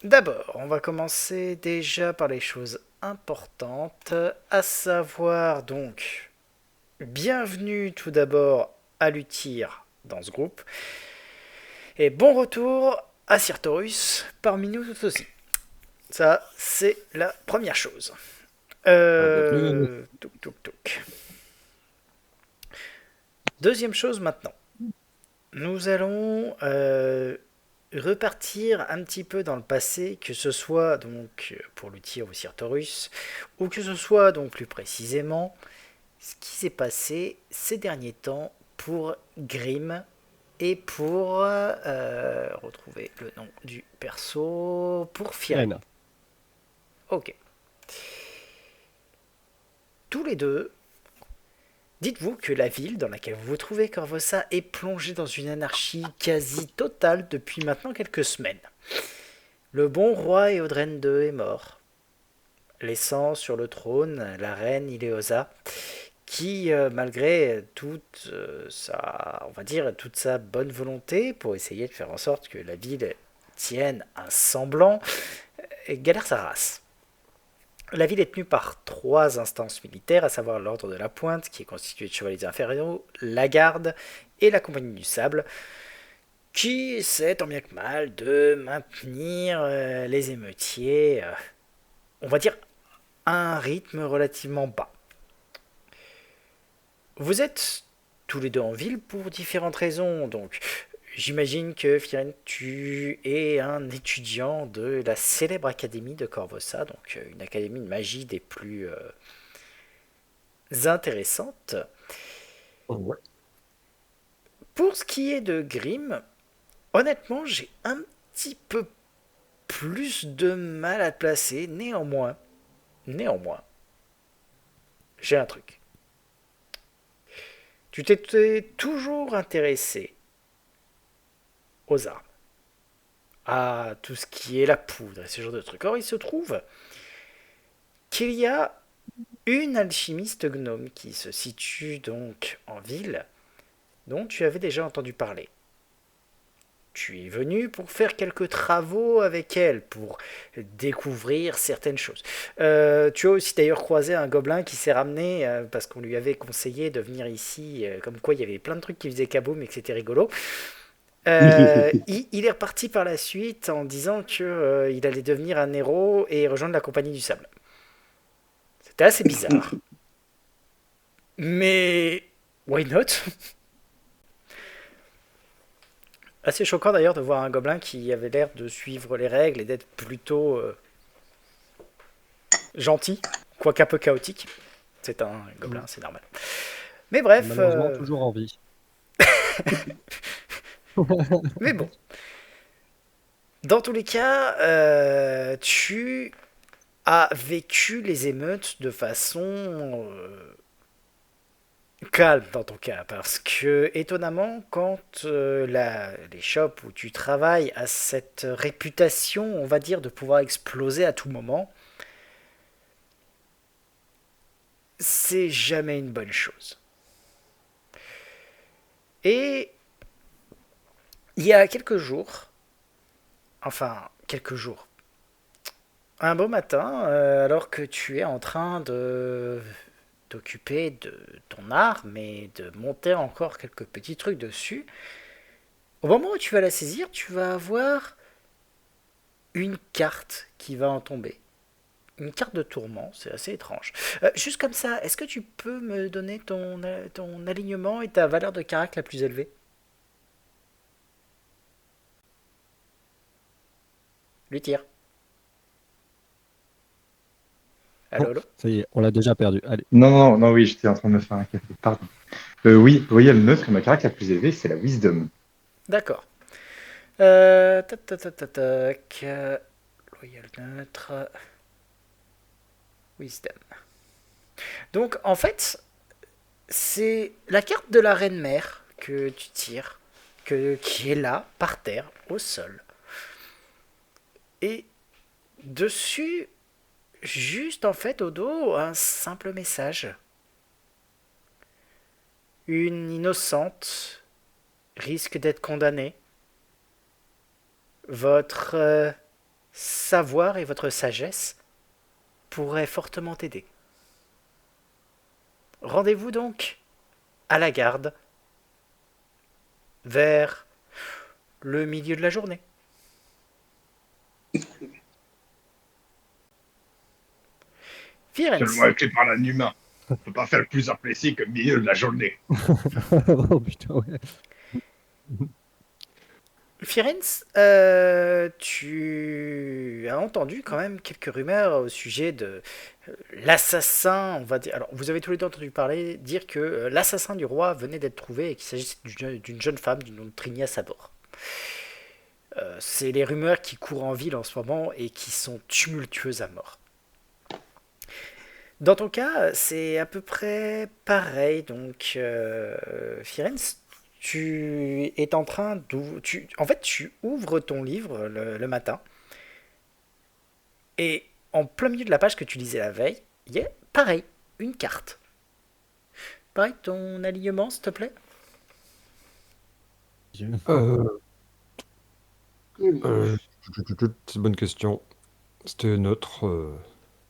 D'abord, on va commencer déjà par les choses importantes, à savoir donc, bienvenue tout d'abord à Lutyr dans ce groupe, et bon retour à Sirtorus parmi nous tout aussi. Ça, c'est la première chose. Bienvenue. Touk touk touk. Deuxième chose maintenant. Nous allons repartir un petit peu dans le passé, que ce soit donc pour Lutyr ou Sirtorus, ou que ce soit donc plus précisément ce qui s'est passé ces derniers temps pour Grimm et pour retrouver le nom du perso pour Firen. Firen. Ok. Tous les deux, dites-vous que la ville dans laquelle vous vous trouvez, Corvossa, est plongée dans une anarchie quasi totale depuis maintenant quelques semaines. Le bon roi Eodren II est mort, laissant sur le trône la reine Ileosa, qui, malgré toute sa, on va dire, toute sa bonne volonté pour essayer de faire en sorte que la ville tienne un semblant, galère sa race. La ville est tenue par trois instances militaires, à savoir l'Ordre de la Pointe, qui est constitué de chevaliers inférieurs, la Garde et la Compagnie du Sable, qui essaie tant bien que mal de maintenir les émeutiers, on va dire, à un rythme relativement bas. Vous êtes tous les deux en ville pour différentes raisons, donc j'imagine que Firen, tu es un étudiant de la célèbre académie de Corvossa, donc une académie de magie des plus intéressantes. Ouais. Pour ce qui est de Grimm, honnêtement, j'ai un petit peu plus de mal à te placer. Néanmoins, j'ai un truc. Tu t'étais toujours intéressé aux armes, à tout ce qui est la poudre et ce genre de trucs. Or, il se trouve qu'il y a une alchimiste gnome qui se situe donc en ville, dont tu avais déjà entendu parler. Tu es venu pour faire quelques travaux avec elle, pour découvrir certaines choses. Tu as aussi d'ailleurs croisé un gobelin qui s'est ramené parce qu'on lui avait conseillé de venir ici, comme quoi il y avait plein de trucs qui faisaient kaboom et que c'était rigolo. Il est reparti par la suite en disant que il allait devenir un héros et rejoindre la Compagnie du Sable. C'était assez bizarre. Mais why not? Assez choquant d'ailleurs de voir un gobelin qui avait l'air de suivre les règles et d'être plutôt gentil, quoique un peu chaotique. C'est un gobelin, Mm. c'est normal. Mais bref, Malheureusement, toujours en vie. mais bon. Dans tous les cas, tu as vécu les émeutes de façon calme dans ton cas, parce que étonnamment, quand les shops où tu travailles a cette réputation, on va dire, de pouvoir exploser à tout moment, c'est jamais une bonne chose. Et il y a quelques jours, enfin quelques jours, un beau matin, alors que tu es en train de t'occuper de ton arme et de monter encore quelques petits trucs dessus, au moment où tu vas la saisir, tu vas avoir une carte qui va en tomber. Une carte de tourment, c'est assez étrange. Juste comme ça, est-ce que tu peux me donner ton alignement et ta valeur de caractère la plus élevée? Lui tire. Allô, allô. Ça y est, on l'a déjà perdu. Allez. Non, non, non, oui, j'étais en train de me faire un café, pardon. Oui, voyelle neutre, ma caractère la plus élevée, c'est la wisdom. D'accord. Tac, tac, tac, tac, tac. Loyal neutre. Wisdom. Donc, en fait, c'est la carte de la reine mère que tu tires, qui est là, par terre, au sol. Et dessus, juste en fait, au dos, un simple message. Une innocente risque d'être condamnée. Votre savoir et votre sagesse pourraient fortement t'aider. Rendez-vous donc à la garde vers le milieu de la journée. Firenze. Seulement écrit par un humain. On ne peut pas faire plus apprécié que le milieu de la journée. Oh putain, ouais. Firenze, tu as entendu quand même quelques rumeurs au sujet de l'assassin, on va dire. Alors, vous avez tous les deux entendu parler, dire que l'assassin du roi venait d'être trouvé et qu'il s'agissait d'une jeune femme du nom de Trinia Sabor. C'est les rumeurs qui courent en ville en ce moment et qui sont tumultueuses à mort. Dans ton cas, c'est à peu près pareil. Donc, Firenze, tu es en train en fait, tu ouvres ton livre le matin et en plein milieu de la page que tu lisais la veille, il y a pareil, une carte. Pareil, ton alignement, s'il te plaît. Euh, euh, c'est une bonne question. C'était neutre.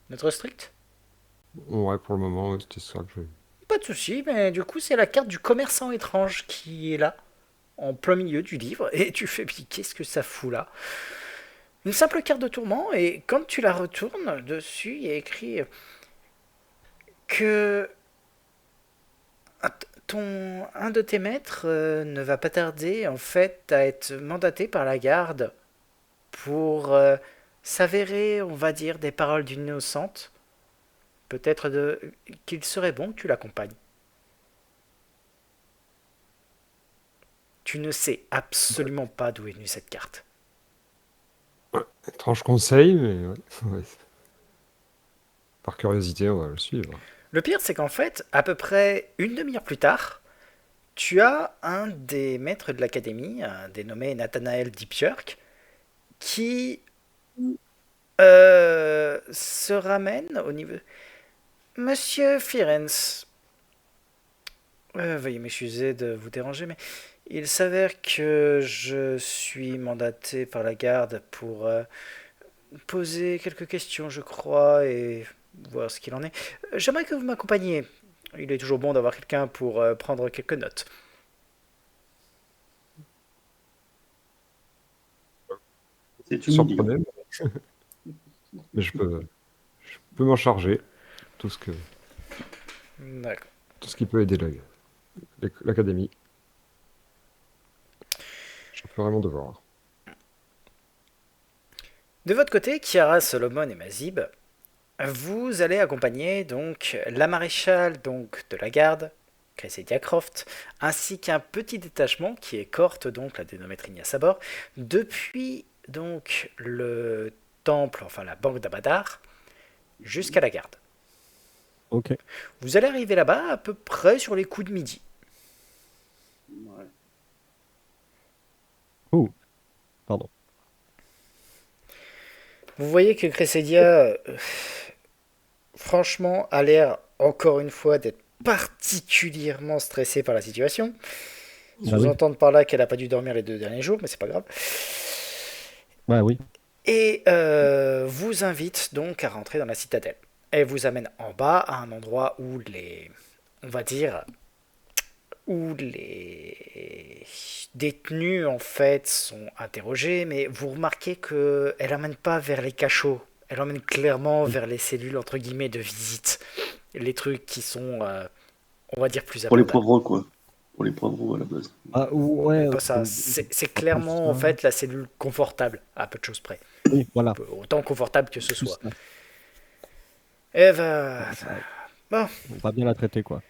Notre strict. Ouais, pour le moment, ouais, c'était ça que j'ai. Pas de souci, mais du coup, c'est la carte du commerçant étrange qui est là, en plein milieu du livre, et tu fais, puis qu'est-ce que ça fout là? Une simple carte de tourment, et quand tu la retournes, dessus, il y a écrit que un de tes maîtres ne va pas tarder, en fait, à être mandaté par la garde pour s'avérer, on va dire, des paroles d'une innocente. Peut-être qu'il serait bon que tu l'accompagnes. Tu ne sais absolument pas d'où est venue cette carte. Étrange conseil, mais ouais. Ouais. Par curiosité, on va le suivre. Le pire, c'est qu'en fait, à peu près une demi-heure plus tard, tu as un des maîtres de l'académie, un dénommé Nathanael Dipjörk, qui se ramène au niveau... Monsieur Firenze, veuillez m'excuser de vous déranger, mais il s'avère que je suis mandaté par la garde pour poser quelques questions, je crois, et voir ce qu'il en est. J'aimerais que vous m'accompagniez. Il est toujours bon d'avoir quelqu'un pour prendre quelques notes. C'est une Surprenant, mais je peux m'en charger. Tout ce D'accord. qui peut aider l'académie. Je ferai mon devoir. De votre côté, Kiara, Solomon et Mazib, vous allez accompagner donc la maréchale donc de la garde, Cressedia Croft, ainsi qu'un petit détachement qui escorte donc la dénommée Trinia Sabor depuis donc le temple, enfin la banque d'Abadar, jusqu'à la garde. Ok. Vous allez arriver là-bas à peu près sur les coups de midi. Ouais. Oh, pardon. Vous voyez que Cressedia, franchement, a l'air encore une fois d'être particulièrement stressée par la situation. Bah oui. Sous-entendre par là qu'elle n'a pas dû dormir les 2 derniers jours, mais c'est pas grave. Bah oui. Et vous invite donc à rentrer dans la citadelle. Elle vous amène en bas à un endroit où on va dire, où les détenus en fait sont interrogés, mais vous remarquez qu'elle n'emmène pas vers les cachots, elle emmène clairement vers les cellules entre guillemets de visite, les trucs qui sont, on va dire, plus Pour les abordables. poivrons, quoi. Pour les poivrons à la base. Ah, ouais. Pas ça, c'est clairement en fait la cellule confortable, à peu de choses près. Oui, voilà. Autant confortable que ce Tout soit. ça. Et va... Bon, On va bien la traiter, quoi.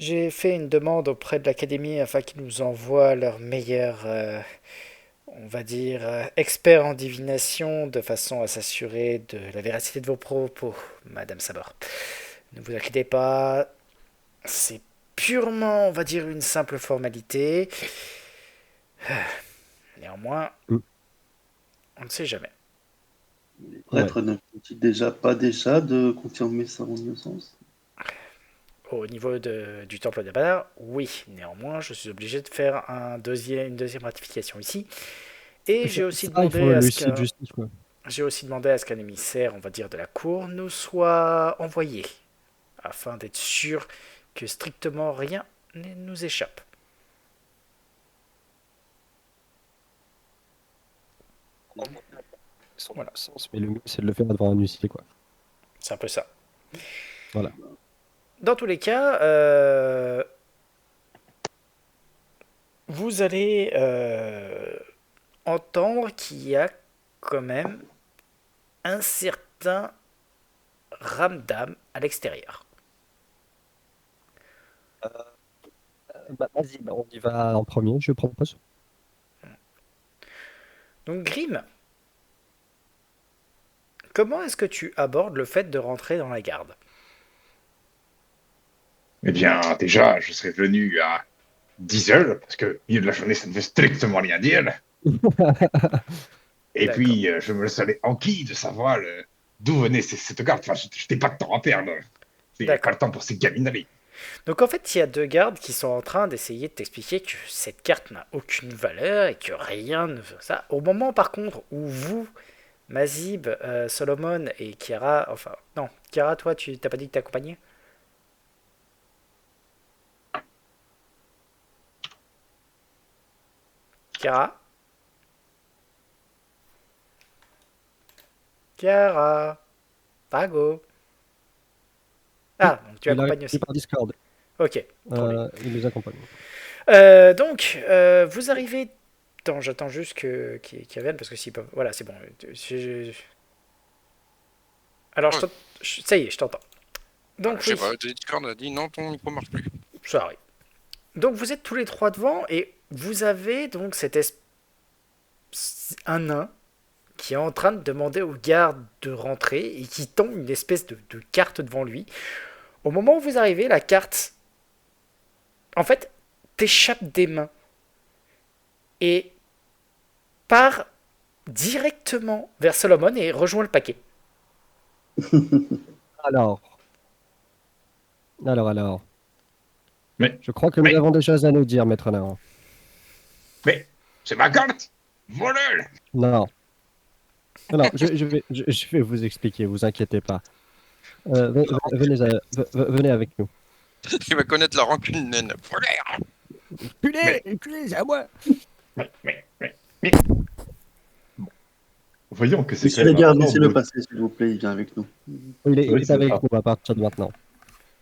j'ai fait une demande auprès de l'académie afin qu'ils nous envoient leurs meilleurs, on va dire, experts en divination de façon à s'assurer de la véracité de vos propos, Madame Sabor. Ne vous inquiétez pas, c'est purement, on va dire, une simple formalité. Néanmoins, on ne sait jamais. Les prêtres ne font-ils pas déjà de confirmer sa innocence? Au niveau du temple d'Abadar, oui. Néanmoins, je suis obligé de faire une deuxième ratification ici. Et j'ai aussi Il demandé faut à le ce huissier de que... justice, quoi. j'ai aussi demandé à ce qu'un émissaire, on va dire, de la cour nous soit envoyé, afin d'être sûr que strictement rien ne nous échappe. Voilà. Mais le mieux, c'est de le faire devant un huissier, quoi. C'est un peu ça. Voilà. Dans tous les cas, vous allez entendre qu'il y a quand même un certain ramdam à l'extérieur. Vas-y, on y va en premier, je propose. Donc Grim, comment est-ce que tu abordes le fait de rentrer dans la garde? Eh bien, déjà, je serais venu à 10 heures, parce que milieu de la journée, ça ne veut strictement rien dire. Et D'accord. puis, je me serais enquis de savoir d'où venait cette garde. Enfin, je n'ai pas de temps à perdre. Il n'y a pas D'accord. le temps pour ces gamineries. Donc en fait, il y a deux gardes qui sont en train d'essayer de t'expliquer que cette carte n'a aucune valeur et que rien ne fait ça. Au moment par contre où vous, Mazib, Solomon et Kiara, enfin non, Kiara, toi, tu t'as pas dit que t'accompagnais? Kiara? Kiara? Vago? Ah, donc tu Il a accompagnes répondu aussi. par Discord. Ok, pour lui. Il nous accompagne. Donc, vous arrivez. Attends, j'attends juste qu'ils reviennent parce que s'ils peuvent. Voilà, c'est bon. Alors, Ouais. ça y est, je t'entends. Donc, Je sais oui, pas, Discord a dit non, ton micro marche plus. ça arrive. Donc, vous êtes tous les trois devant et vous avez donc un nain qui est en train de demander aux gardes de rentrer et qui tend une espèce de carte devant lui. Au moment où vous arrivez, la carte, en fait, t'échappe des mains et part directement vers Solomon et rejoint le paquet. Alors. Alors. Mais- Je crois que mais- nous avons des choses à nous dire, maître Naran. Mais c'est ma carte! Voleur! Non. Non, je vais vous expliquer, vous inquiétez pas. Venez avec nous. Il va connaître la rancune naine. Voleur. Culé, c'est à moi. Mais. Voyons que c'est Monsieur quand les même gardes, un laissez-le fort passer, s'il vous plaît, il vient avec nous. Il C'est vrai est que c'est avec ça. nous à partir de maintenant.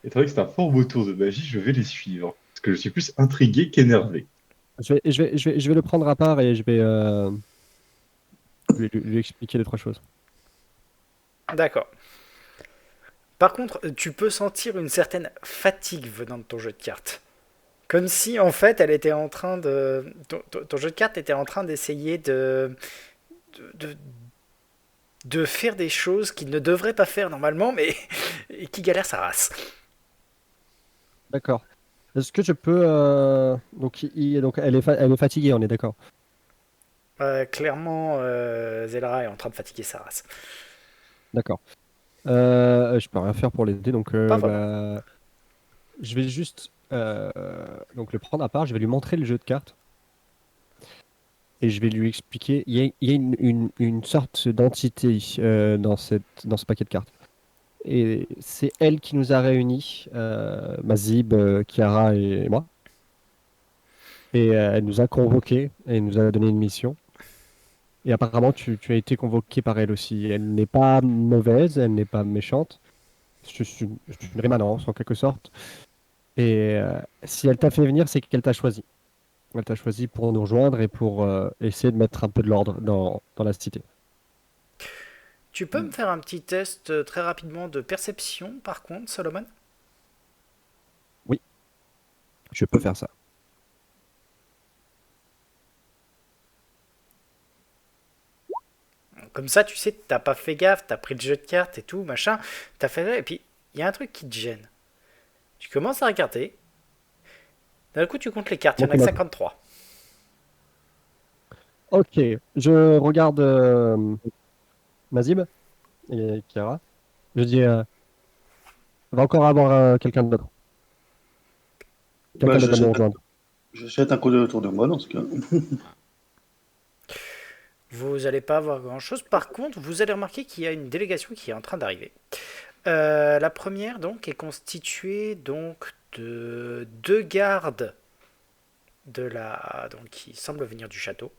Étant donné que c'est un fort beau tour de magie, je vais les suivre. Parce que je suis plus intrigué qu'énervé. Je vais le prendre à part et je vais lui expliquer les trois choses. D'accord. Par contre, tu peux sentir une certaine fatigue venant de ton jeu de cartes. Comme si, en fait, elle était en train de... Ton jeu de cartes était en train d'essayer de, de faire des choses qu'il ne devrait pas faire normalement, mais et qui galère sa race. D'accord. Est-ce que je peux donc elle est fatiguée, on est d'accord. Clairement, Zelra est en train de fatiguer sa race. D'accord. Je peux rien faire pour l'aider, donc Pas vraiment. je vais juste donc le prendre à part. Je vais lui montrer le jeu de cartes et je vais lui expliquer. Il y a une sorte d'entité dans ce paquet de cartes. Et c'est elle qui nous a réunis, Mazib, Kiara et moi. Et elle nous a convoqués et nous a donné une mission. Et apparemment, tu as été convoqué par elle aussi. Elle n'est pas mauvaise, elle n'est pas méchante. C'est une rémanence en quelque sorte. Et si elle t'a fait venir, c'est qu'elle t'a choisi. Elle t'a choisi pour nous rejoindre et pour essayer de mettre un peu de l'ordre dans la cité. Tu peux me faire un petit test très rapidement de perception, par contre, Solomon? Oui, je peux faire ça. Comme ça, tu sais, t'as pas fait gaffe, t'as pris le jeu de cartes et tout, machin. T'as fait... Et puis, il y a un truc qui te gêne. Tu commences à regarder. D'un coup, tu comptes les cartes, il y en a que 53. Ok, je regarde Mazib et Kiara. Je dis, va encore avoir quelqu'un d'autre. Quelqu'un Bah, d'autre va nous rejoindre. je jette un coup d'œil autour de moi dans ce cas. Vous n'allez pas avoir grand-chose. Par contre, vous allez remarquer qu'il y a une délégation qui est en train d'arriver. La première, donc, est constituée donc de 2 gardes donc, qui semblent venir du château.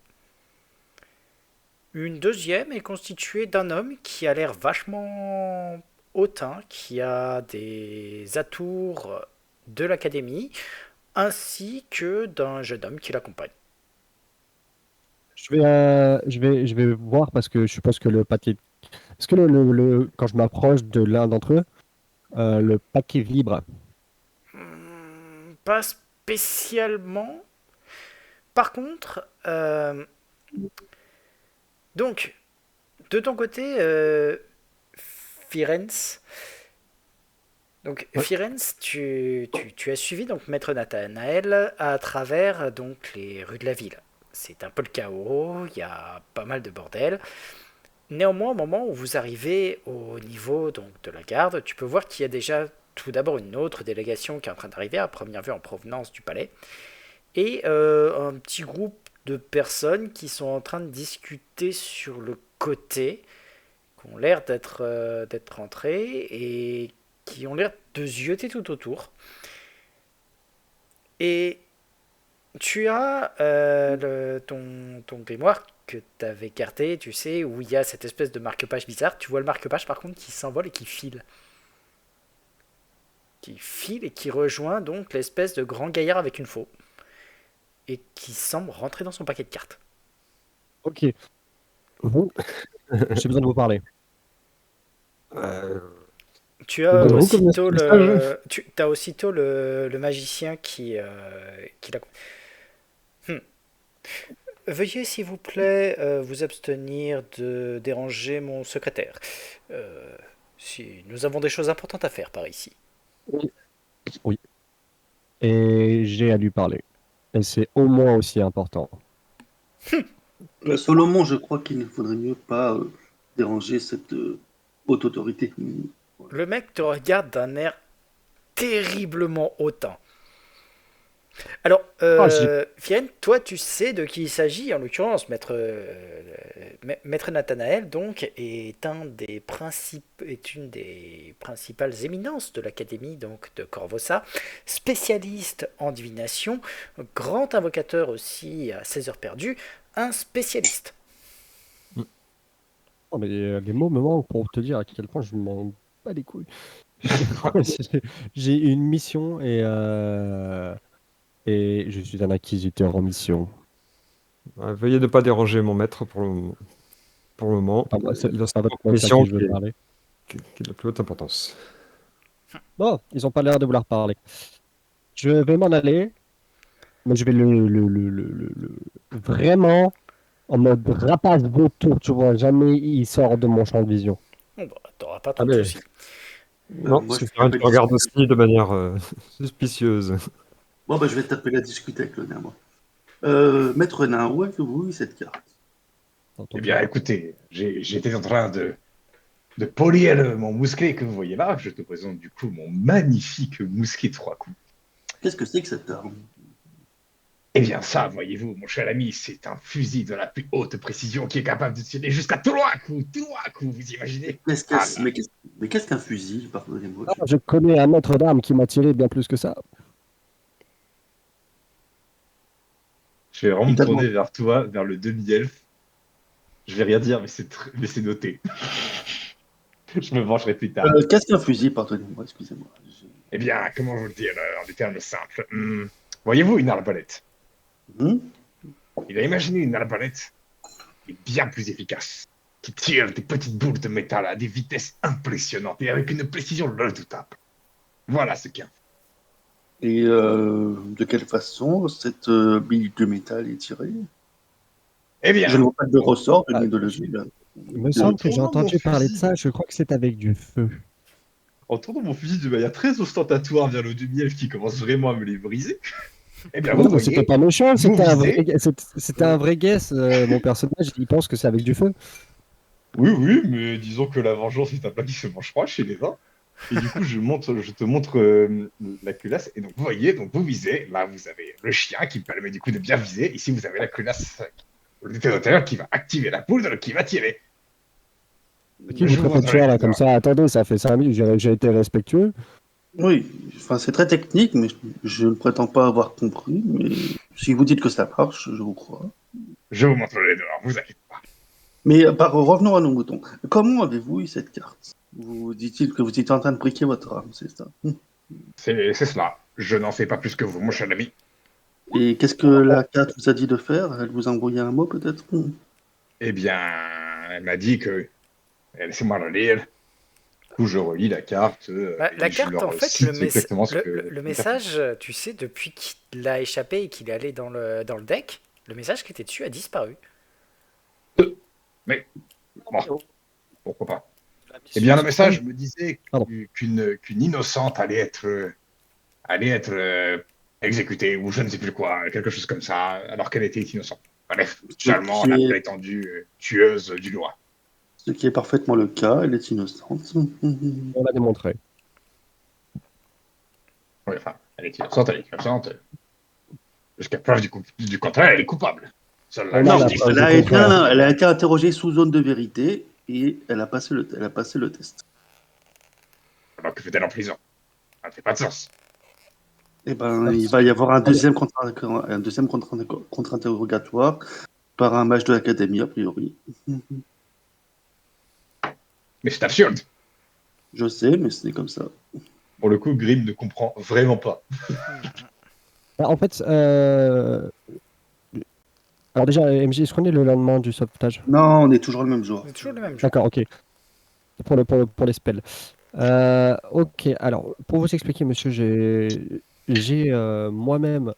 Une deuxième est constituée d'un homme qui a l'air vachement hautain, qui a des atours de l'académie, ainsi que d'un jeune homme qui l'accompagne. Je vais voir parce que je suppose que le paquet. Est-ce que quand je m'approche de l'un d'entre eux, le paquet vibre? Pas spécialement. Par contre, donc, de ton côté, Firenze, donc Ouais. Firenze, tu as suivi donc Maître Nathanaël à travers donc les rues de la ville. C'est un peu le chaos, il y a pas mal de bordel. Néanmoins, au moment où vous arrivez au niveau donc de la garde, tu peux voir qu'il y a déjà tout d'abord une autre délégation qui est en train d'arriver à première vue en provenance du palais et un petit groupe de personnes qui sont en train de discuter sur le côté, qui ont l'air d'être rentrées et qui ont l'air de zioter tout autour. Et tu as ton grimoire que tu avais gardé, tu sais, où il y a cette espèce de marque-page bizarre. Tu vois le marque-page par contre qui s'envole et qui file. Qui file et qui rejoint donc l'espèce de grand gaillard avec une faux. Et qui semble rentrer dans son paquet de cartes. Ok. Bon. J'ai besoin de vous parler. Tu as Bon, aussitôt comment le, tu as aussitôt le magicien qui l'a. Veuillez s'il vous plaît vous abstenir de déranger mon secrétaire. Si nous avons des choses importantes à faire par ici. Oui. Et j'ai à lui parler. Et c'est au moins aussi important. Solomon, je crois qu'il ne faudrait mieux pas déranger cette haute autorité. Le mec te regarde d'un air terriblement hautain. Alors, Fienne, toi, tu sais de qui il s'agit, en l'occurrence, Maître Nathanaël, donc, est une des principales éminences de l'académie donc de Corvosa, spécialiste en divination, grand invocateur aussi à 16 heures perdues, un spécialiste. Oh, mais les mots me manquent pour te dire à quel point je m'en bats les couilles. J'ai une mission et je suis un acquisiteur en mission. Veuillez ne pas déranger mon maître pour le moment. Enfin, moi, c'est Il a à votre maître à mission qui je veux parler. qui est de la plus haute importance. Bon, ils ont pas l'air de vouloir parler. Je vais m'en aller, mais je vais vraiment en mode rapace vautour, tu vois. Jamais il sort de mon champ de vision. Bon, bah, t'auras pas trop Ah, de mais- soucis. Non, moi, c'est je Firenze peux qui regarde discuter. aussi de manière suspicieuse. Bon, bah, je vais taper la discuter avec le nain, moi. Maître nain, où avez-vous eu cette carte? Eh bien, écoutez, j'étais en train de polir mon mousquet que vous voyez là. Je te présente du coup mon magnifique mousquet de 3 coups. Qu'est-ce que c'est que cette arme? Eh bien, ça, voyez-vous, mon cher ami, c'est un fusil de la plus haute précision qui est capable de tirer jusqu'à 3 coups, vous imaginez? Qu'est-ce que Ah, c'est- mais qu'est-ce qu'un fusil? Pardonnez-moi. Ah, je connais un maître d'armes qui m'a tiré bien plus que ça. Je vais vraiment me Évidemment. tourner vers toi, vers le demi-elfe. Je vais rien dire, mais mais c'est noté. Je me vengerai plus tard. Qu'est-ce qu'un fusil? Pardonnez-moi, excusez-moi. Eh bien, comment vous le dire en des termes simples? Voyez-vous une arbalète? Hum Il a imaginé une arbalète qui est bien plus efficace, qui tire des petites boules de métal à des vitesses impressionnantes et avec une précision redoutable. Voilà ce qu'il y a. Et de quelle façon cette bille de métal est tirée? Eh bien, Je ne vois pas de ressort de Ah, mythologie. Là. Il me semble que j'ai tournant mon entendu parler de fusil. ça. Je crois que c'est avec du feu. En tournant mon fusil de manière très ostentatoire vers le demi-elfe qui commence vraiment à me les briser. eh bien, Non, vous mais c'était voyez, pas méchant. vous C'était un visez. vrai, c'était un vrai guess. Mon personnage, il pense que c'est avec du feu. Oui, oui, mais disons que la vengeance est un plat qui se mange froid chez les uns. Et du coup, je te montre la culasse. Et donc, vous voyez, donc vous visez. Là, vous avez le chien qui me permet du coup de bien viser. Ici, vous avez la culasse le détonateur qui va activer la poudre qui va tirer. Qui Je vous vous traite de montrerai tueur là tout à comme ça? Attendez, ça fait 5 minutes, j'ai été respectueux. Oui, enfin, c'est très technique, mais je ne prétends pas avoir compris. Mais si vous dites que ça marche, je vous crois. Je vous montrerai dehors, vous inquiétez pas. Mais revenons à nos moutons. Comment avez-vous eu cette carte? Vous dit-il que vous étiez en train de briquer votre arme, c'est ça? C'est cela. Je n'en sais pas plus que vous, mon cher ami. Et qu'est-ce que la carte vous a dit de faire? Elle vous a envoyé un mot peut-être? Eh bien, elle m'a dit que... Laissez-moi le lire. Du coup, je relis la carte La et je carte, en leur fait, cite exactement ce que... le message, tu sais, depuis qu'il a échappé et qu'il est allé dans le deck, le message qui était dessus a disparu. Mais, bon, pourquoi pas. Eh bien, le message me disait Pardon. qu'une innocente allait être exécutée, ou je ne sais plus quoi, quelque chose comme ça, alors qu'elle était innocente. Bref, finalement, la prétendue tueuse du loi. Ce qui est parfaitement le cas, elle est innocente. On l'a démontré. Oui, enfin, elle est innocente. Jusqu'à preuve du contraire, elle est coupable. Seule la On a la justice. preuve du contraire. Elle a été interrogée sous zone de vérité et elle a passé le test. Alors que fait-elle en prison? Ça ne fait pas de sens. Eh ben, il va y avoir un deuxième contre-interrogatoire par un match de l'académie, a priori. Mais c'est absurde. Je sais, mais c'est comme ça. Pour le coup, Grimm ne comprend vraiment pas. Bah, en fait, alors déjà, MJ, est-ce qu'on est le lendemain du sauvetage? Non, on est toujours le même jour. C'est toujours le même jeu. D'accord, ok. Pour les spells. Ok, alors, pour vous expliquer, monsieur, j'ai moi-même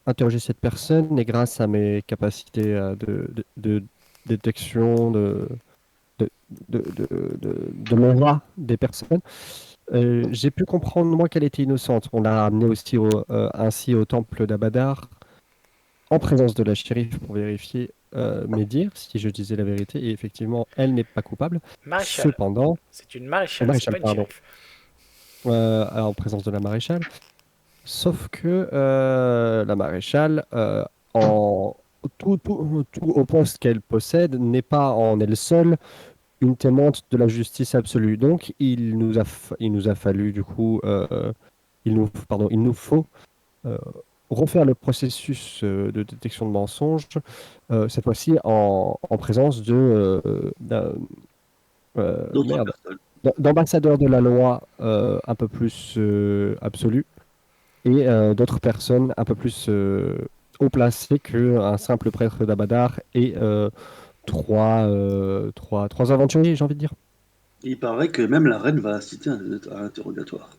interrogé cette personne et grâce à mes capacités de détection de, de l'aura des personnes, j'ai pu comprendre, moi, qu'elle était innocente. On l'a amenée aussi ainsi au temple d'Abadar en présence de la shérif pour vérifier mes dires, si je disais la vérité, et effectivement, elle n'est pas coupable. Maréchal. Cependant, C'est une maréchale, c'est maréchal, pas une pardon. shérif. En présence de la maréchale. Sauf que la maréchale, tout au poste qu'elle possède, n'est pas en elle seule une témointe de la justice absolue. Donc, il nous a fallu, du coup, il nous faut euh, refaire le processus de détection de mensonges, cette fois-ci en présence D'autres merde, personnes. d'ambassadeurs de la loi un peu plus absolus et d'autres personnes un peu plus haut placées qu'un simple prêtre d'Abadar et trois aventuriers, j'ai envie de dire. Il paraît que même la reine va assister à l'interrogatoire.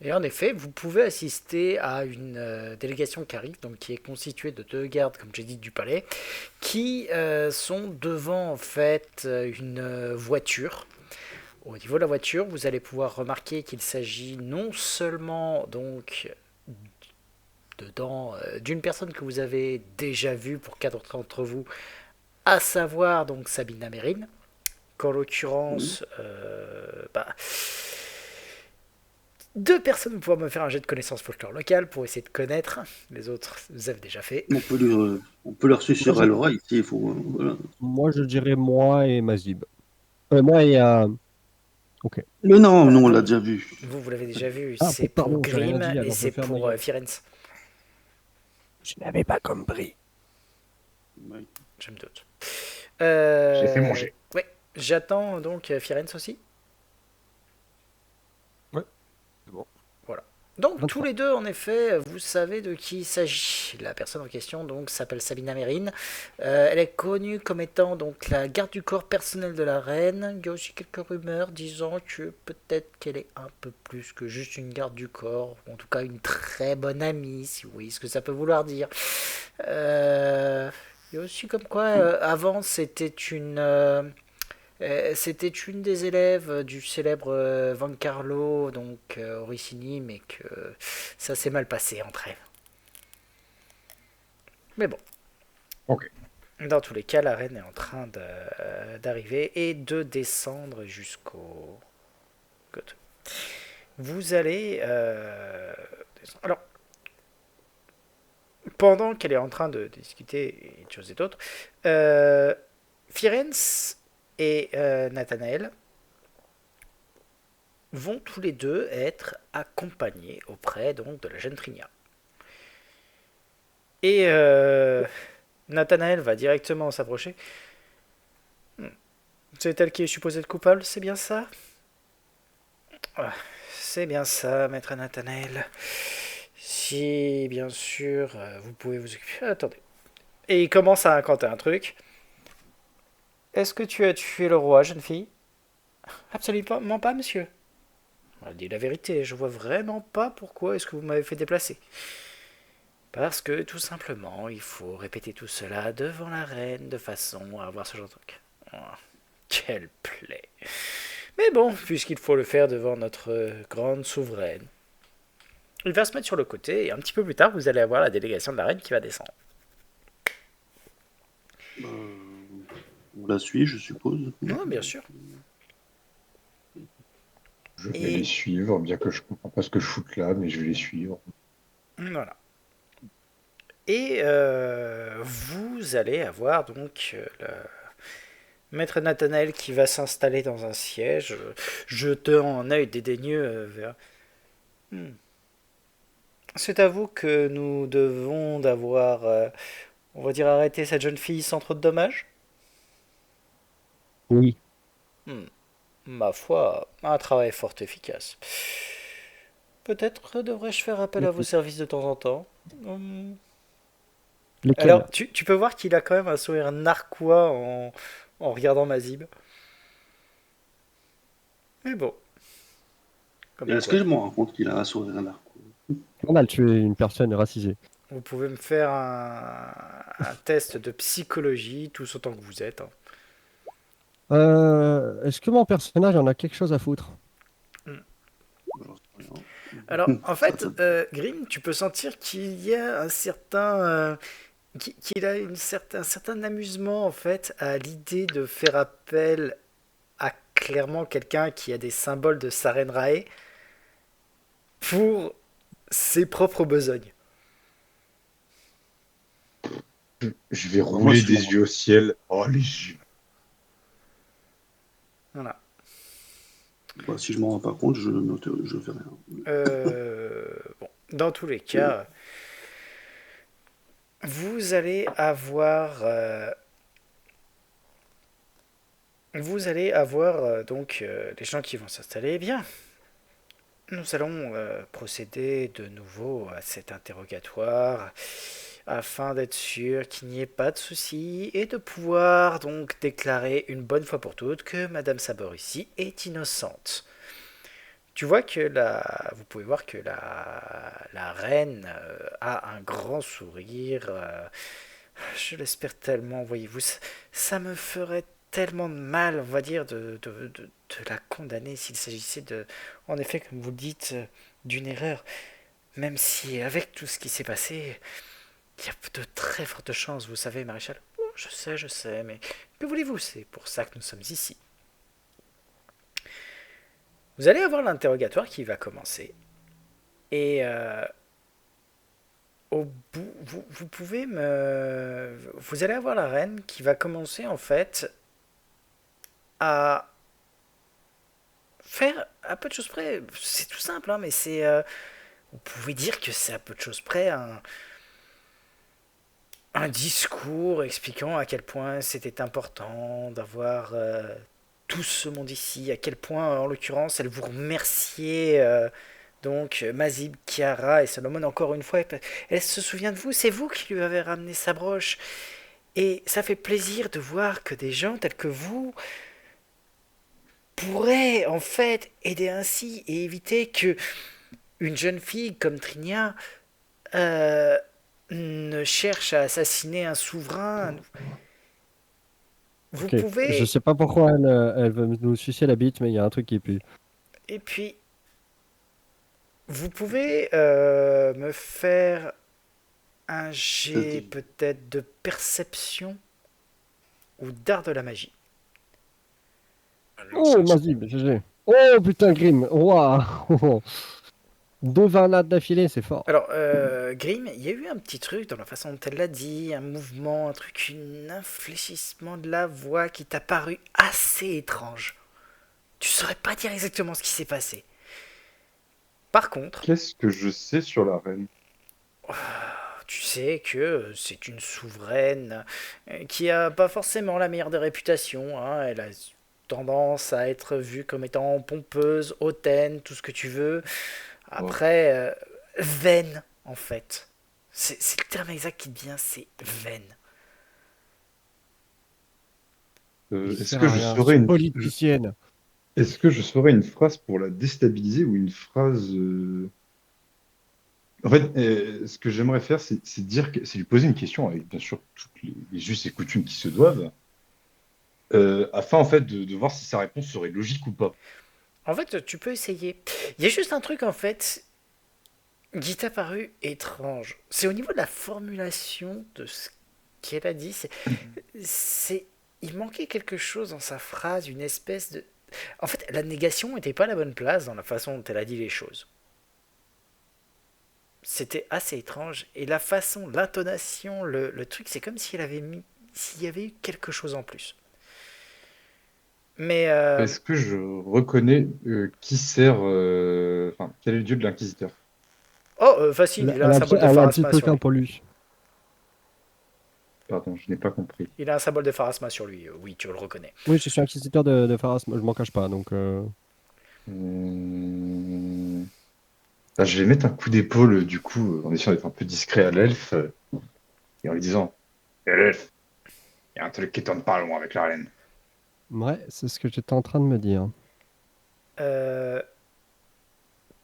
Et en effet, vous pouvez assister à une délégation qui arrive, donc qui est constituée de 2 gardes, comme j'ai dit, du palais, qui sont devant en fait une voiture. Au niveau de la voiture, vous allez pouvoir remarquer qu'il s'agit non seulement donc dedans d'une personne que vous avez déjà vue pour 4 d'entre vous, à savoir donc Sabina Mérine, qu'en l'occurrence, deux personnes vont pouvoir me faire un jet de connaissance folklore locale pour essayer de connaître. Les autres, vous avez déjà fait. On peut leur susurrer à l'oreille ici. Il faut, voilà. Moi, je dirais moi et Mazib. Moi et... Ok. Mais non, on l'a déjà vu. Vous l'avez déjà vu. Ah, C'est pardon, pour j'ai rien Grimm dit, et alors je c'est ferme pour ma gueule. Firenze. Je n'avais pas compris. Ouais. Je me doute. J'ai fait mon jet. Ouais, j'attends donc Firenze aussi. Ouais, c'est bon. Voilà. Donc 23. tous les deux, en effet, vous savez de qui il s'agit. La personne en question donc s'appelle Sabina Mérine. Elle est connue comme étant donc la garde du corps personnelle de la reine. Il y a aussi quelques rumeurs disant que peut-être qu'elle est un peu plus que juste une garde du corps, ou en tout cas une très bonne amie, si vous voyez ce que ça peut vouloir dire. Il y a aussi comme quoi, avant, c'était une des élèves du célèbre Van Carlo, donc Oricini, mais que ça s'est mal passé entre elles. Mais bon. Ok. Dans tous les cas, la reine est en train d'arriver et de descendre jusqu'au côté. Vous allez descendre. Alors, pendant qu'elle est en train de discuter et de choses et d'autres, Firenze et Nathanaël vont tous les deux être accompagnés auprès donc de la jeune Trinia. Et Nathanaël va directement s'approcher. C'est elle qui est supposée être coupable, c'est bien ça? Ah, c'est bien ça, maître Nathanaël. Si, bien sûr, vous pouvez vous occuper. Attendez. Et il commence à incanter un truc. Est-ce que tu as tué le roi, jeune fille? Absolument pas, monsieur. Elle dit la vérité, je vois vraiment pas pourquoi est-ce que vous m'avez fait déplacer. Parce que, tout simplement, il faut répéter tout cela devant la reine de façon à avoir ce genre de truc. Oh, quelle plaie. Mais bon, puisqu'il faut le faire devant notre grande souveraine. Il va se mettre sur le côté, et un petit peu plus tard, vous allez avoir la délégation de la reine qui va descendre. On la suit, je suppose. Non, bien sûr. Je vais Et- les suivre, bien que je comprends pas ce que je foute là, mais je vais les suivre. Voilà. Et vous allez avoir donc le maître Nathanaël qui va s'installer dans un siège, jetant un œil dédaigneux vers... C'est à vous que nous devons d'avoir, on va dire, arrêté cette jeune fille sans trop de dommages? Oui. Ma foi, un travail fort efficace. Peut-être devrais-je faire appel à vos services de temps en temps. Lesquels? Alors, tu peux voir qu'il a quand même un sourire narquois en regardant Mazib. Mais bon. Comme Est-ce quoi. que je me rends compte qu'il a un sourire là? Normal, tu es une personne racisée. Vous pouvez me faire un test de psychologie, tous autant que vous êtes. Hein. Est-ce que mon personnage en a quelque chose à foutre? J'en sais rien. Alors, en Ça, fait, ça- Grim, tu peux sentir qu'il y a un certain... qu'il a un certain amusement, en fait, à l'idée de faire appel à clairement quelqu'un qui a des symboles de Sarenrae pour ses propres besognes. Je vais Moi, rouler je des suis- yeux au ciel. Oh, les yeux. Voilà. Bah, si je m'en rends pas compte, je fais rien. Bon, dans tous les cas, vous allez avoir... donc les gens qui vont s'installer. Eh bien, nous allons procéder de nouveau à cet interrogatoire afin d'être sûr qu'il n'y ait pas de soucis et de pouvoir donc déclarer une bonne fois pour toutes que Madame Sabor ici est innocente. Vous pouvez voir que la reine a un grand sourire. Je l'espère tellement, voyez-vous. Ça me ferait tellement de mal, on va dire, de la condamner s'il s'agissait de, en effet, comme vous le dites, d'une erreur. Même si, avec tout ce qui s'est passé, il y a de très fortes chances, vous savez, maréchal. Oh, je sais, mais que voulez-vous? C'est pour ça que nous sommes ici. Vous allez avoir l'interrogatoire qui va commencer. Et au bout, vous pouvez me... Vous allez avoir la reine qui va commencer en fait à faire à peu de choses près. C'est tout simple, hein, mais c'est... vous pouvez dire que c'est à peu de choses près un discours expliquant à quel point c'était important d'avoir tout ce monde ici, à quel point, en l'occurrence, elle vous remerciait... donc, Mazib, Chiara et Solomon, encore une fois, elle se souvient de vous, c'est vous qui lui avez ramené sa broche. Et ça fait plaisir de voir que des gens tels que vous pourraient, en fait, aider ainsi et éviter que une jeune fille comme Trinia ne cherche à assassiner un souverain. Vous Ok. Je pouvez... sais pas pourquoi elle veut nous sucer la bite, mais il y a un truc qui pue. Et puis, vous pouvez me faire un jet peut-être de perception ou d'art de la magie. Alors, Oh, ça, Mazib, GG. Oh putain, Grim. Waouh. 2 20 d'affilée, c'est fort. Alors, Grim, il y a eu un petit truc dans la façon dont elle l'a dit, un mouvement, un truc, un infléchissement de la voix qui t'a paru assez étrange. Tu saurais pas dire exactement ce qui s'est passé. Par contre, Qu'est-ce que je sais sur la reine? tu sais que c'est une souveraine qui a pas forcément la meilleure des réputations, hein. Elle a tendance à être vue comme étant pompeuse, hautaine, tout ce que tu veux. Après, vaine, en fait. C'est le terme exact qui te vient, c'est vaine. Ça Est-ce sert que à je rien, saurais c'est une... politicienne. Est-ce que je saurais une phrase pour la déstabiliser ou une phrase... En fait, ce que j'aimerais faire, c'est dire, c'est lui poser une question avec bien sûr toutes les us et coutumes qui se doivent, afin en fait de voir si sa réponse serait logique ou pas. En fait, tu peux essayer. Il y a juste un truc, en fait, qui t'a paru étrange. C'est au niveau de la formulation de ce qu'elle a dit. C'est, il manquait quelque chose dans sa phrase, une espèce de... En fait, la négation n'était pas à la bonne place dans la façon dont elle a dit les choses. C'était assez étrange. Et la façon, l'intonation, le truc, c'est comme si elle avait mis... S'il y avait eu quelque chose en plus. Mais... Est-ce que je reconnais qui sert, enfin, quel est le dieu de l'inquisiteur? Oh, facile, il a un symbole de Elle a un petit Pharasma sur totem lui. pour lui. Pardon, je n'ai pas compris. Il a un symbole de Pharasma sur lui. Oui, tu le reconnais. Oui, je suis inquisiteur de Pharas, moi, je m'en cache pas, donc... Hum, Là, je vais mettre un coup d'épaule, du coup, en essayant d'être un peu discret à l'elfe, et en lui disant, Et l'elfe, il y a un truc qui tourne pas loin avec la reine. Ouais, c'est ce que j'étais en train de me dire. Euh,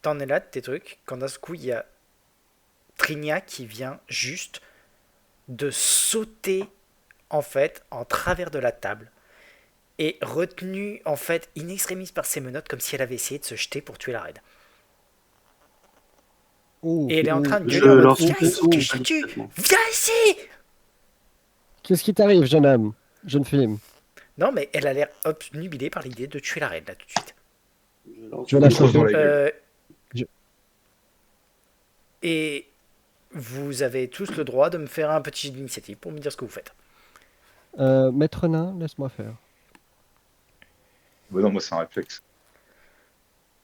T'en es là de tes trucs, quand d'un coup, il y a Trinia qui vient juste de sauter, en fait, en travers de la table, et retenue, en fait, in extremis par ses menottes, comme si elle avait essayé de se jeter pour tuer la reine. Oh, Et elle est en train de Je gueuler en mode, lance viens une ici que je te bombe tue. immédiatement. Viens ici. qu'est-ce qui t'arrive, jeune homme? Jeune fille? Non, mais elle a l'air obnubilée par l'idée de tuer la reine, là, tout de suite. Je lance Tu vas la une grosse dans chauffer. la gueule. Euh, Je- Et vous avez tous le droit de me faire un petit jet d'initiative pour me dire ce que vous faites. Maître nain, laisse-moi faire. Bon, non, moi, c'est un réflexe.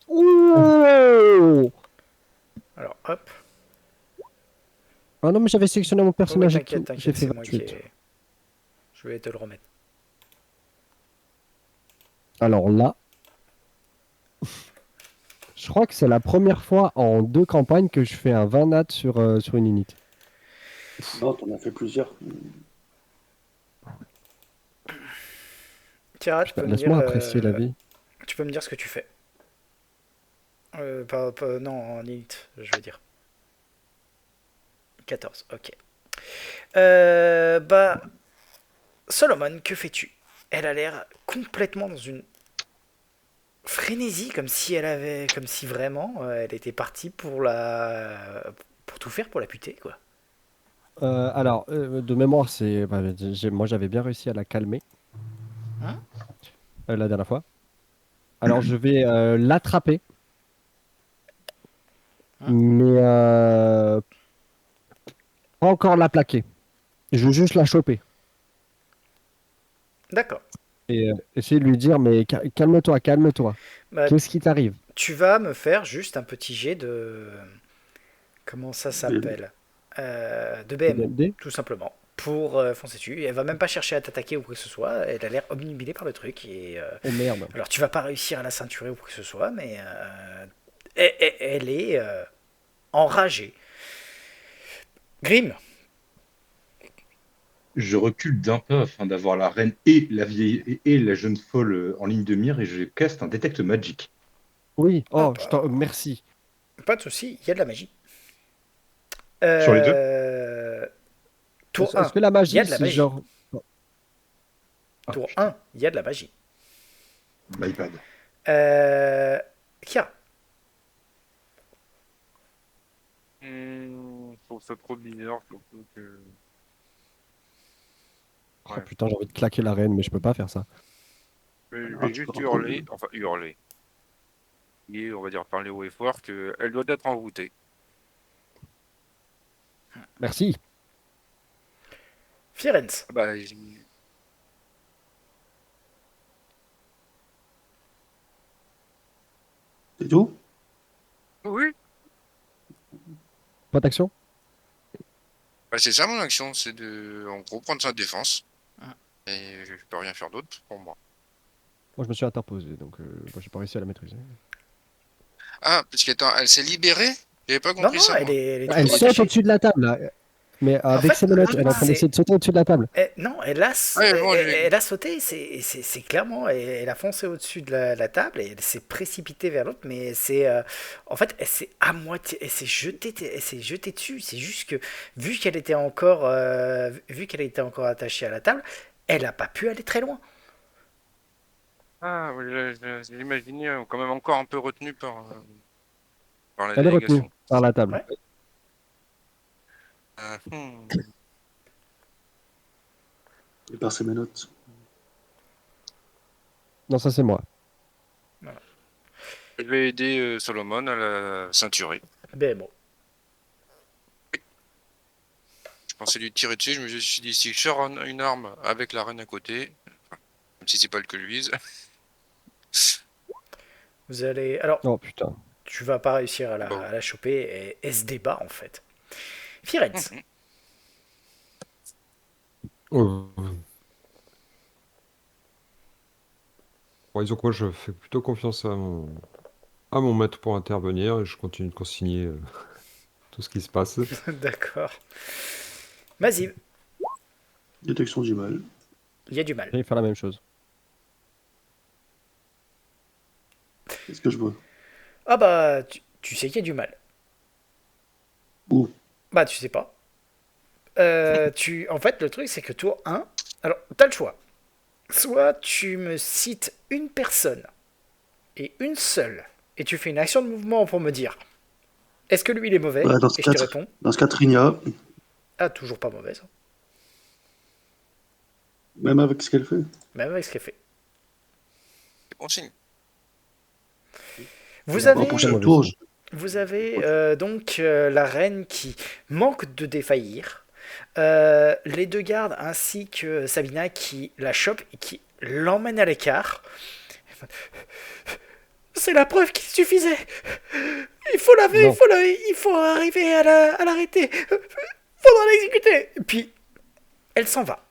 Ouh! Alors, hop. Ah non, mais j'avais sélectionné mon Oh oui, personnage et t'inquiète, tout. t'inquiète, J'ai fait c'est moi qui 28. ai... Je vais te le remettre. Alors là, je crois que c'est la première fois en 2 campagnes que je fais un 20 nat sur une unité. Non, t'en as fait plusieurs. Tiara, Putain, laisse-moi apprécier la vie. tu peux me dire ce que tu fais. Non, en élite, je veux dire. 14, ok. Bah, Solomon, que fais-tu? Elle a l'air complètement dans une frénésie, comme si vraiment elle était partie pour tout faire pour la buter, quoi. Alors, de mémoire, moi j'avais bien réussi à la calmer Hein? la dernière fois. Alors je vais l'attraper, Hein? mais pas encore la plaquer. Je veux juste la choper D'accord. et essayer de lui dire, mais calme-toi, calme-toi. Bah, Qu'est-ce qui t'arrive? tu vas me faire juste un petit jet de... Comment ça s'appelle? De BMO, BMD. tout simplement. Pour foncer dessus. Elle va même pas chercher à t'attaquer ou quoi que ce soit. Elle a l'air obnubilée par le truc. Oh merde. Alors tu vas pas réussir à la ceinturer ou quoi que ce soit, mais elle est enragée. Grim, Je recule d'un pas afin d'avoir la reine et la vieille et la jeune folle en ligne de mire et je caste un détecte magique. Oui, oh, Ah, merci. pas de souci, il y a de la magie. Sur les deux? Tour Est-ce 1, que la il y magie, a de la c'est magie. genre... Ah, Tour putain. 1, il y a de la magie. My bad. Kia, Je trouve ça trop bizarre, surtout que. Oh Ouais. putain, j'ai envie de claquer la reine, mais je peux pas faire ça. Je Ah, vais tu juste peux hurler, entendre. enfin hurler. Et on va dire parler haut et fort qu'elle doit être envoûtée. Merci. Firenze. Ah bah, C'est tout? oui, Pas d'action? Bah, c'est ça mon action, c'est de, en gros, prendre sa défense. Ah. Et je peux rien faire d'autre pour moi. Moi, je me suis interposé, donc moi, j'ai pas réussi à la maîtriser. Ah, parce qu'attends, elle s'est libérée? J'avais pas Non, compris non, ça, elle moi. est Elle toujours saute attachée. au-dessus de la table, là. Mais avec fait, ses menottes, elle est en train c'est- d'essayer de sauter au-dessus de la table. Non, elle a, Ouais, bon, elle a sauté, c'est clairement, elle a foncé au-dessus de la table et elle s'est précipitée vers l'autre, mais en fait, elle s'est à moitié, elle s'est jetée dessus. C'est juste que vu qu'elle était encore attachée à la table, elle a pas pu aller très loin. ah, oui, je l'imaginais quand même encore un peu retenu par la Elle est retenue délégation. par la table. Ouais. Ah, Et par ses menottes. Non, ça, c'est moi. Je vais aider Solomon à la ceinturer. Ben bon, Je pensais lui tirer dessus, je me suis dit, si je sors une arme avec la reine à côté, enfin, même si c'est pas elle que je vise, vous allez, alors, Oh putain. tu vas pas réussir à Bon. la choper et elle se débat en fait. Firenze. Euh, bon, disons que moi, je fais plutôt confiance à mon maître pour intervenir et je continue de consigner tout ce qui se passe. D'accord. Mazib, Détection du mal. il y a du mal. J'allais faire la même chose. Qu'est-ce que je vois? Ah bah, tu sais qu'il y a du mal. Où? Bah, tu sais pas. En fait, le truc, c'est que tour 1, alors, t'as le choix. Soit tu me cites une personne, et une seule, et tu fais une action de mouvement pour me dire est-ce que lui il est mauvais? Dans ce Et je te cas, réponds dans ce cas, Trinia, ah, toujours pas mauvais, ça. même avec ce qu'elle fait. Même avec ce qu'elle fait. c'est bon signe. Vous Bon, avez, prochain mauvais tour, signe. vous avez donc la reine qui manque de défaillir. Les deux gardes ainsi que Sabina qui la chope et qui l'emmène à l'écart. C'est la preuve qu'il suffisait. Il faut Non. il faut arriver à l'arrêter. Faudra l'exécuter. Et puis, elle s'en va.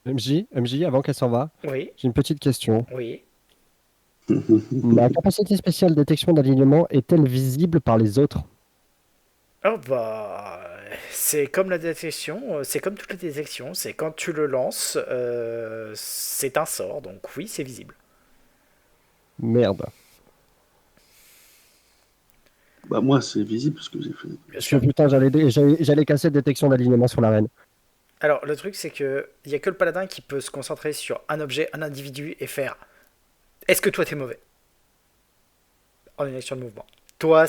MJ, avant qu'elle s'en va, Oui, j'ai une petite question. oui. Ma capacité spéciale détection d'alignement est-elle visible par les autres? Oh bah, c'est comme la détection, c'est comme toutes les détections, c'est quand tu le lances, c'est un sort, donc oui, c'est visible. Merde. Bah, moi, c'est visible ce que j'ai fait. Bien Parce que sûr. putain, j'allais casser détection d'alignement sur la reine. Alors, le truc, c'est que il y a que le paladin qui peut se concentrer sur un objet, un individu et faire est-ce que toi t'es mauvais? En une action de mouvement. Toi,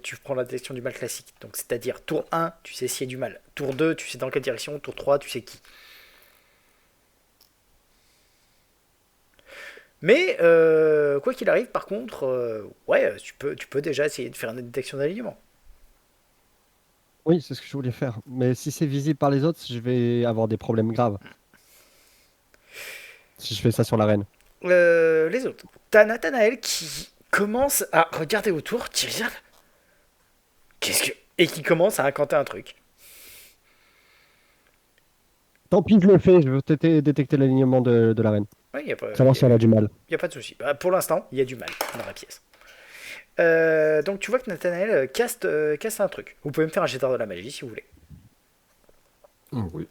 tu prends la détection du mal classique. Donc, c'est-à-dire, tour 1, tu sais s'il y a du mal. Tour 2, tu sais dans quelle direction. Tour 3, tu sais qui. Mais, quoi qu'il arrive, par contre, ouais, tu peux déjà essayer de faire une détection d'alignement. Oui, c'est ce que je voulais faire. Mais si c'est visible par les autres, je vais avoir des problèmes graves. Si je fais ça sur la reine. Les autres. T'as Nathanaël qui commence à regarder autour, qui regarde. Qu'est-ce que. Et qui commence à incanter un truc. Tant pis, je le fais, je veux détecter l'alignement de la reine. Ouais, y a pas, Savoir si elle a du mal. y a pas de souci. Bah, pour l'instant, il y a du mal dans la pièce. Donc tu vois que Nathanaël caste un truc. Vous pouvez me faire un jet d'art de la magie si vous voulez. Oui.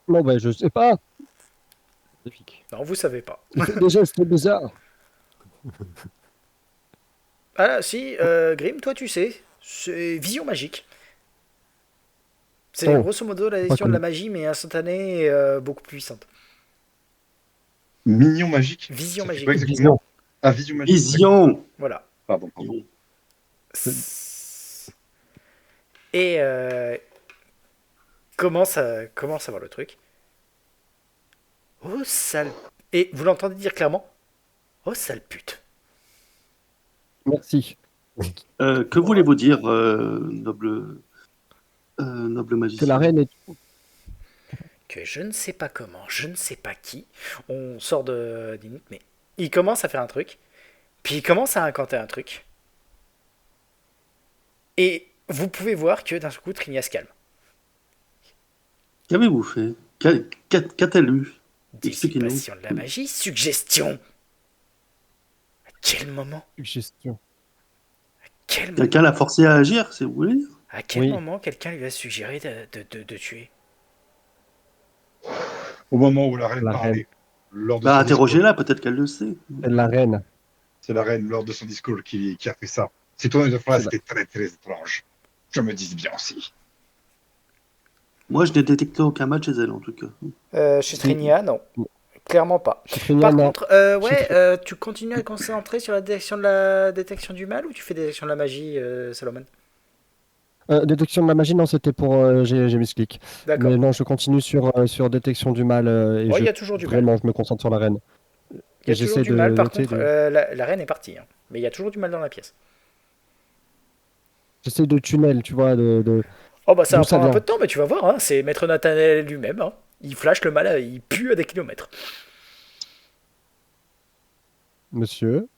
Non, bah, je sais pas. Magnifique. Non, vous savez pas. Il fait des gestes bizarres. Ah là, si, Grim, toi tu sais. C'est vision magique. C'est Oh. grosso modo la gestion de la magie, mais instantanée et beaucoup plus puissante. Mignon magique. Vision Ça fait magique. quoi exactement? Ah, vision magique. Vision! Voilà. Pardon, pardon. Et commence à voir le truc. Oh, sale. Et vous l'entendez dire clairement, oh sale pute. Merci. Que voulez-vous dire, noble Que magicien? la reine est... Que je ne sais pas comment, je ne sais pas qui, on sort de Dinit, mais il commence à faire un truc, puis il commence à incanter un truc, et vous pouvez voir que d'un coup Trinia se calme. Qu'avez-vous fait? Qu'a-t-elle eu? Expliquez-nous. Dissipation de la magie, suggestion. À quel moment Suggestion. Quelqu'un l'a forcé à agir, c'est vous voulez dire? À quel Oui. moment quelqu'un lui a suggéré de tuer? Au moment où la reine La parlait, lors de Bah, son discours. interrogez-la, peut-être qu'elle le sait. La reine. C'est la reine, lors de son discours, qui a fait ça. Ces tournées de phrase C'est étaient très, très étranges. Je me dis bien aussi. Moi, je n'ai détecté aucun mal chez elle, en tout cas. Chez Trinia, non. Clairement pas. Trinia, Par non. contre, tu continues à te concentrer sur la détection du mal ou tu fais détection de la magie, Salomon? Détection de la magie, non, c'était pour j'ai mis ce clic. D'accord. Mais non, je continue sur détection du mal et Ouais, il y a toujours du mal. vraiment, je me concentre sur la reine. Il y a Et toujours j'essaie du mal, par tu sais, contre, la reine est partie. Hein. Mais il y a toujours du mal dans la pièce. j'essaie de tunnel, tu vois, Oh bah ça va D'où ça prendre un vient peu de temps, mais tu vas voir, hein. C'est Maître Nathanaël lui-même. Hein. Il flash le mal, il pue à des kilomètres. monsieur.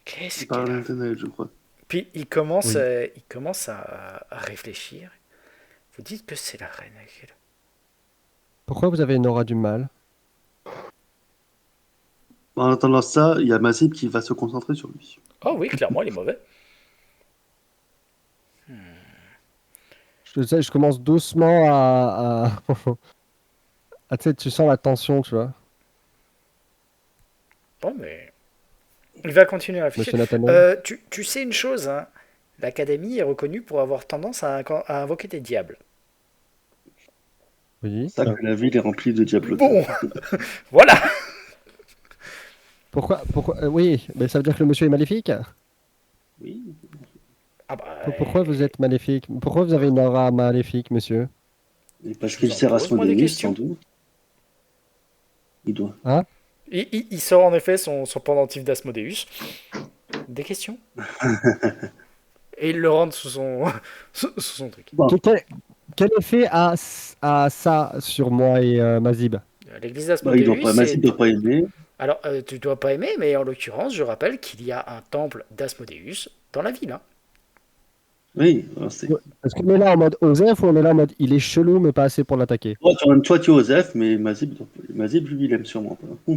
Qu'est-ce Par qu'elle a? l'internet, je crois. Puis il commence, Oui. il commence à réfléchir. Vous dites que c'est la reine. Pourquoi vous avez une aura du mal? En attendant ça, il y a Mazib qui va se concentrer sur lui. Oh oui, clairement, il est mauvais. Je sais, je commence doucement ah, tu sais, tu sens la tension, tu vois, Bon, mais il va continuer à réfléchir. monsieur Nathaniel. Tu sais une chose, hein. L'Académie est reconnue pour avoir tendance à invoquer des diables. Oui. C'est ça que la ville est remplie de diables. Bon, voilà. Pourquoi, oui, mais ça veut dire que le monsieur est maléfique? Oui. Ah bah, Pourquoi vous êtes maléfique? Pourquoi vous avez une aura maléfique, monsieur? Et parce Je qu'il vous en sert pose, moi, des Asmodeus, questions. sans doute. Il doit. Il sort en effet son pendentif d'Asmodeus. Des questions? Et il le rentre sous son, sous son truc. Bon. Quel effet a ça sur moi et Mazib? L'église Bah, il doit d'Asmodeus, pas, Mazib doit pas aimer. Alors, tu dois pas aimer, mais en l'occurrence, je rappelle qu'il y a un temple d'Asmodeus dans la ville. Hein. Oui, alors c'est. Est-ce qu'on est là en mode Osef ou on est là en mode il est chelou mais pas assez pour l'attaquer? Toi, tu es Osef, mais Mazib, lui, il aime sûrement pas.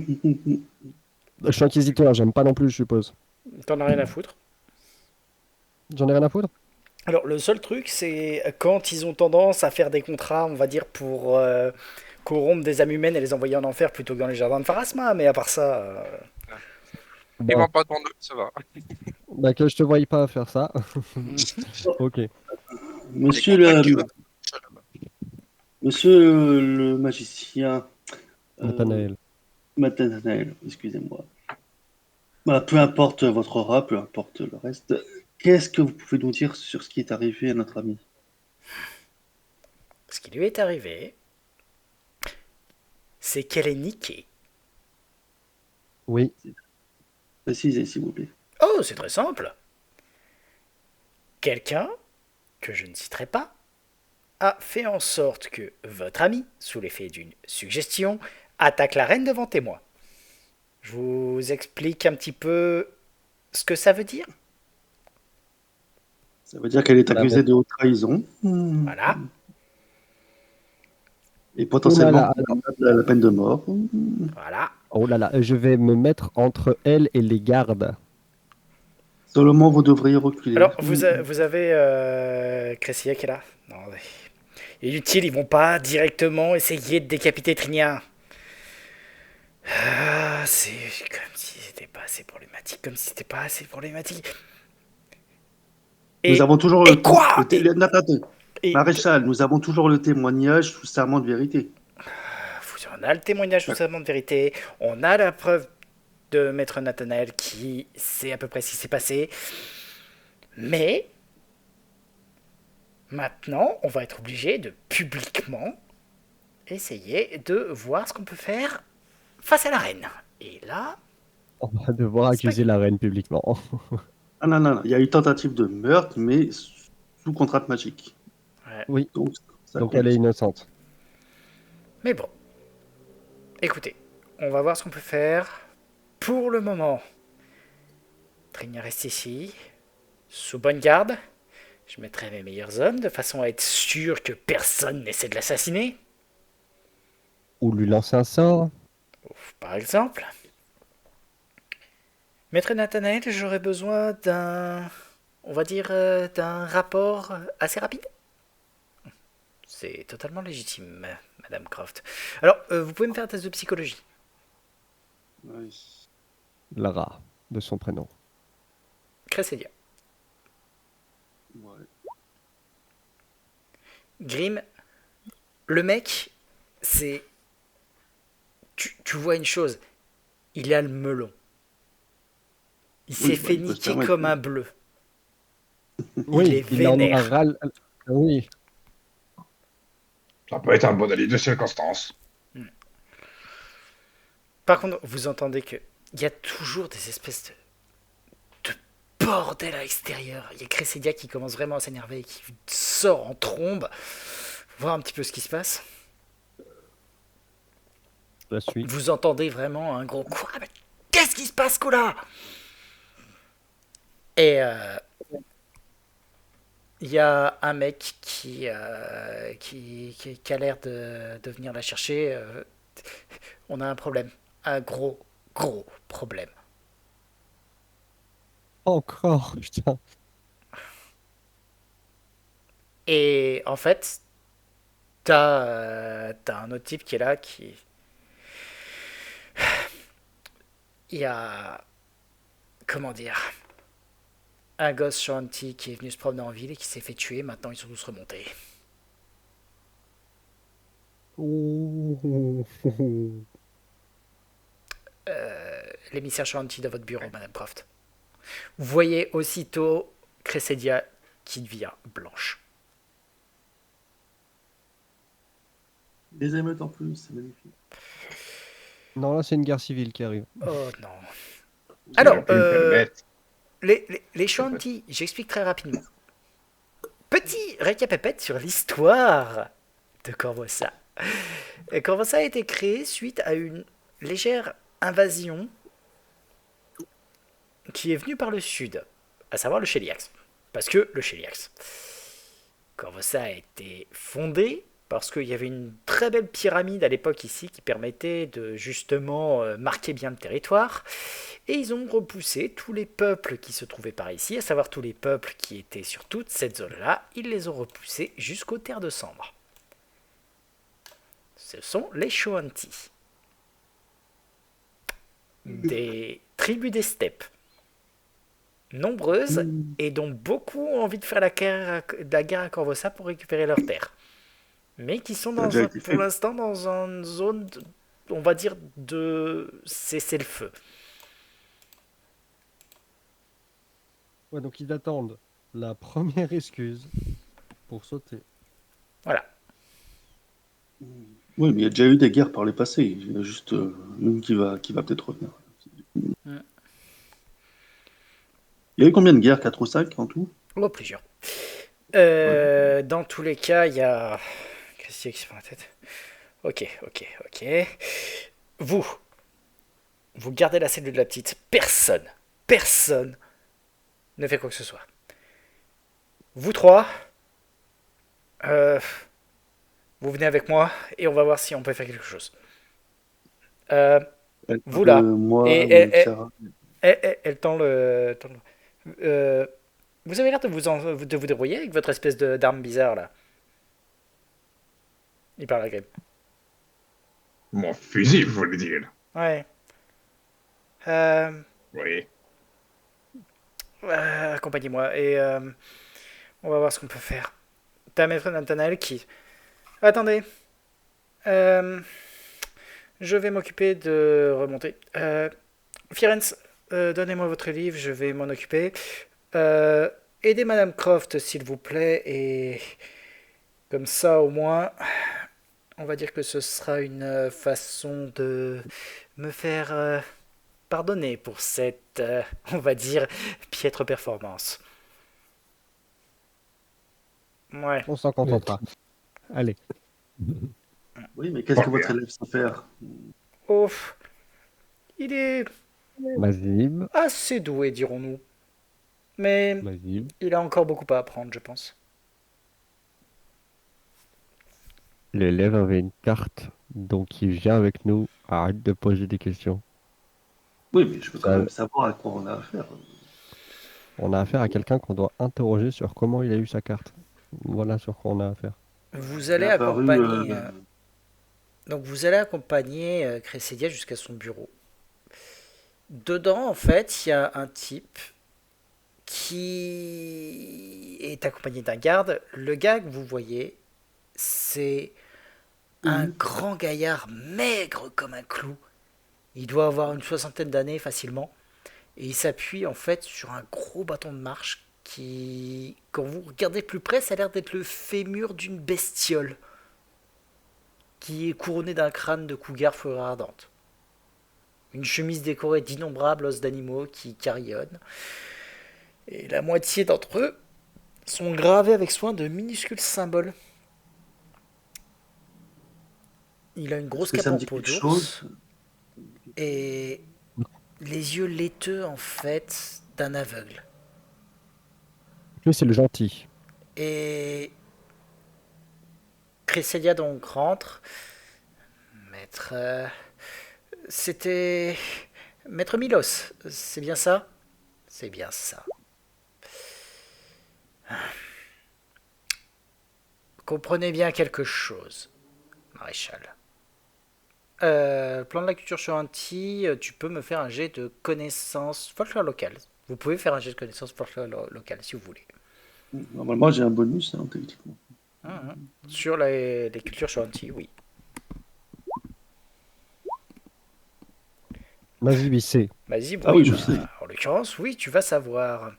Je suis inquisiteur, j'aime pas non plus, je suppose. T'en as rien à foutre. J'en ai rien à foutre? Alors, le seul truc, c'est quand ils ont tendance à faire des contrats, on va dire, pour corrompre des âmes humaines et les envoyer en enfer plutôt que dans les jardins de Pharasma. Mais à part ça, Ils Bon, vont pas devant eux, ça va. bah que je te voyais pas faire ça. Ok. Monsieur Les contrats le, qui- monsieur le magicien. Nathanaël. Nathanaël, excusez-moi. Bah, peu importe votre aura, peu importe le reste, qu'est-ce que vous pouvez nous dire sur ce qui est arrivé à notre ami? ce qui lui est arrivé, c'est qu'elle est niquée. Oui. Précisez, s'il vous plaît. Oh, c'est très simple. Quelqu'un, que je ne citerai pas, a fait en sorte que votre ami, sous l'effet d'une suggestion, attaque la reine devant témoin. Je vous explique un petit peu ce que ça veut dire. Ça veut dire qu'elle est Bah, accusée de haute trahison. Voilà. Et potentiellement Oh la peine de mort. Voilà. Oh là là, je vais me mettre entre elle et les gardes. Seulement, vous devriez reculer. Alors, vous avez Cressia qui est là. Non, mais... Inutile, ils vont pas directement essayer de décapiter Trinia. Ah, c'est comme si c'était pas assez problématique, comme si c'était pas assez problématique. Nous avons toujours et quoi Attendez. Et Maréchal, nous avons toujours le témoignage sous serment de vérité. on a le témoignage sous serment de vérité, on a la preuve de Maître Nathanaël qui sait à peu près ce qui s'est passé. Mais maintenant, on va être obligé de publiquement essayer de voir ce qu'on peut faire face à la reine. Et là, On va devoir C'est pas accuser la reine publiquement. Ah non, non, non, il y a eu tentative de meurtre, mais sous contrainte magique. ouais. Oui, Donc, ça donc compte. elle est innocente. Mais bon, écoutez, on va voir ce qu'on peut faire. Pour le moment, Trinia reste ici, sous bonne garde. Je mettrai mes meilleurs hommes de façon à être sûr que personne n'essaie de l'assassiner, Ou lui lancer un sort. par exemple. Maître Nathanaël, j'aurais besoin d'un, on va dire, d'un rapport assez rapide. C'est totalement légitime, Madame Croft. Alors, vous pouvez me faire un test de psychologie. Oui. Lara, de son prénom. Cresselia. Ouais. Grim, le mec, c'est... Tu vois une chose, il a le melon. Il s'est Oui, fait il peut se niquer permettre. comme un bleu. Oui, est il en a vénère. ras. Oui, Ça peut être un bon allié de circonstance. Par contre, vous entendez que il y a toujours des espèces de bordel à l'extérieur. Il y a Cressedia qui commence vraiment à s'énerver et qui sort en trombe. Voir un petit peu ce qui se passe. je la suis. Vous entendez vraiment un gros quoi? Mais qu'est-ce qui se passe, Cola? Et il y a un mec qui a l'air de venir la chercher. On a un problème. Un gros, gros problème. Encore, putain. Et en fait, t'as un autre type qui est là, qui... Il y a... Comment dire? Un gosse Shanti qui est venu se promener en ville et qui s'est fait tuer. Maintenant, ils sont tous remontés. Ouh. L'émissaire Shanti dans votre bureau, Madame Croft. Vous voyez aussitôt Cressedia qui devient blanche. Des émeutes en plus, c'est magnifique. Non, là, c'est une guerre civile qui arrive. Oh non. Il Alors, aurait pu me permettre. les Shanti, j'explique très rapidement. Petit récapépète sur l'histoire de Corvosa. Corvosa a été créé suite à une légère invasion qui est venue par le sud, à savoir le Sheliax. Parce que le Sheliax. Corvosa a été fondé parce qu'il y avait une très belle pyramide à l'époque ici qui permettait de justement marquer bien le territoire. Et ils ont repoussé tous les peuples qui se trouvaient par ici, à savoir tous les peuples qui étaient sur toute cette zone-là, ils les ont repoussés jusqu'aux terres de cendres. Ce sont les Shoanti. Des tribus des steppes. Nombreuses et dont beaucoup ont envie de faire la guerre à Corvosa pour récupérer leurs terres. Mais qui sont Ça a déjà été pour fait. l'instant dans une zone, on va dire, de cesser le feu. Ouais, donc ils attendent la première excuse pour sauter. Voilà. Oui, mais il y a déjà eu des guerres par le passé. Il y a juste une qui va peut-être revenir. Mm. Il y a eu combien de guerres? 4 ou 5 en tout? Oh, plusieurs. Dans tous les cas, il y a... Qu'est-ce qu'il y a qui se prend la tête? Ok. Vous gardez la cellule de la petite. Personne ne fait quoi que ce soit. Vous trois, vous venez avec moi et on va voir si on peut faire quelque chose. Vous là. Moi, Et- Sarah. Elle tend le... vous avez l'air de vous débrouiller avec votre espèce d'arme bizarre là. Il parle à Grim. Mon fusil, vous voulez dire. Ouais. Oui. Accompagnez-moi et on va voir ce qu'on peut faire. T'as maître Nathanaël qui... Attendez. Je vais m'occuper de remonter. Firenze, donnez-moi votre livre, je vais m'en occuper. Aidez Madame Croft, s'il vous plaît, et comme ça, au moins, On va dire que ce sera une façon de me faire pardonner pour cette, on va dire, piètre performance. Ouais. On s'en contentera. Allez. Oui, mais qu'est-ce que votre élève sait faire? Oh, il est Vas-y, assez doué, dirons-nous. Mais vas-y. il a encore beaucoup à apprendre, je pense. L'élève avait une carte, donc il vient avec nous. Arrête de poser des questions. Oui, mais je veux quand Ça, même savoir à quoi on a affaire. on a affaire à quelqu'un qu'on doit interroger sur comment il a eu sa carte. Voilà sur quoi on a affaire. Vous Il est allez apparu. accompagner, donc vous allez accompagner Cresselia jusqu'à son bureau. Dedans, en fait, il y a un type qui est accompagné d'un garde. Le gars que vous voyez, c'est un grand gaillard maigre comme un clou. Il doit avoir une soixantaine d'années facilement. Et il s'appuie en fait sur un gros bâton de marche qui, quand vous regardez plus près, ça a l'air d'être le fémur d'une bestiole qui est couronné d'un crâne de cougar fourrure ardente. Une chemise décorée d'innombrables os d'animaux qui carillonnent. Et la moitié d'entre eux sont gravés avec soin de minuscules symboles. Il a une grosse Est-ce que cape ça me en dit peau quelque d'ours chose? et les yeux laiteux en fait d'un aveugle. Lui, c'est le gentil. Et Cresselia donc rentre. Maître. C'était. Maître Milos, c'est bien ça? C'est bien ça. Comprenez bien quelque chose, maréchal. Plan de la culture sur un tu peux me faire un jet de connaissances folklore local. Vous pouvez faire un jet de connaissances folklore local si vous voulez. Normalement, j'ai un bonus, hein, techniquement. Sur les cultures sur un oui. Vas-y, Bissé. Vas-y, Ah oui, je sais. en l'occurrence, oui, tu vas savoir.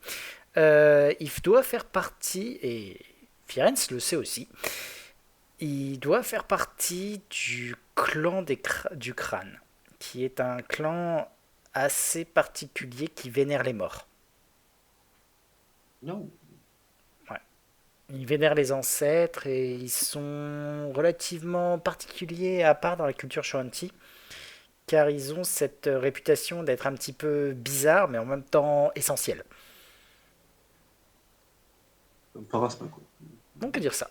Il doit faire partie, et Firenze le sait aussi, il doit faire partie du clan du crâne, qui est un clan assez particulier qui vénère les morts. Non. Ils vénèrent les ancêtres et ils sont relativement particuliers à part dans la culture Shoanti, car ils ont cette réputation d'être un petit peu bizarres, mais en même temps essentiels. Comme Paraspa, quoi. On peut dire ça.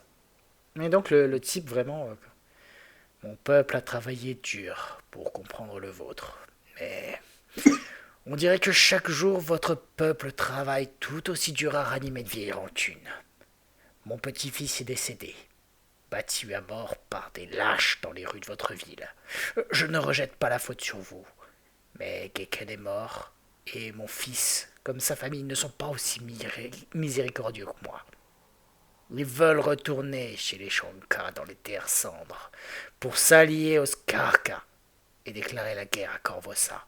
Mais donc le type vraiment... mon peuple a travaillé dur pour comprendre le vôtre. Mais on dirait que chaque jour votre peuple travaille tout aussi dur à ranimer de vieilles rancunes. Mon petit-fils est décédé, battu à mort par des lâches dans les rues de votre ville. Je ne rejette pas la faute sur vous, mais Geken est mort, et mon fils, comme sa famille, ne sont pas aussi miséricordieux que moi. Ils veulent retourner chez les Shonka dans les terres cendres pour s'allier aux Skarka et déclarer la guerre à Corvosa.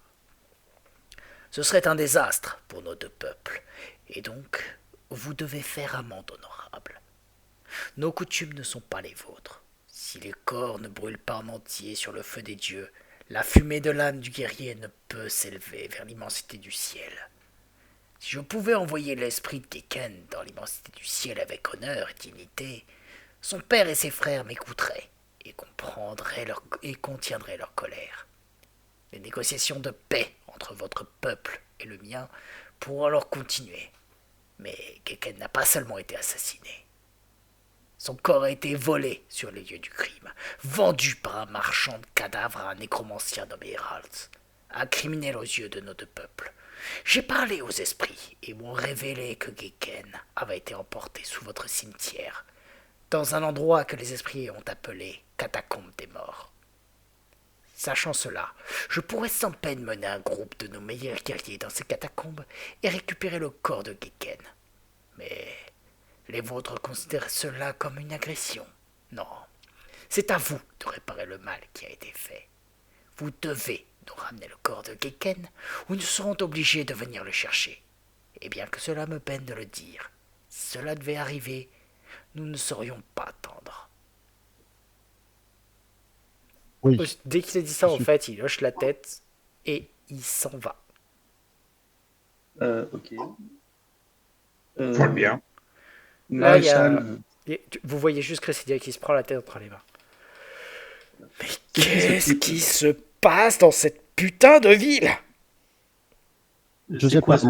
Ce serait un désastre pour nos deux peuples, et donc vous devez faire amende honorable. Nos coutumes ne sont pas les vôtres. Si les corps ne brûlent pas en entier sur le feu des dieux, la fumée de l'âme du guerrier ne peut s'élever vers l'immensité du ciel. Si je pouvais envoyer l'esprit de Geken dans l'immensité du ciel avec honneur et dignité, son père et ses frères m'écouteraient et contiendraient leur colère. Les négociations de paix entre votre peuple et le mien pourront alors continuer. Mais Geken n'a pas seulement été assassiné. Son corps a été volé sur les lieux du crime, vendu par un marchand de cadavres à un nécromancien nommé Herald, un criminel aux yeux de nos deux peuples. J'ai parlé aux esprits et m'ont révélé que Geken avait été emporté sous votre cimetière, dans un endroit que les esprits ont appelé catacombe des morts. Sachant cela, je pourrais sans peine mener un groupe de nos meilleurs guerriers dans ces catacombes et récupérer le corps de Geken. Mais les vôtres considèrent cela comme une agression. Non, c'est à vous de réparer le mal qui a été fait. Vous devez nous ramener le corps de Geken, ou nous serons obligés de venir le chercher. Et bien que cela me peine de le dire, si cela devait arriver, nous ne saurions pas attendre. Oui, Dès qu'il a dit ça, en Je- fait, il hoche la tête et il s'en va. Ok. Voile bien. Là, il y a... Maréchal, Vous voyez juste Cressidia qui se prend la tête entre les mains. Mais c'est qui qu'est-ce s'occupe qui se passe dans cette putain de ville? je C'est sais quoi pas.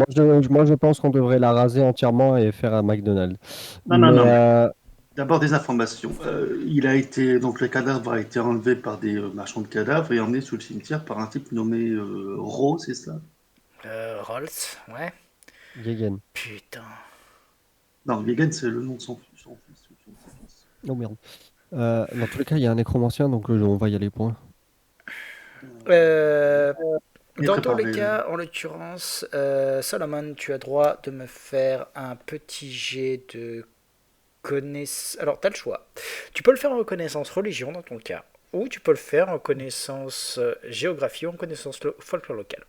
Moi, je pense qu'on devrait la raser entièrement et faire un McDonald's. Non, non, Mais non, mais d'abord des informations. Il a été, donc le cadavre a été enlevé par des marchands de cadavres et emmené sous le cimetière par un type nommé Ro, c'est ça? Rolls, ouais. Yegen. Putain. Non, Megan, c'est le nom de son fils. Ou son petit-fils. Oh merde. Dans tous les cas, il y a un nécromancien, donc on va y aller point. Euh, Et Dans tous les préparez. cas, en l'occurrence, Solomon, tu as droit de me faire un petit jet de connaissance. Alors, tu as le choix. Tu peux le faire en connaissance religion dans ton cas, ou tu peux le faire en connaissance géographie ou en connaissance folklore local.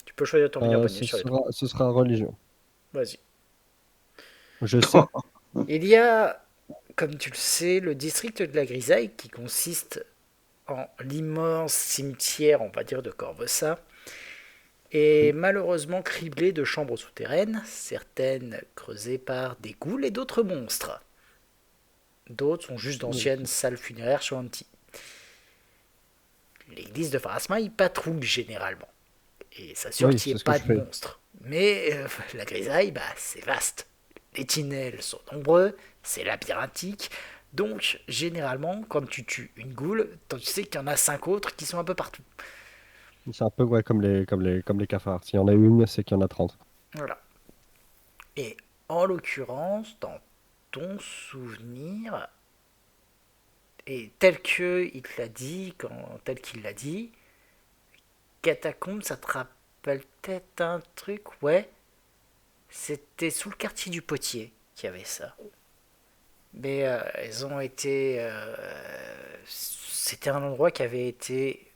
Tu peux choisir ton meilleur bonus sur les deux. Ce sera religion. Vas-y. Je sais. Il y a, comme tu le sais, le district de la Grisaille qui consiste en l'immense cimetière, on va dire, de Corvossa, est malheureusement criblé de chambres souterraines, certaines creusées par des ghouls et d'autres monstres. D'autres sont juste d'anciennes salles funéraires shanty. L'église de Pharasma y patrouille généralement et s'assure Oui, qu'il n'y c'est ait ce que pas je de fais. monstres. Mais la grisaille, c'est vaste. Les tunnels sont nombreux, c'est labyrinthique. Donc, généralement, quand tu tues une goule, tu sais qu'il y en a 5 autres qui sont un peu partout. C'est un peu ouais, comme les cafards. S'il y en a une, c'est qu'il y en a 30. Voilà. Et en l'occurrence, dans ton souvenir, et tel que il te l'a dit, tel qu'il l'a dit, catacombe, ça te rappelle peut-être un truc, ouais. C'était sous le quartier du Potier qu'il y avait ça. Mais elles ont été. C'était un endroit qui avait été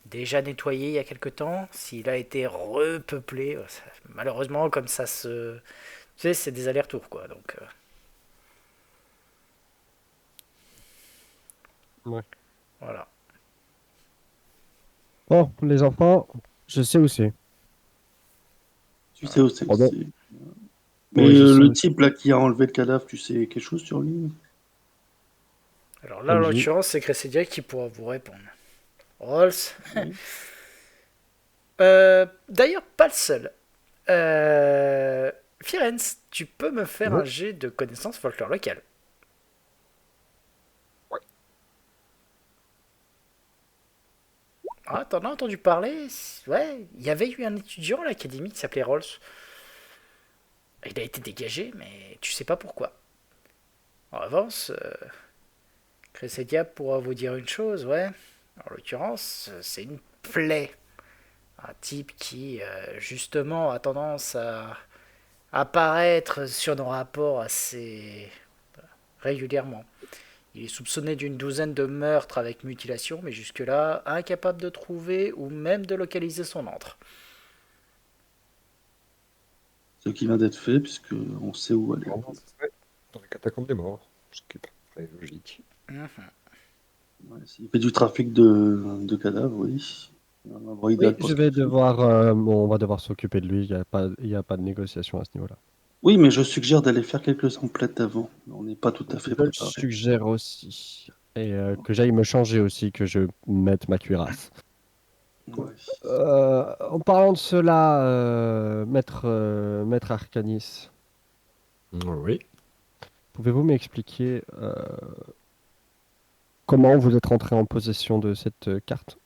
déjà nettoyé il y a quelque temps. S'il a été repeuplé, malheureusement, comme ça se. Tu sais, c'est des allers-retours, quoi. Donc. Ouais. Voilà. Bon, les enfants, je sais où c'est. Tu sais où c'est. Oh ben, Mais ouais, je sais le où c'est. type là qui a enlevé le cadavre, tu sais quelque chose sur lui? Alors là, en MJ. l'occurrence, c'est Cressidia qui pourra vous répondre. Rolls. Oui. D'ailleurs, pas le seul. Firenze, tu peux me faire Ouais. un jet de connaissance folklore locale. Ouais. Ah, t'en as entendu parler? Ouais, il y avait eu un étudiant à l'académie qui s'appelait Rolls. Il a été dégagé, mais tu sais pas pourquoi. En revanche, Cressedia pourra vous dire une chose, ouais. En l'occurrence, c'est une plaie. Un type qui, justement, a tendance à apparaître sur nos rapports assez régulièrement. Il est soupçonné d'une douzaine de meurtres avec mutilation, mais jusque-là, incapable de trouver ou même de localiser son antre. Ce qui vient d'être fait, puisque on sait où aller. Vraiment, ça serait dans les catacombes des morts. Ce qui est pas très logique. Ouais, s'il fait du trafic de cadavres, oui. Un endroit Oui, idéal pour je ce vais qu'il fait. devoir. On va devoir s'occuper de lui. Il y a pas de négociation à ce niveau-là. Oui, mais je suggère d'aller faire quelques emplettes avant. On n'est pas tout à fait Je le préparé. suggère aussi. Et que j'aille me changer aussi, que je mette ma cuirasse. Ouais. En parlant de cela, Maître Arcanis, Oui. pouvez-vous m'expliquer comment vous êtes rentré en possession de cette carte?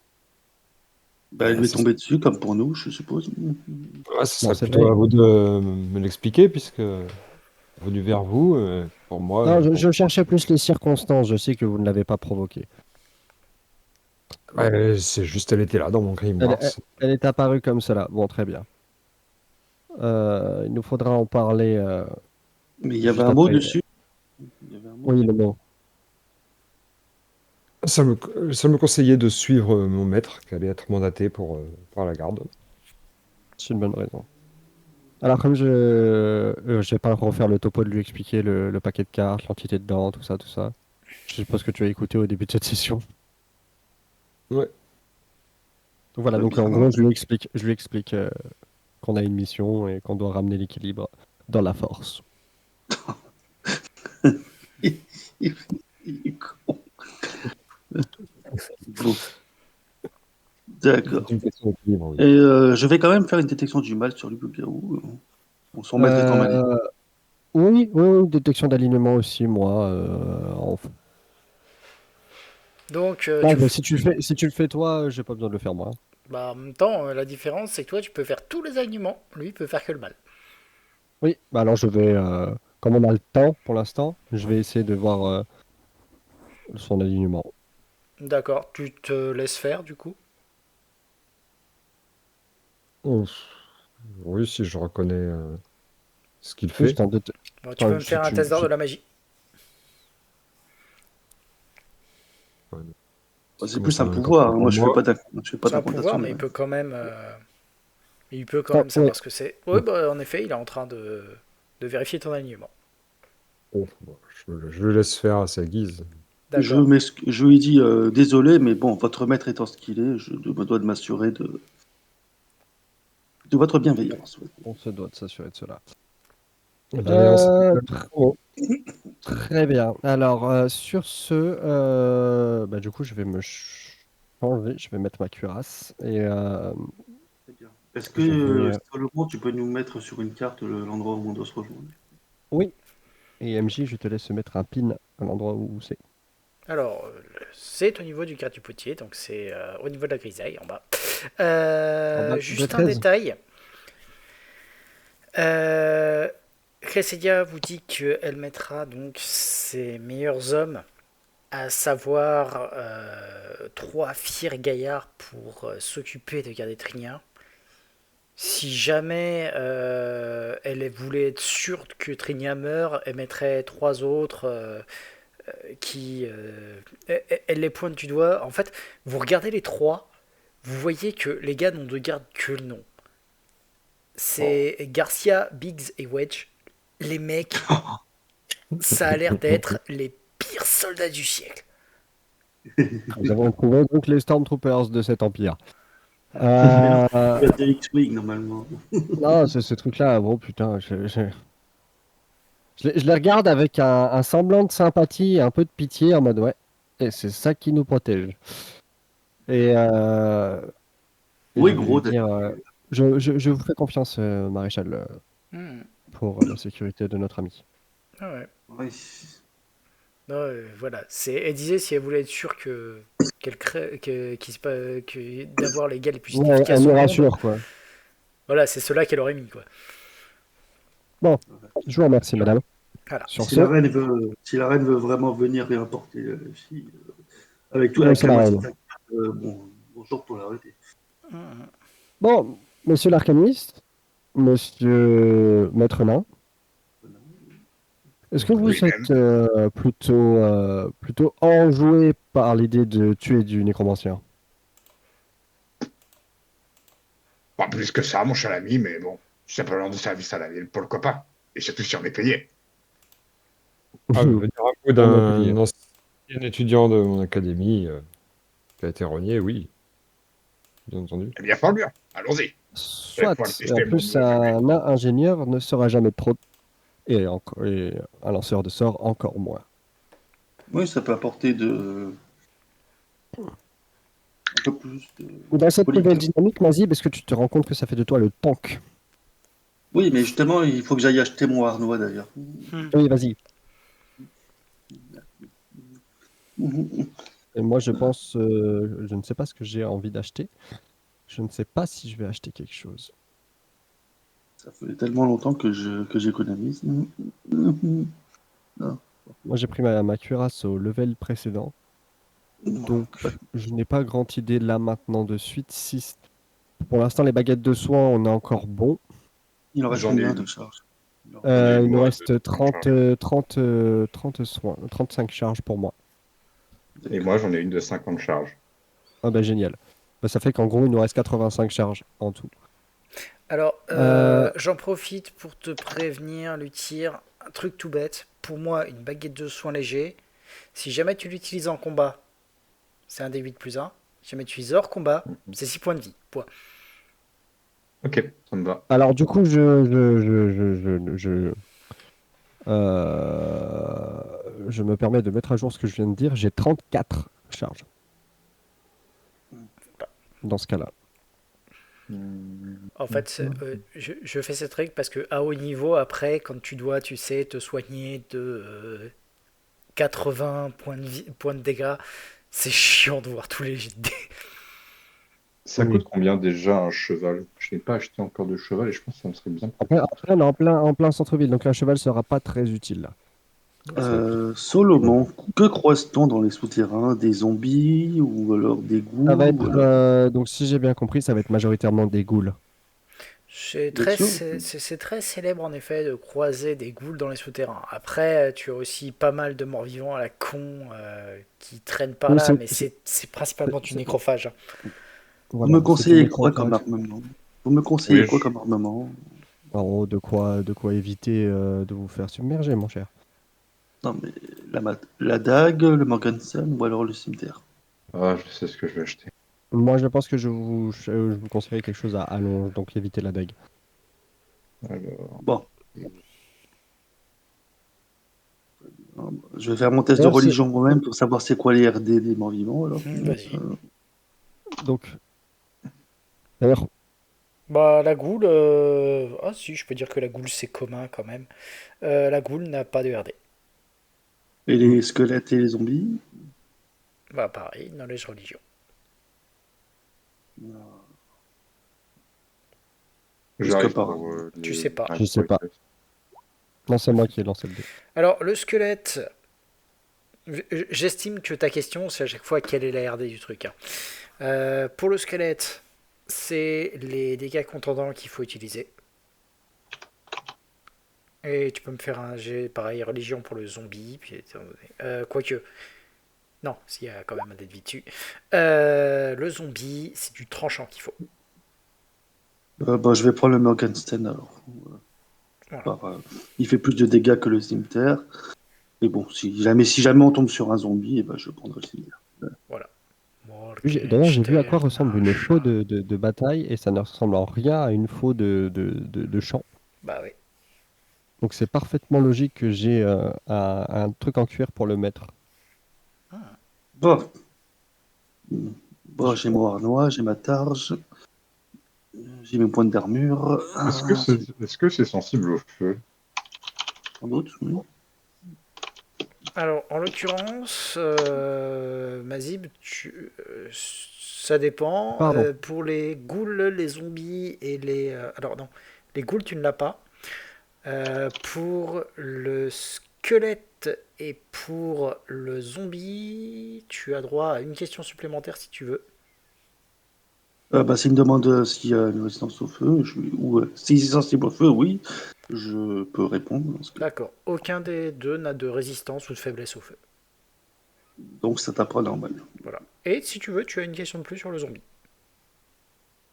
Bah, il lui est tombé dessus, comme pour nous, je suppose. Ah, ce Non, serait c'est plutôt vrai. à vous de me l'expliquer, puisque venu vers vous, pour moi, Non, pour- je cherchais plus les circonstances. Je sais que vous ne l'avez pas provoqué. Ouais, c'est juste, elle était là dans mon grimoire. Elle est apparue comme cela. Bon, très bien. Il nous faudra en parler Mais il y avait juste un mot après. dessus. Il y avait un mot. Oui, le mot. Ça me conseillait de suivre mon maître, qui allait être mandaté par la garde. C'est une bonne raison. Alors, comme je vais pas refaire le topo de lui expliquer le paquet de cartes, l'entité dedans, tout ça, tout ça. Je suppose que tu as écouté au début de cette session. Ouais. Donc voilà, Très donc bien. en gros, je lui explique qu'on a une mission et qu'on doit ramener l'équilibre dans la force. Il est con. Bon, d'accord. C'est une question d'équilibre, oui. Et je vais quand même faire une détection du mal sur lui, au cas où. On s'en mettrait en maladie. Euh, oui, oui, oui, détection d'alignement aussi, moi. Donc, Bah, bah, si tu le fais toi, j'ai pas besoin de le faire moi. bah, en même temps, la différence, c'est que toi, tu peux faire tous les alignements. Lui, il peut faire que le mal. Oui, bah alors je vais, comme on a le temps pour l'instant, je vais essayer de voir son alignement. D'accord, tu te laisses faire, du coup. Ouf. Oui, si je reconnais ce qu'il Juste fait. un doute. Bon, tu peux Enfin, me faire un test d'art de la magie. Ouais. Bah, c'est Comment plus ça un va pouvoir. encore Hein. pour Moi, moi? je fais pas C'est un pouvoir, d'incantation de mais il mal. peut quand même, il peut quand Oh, même ouais. savoir ce que c'est. Oui, bah, en effet, il est en train de vérifier ton alignement. Oh, bon, je le laisse faire à sa guise. D'accord. Je lui dis désolé, mais bon, votre maître étant ce qu'il est, je me dois de m'assurer de votre bienveillance. Ouais. On se doit de s'assurer de cela. La bienveillance. Très bien. Alors, sur ce, bah, du coup, je vais me changer, je vais mettre ma cuirasse et Très bien. Est-ce que, je vais. Salomon, tu peux nous mettre sur une carte l'endroit où on doit se rejoindre? Oui. Et MJ, je te laisse mettre un pin à l'endroit où c'est. Alors, c'est au niveau du quart du potier, donc c'est au niveau de la grisaille, en bas. En bas de Juste un 13. détail. Cressedia vous dit qu'elle mettra donc ses meilleurs hommes, à savoir 3 fiers gaillards pour s'occuper de garder Trinia. Si jamais elle voulait être sûre que Trinia meurt, elle mettrait 3 autres qui... elle les pointe du doigt. En fait, vous regardez les 3, vous voyez que les gars n'ont de garde que le nom. C'est Garcia, Biggs et Wedge. Les mecs, ça a l'air d'être les pires soldats du siècle. Nous avons trouvé donc les Stormtroopers de cet empire. Il y a Euh, des X-Wing normalement. non, ce truc-là, bon putain, je les regarde avec un semblant de sympathie et un peu de pitié en mode ouais, et c'est ça qui nous protège. Et, Oui, je vais gros, lui dire, d'accord. je vous fais confiance, maréchal, Hmm. pour la sécurité de notre ami. Ah ouais. Oui. Non, voilà. Elle disait si elle voulait être sûre qu'elle crée, d'avoir les gars les plus Ouais, elle efficaces nous au monde, rassure, quoi. voilà, c'est ceux-là qu'elle aurait mis, quoi. Bon, je vous remercie, madame. Voilà. Sur Si ce, la reine veut vraiment venir réimporter la fille, avec tout, non, avec c'est la la moitié reine. de la carte, bon, bonjour pour l'arrêter. Hmm. Bon, monsieur l'arcaniste, monsieur Maître Nain, est-ce que vous Lui-même. êtes plutôt enjoué par l'idée de tuer du nécromancien? Pas plus que ça, mon cher ami, mais bon, c'est simplement de service à la ville pour le copain. Et surtout si on est payé. Ah, je veux dire un mot On a payé. d'un ancien étudiant de mon académie qui a été renié, oui, bien entendu. Eh bien, fort bien. Allons-y. Vous allez pouvoir le Soit, et en tester, mon plus, nouveau bébé. un nain ingénieur ne sera jamais trop, et un lanceur de sorts encore moins. Oui, ça peut apporter un peu plus de Dans cette nouvelle politesse. dynamique, Mazib, est-ce que tu te rends compte que ça fait de toi le tank? Oui, mais justement, il faut que j'aille acheter mon harnois d'ailleurs. Oui, vas-y. Et moi, je pense, je ne sais pas ce que j'ai envie d'acheter. Je ne sais pas si je vais acheter quelque chose. Ça fait tellement longtemps que j'économise. Moi, j'ai pris ma cuirasse au level précédent, donc je n'ai pas grande idée là maintenant de suite. Si pour l'instant les baguettes de soin, on est encore bon. Il en reste J'en ai combien une. de charges? J'en ai une, Il nous moi, reste de 30, charge. 30 soins, 35 charges pour moi. Et moi, j'en ai une de 50 charges. Ah bah génial. Bah, ça fait qu'en gros, il nous reste 85 charges en tout. Alors, Euh, j'en profite pour te prévenir, Luthir, un truc tout bête. Pour moi, une baguette de soin léger, si jamais tu l'utilises en combat, c'est un D8 plus 1. Si jamais tu vises hors combat, c'est 6 points de vie. Point. Ok, ça me va. Alors du coup, je me permets de mettre à jour ce que je viens de dire. J'ai 34 charges. Dans ce cas-là. En fait, je fais cette règle parce que à haut niveau, après, quand tu dois, tu sais, te soigner de 80 points de dégâts, c'est chiant de voir tous les jets de dés. Ça coûte combien déjà un cheval? Je n'ai pas acheté encore de cheval et je pense que ça me serait bien. Après, on est en plein centre-ville, donc un cheval sera pas très utile là. Solomon, que croise-t-on dans les souterrains? Des zombies ou alors des ghouls? Ça va ou alors- être, donc si j'ai bien compris, ça va être majoritairement des ghouls. C'est Bien très, sûr. c'est très célèbre en effet de croiser des ghouls dans les souterrains. Après, tu as aussi pas mal de morts-vivants à la con qui traînent par Oui, là, mais c'est principalement du nécrophage. Vous Voilà, me c'est conseillez du quoi comme nécrophage. armement? Vous me conseillez Oui, quoi comme armement? En gros, de quoi éviter de vous faire submerger, mon cher. Non, mais la dague, le Morganson ou alors le cimetière? Ah, je sais ce que je vais acheter. Moi, je pense que je vous conseillerais quelque chose à allonge, donc évitez la dague. Alors, Bon, je vais faire mon test de D'ailleurs, religion moi-même pour savoir c'est quoi les RD des morts vivants. Alors, Vas-y. donc, d'ailleurs, Bah, la goule. Ah, si, je peux dire que la goule c'est commun quand même. La goule n'a pas de RD. et les squelettes et les zombies? Bah, pareil, knowledge religion. j'arrive pas. pour Tu sais pas. Je sais pas. non, c'est moi qui ai lancé le dé. Alors, le squelette. J'estime que ta question, c'est à chaque fois quelle est la RD du truc. Hein. Pour le squelette, c'est les dégâts contendants qu'il faut utiliser. Et tu peux me faire un jet pareil, religion pour le zombie. Puis, quoique. Non, s'il y a quand même un dé de vie dessus. Le zombie, c'est du tranchant qu'il faut. Bah, je vais prendre le Morgenstern alors. Voilà. Il fait plus de dégâts que le cimetière. Et bon, si jamais on tombe sur un zombie, eh ben, je prendrai le cimetière. Voilà. D'ailleurs, j'ai vu à quoi Morgenstern, ressemble une machin. faux de bataille et ça ne ressemble en rien à une faux de champ. Bah oui. Donc c'est parfaitement logique que j'ai un truc en cuir pour le mettre. Bon. Bon, j'ai mon harnois, j'ai ma targe, j'ai mes points d'armure. Est-ce que c'est sensible au feu? Sans doute, oui. Alors, en l'occurrence, Mazib, ça dépend. Pardon. Pour les ghouls, les zombies et les... alors non, les ghouls, tu ne l'as pas. Pour le squelette et pour le zombie, tu as droit à une question supplémentaire si tu veux. Bah, s'il me demande s'il y a une résistance au feu, ou s'il est sensible au feu, oui, je peux répondre. Dans ce cas. D'accord. Aucun des deux n'a de résistance ou de faiblesse au feu. Donc ça tapera normal. Voilà. Et si tu veux, tu as une question de plus sur le zombie.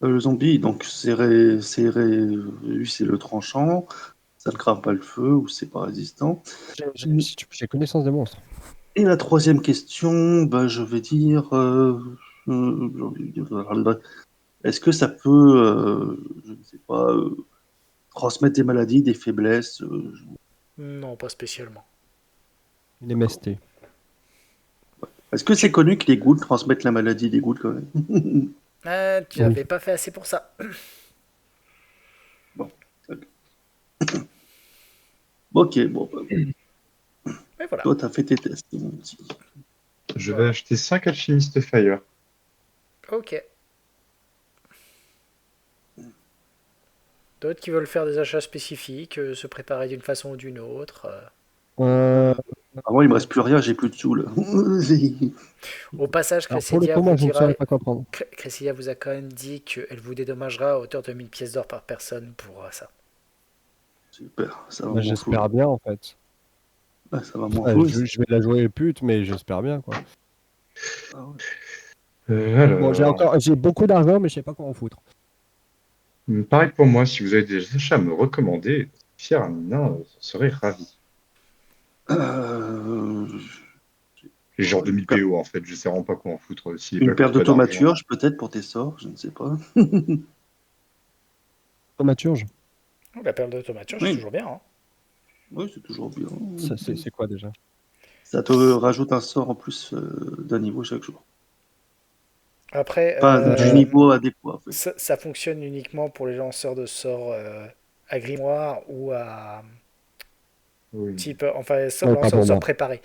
Le zombie, donc lui c'est le tranchant, ça ne crame pas le feu ou c'est pas résistant. J'ai connaissance des monstres. Et la troisième question, bah, je vais dire, est-ce que ça peut, je ne sais pas, transmettre des maladies, des faiblesses? Non, pas spécialement. Une MST. Est-ce que c'est connu que les ghouls transmettent la maladie des ghouls quand même? Tu n'avais pas fait assez pour ça. Bon. Ok, bon. Et voilà. Toi, t'as fait tes tests. Mon petit. Je vais acheter 5 alchimistes Fire. Ok. D'autres qui veulent faire des achats spécifiques, se préparer d'une façon ou d'une autre. Ah, moi, il me reste plus rien, j'ai plus de sous là. Au passage, Alors pour le Cressidia coup, moi, vous je ne dira... saurais pas quoi prendre. Cressidia vous a quand même dit qu'elle vous dédommagera à hauteur de 1000 pièces d'or par personne pour ça. Super, ça va Bah, m'en j'espère foutre. bien en fait. Ouais, ça va m'en Ouais, foutre. je vais la jouer pute, mais j'espère bien quoi. Ah ouais. Bon, Alors, j'ai beaucoup d'argent, mais je sais pas quoi en foutre. pareil pour moi, si vous avez des achats à me recommander, Fier Nina serait ravi. Euh, Et genre demi-PO, en fait. Je sais vraiment pas quoi en foutre. S'il est Une pas paire coûte pas d'argent. d'automaturge, peut-être, pour tes sorts, je ne sais pas. Thaumaturge, Oh, la perle de thaumaturge, c'est Oui, toujours bien. Hein. oui, c'est toujours bien. c'est quoi déjà? Ça te rajoute un sort en plus d'un niveau chaque jour. Après, Enfin, du niveau adéquat, en fait. ça fonctionne uniquement pour les lanceurs de sorts à grimoire ou à Oui. type, enfin, Ouais, pas lanceurs de pour sorts moi. préparés,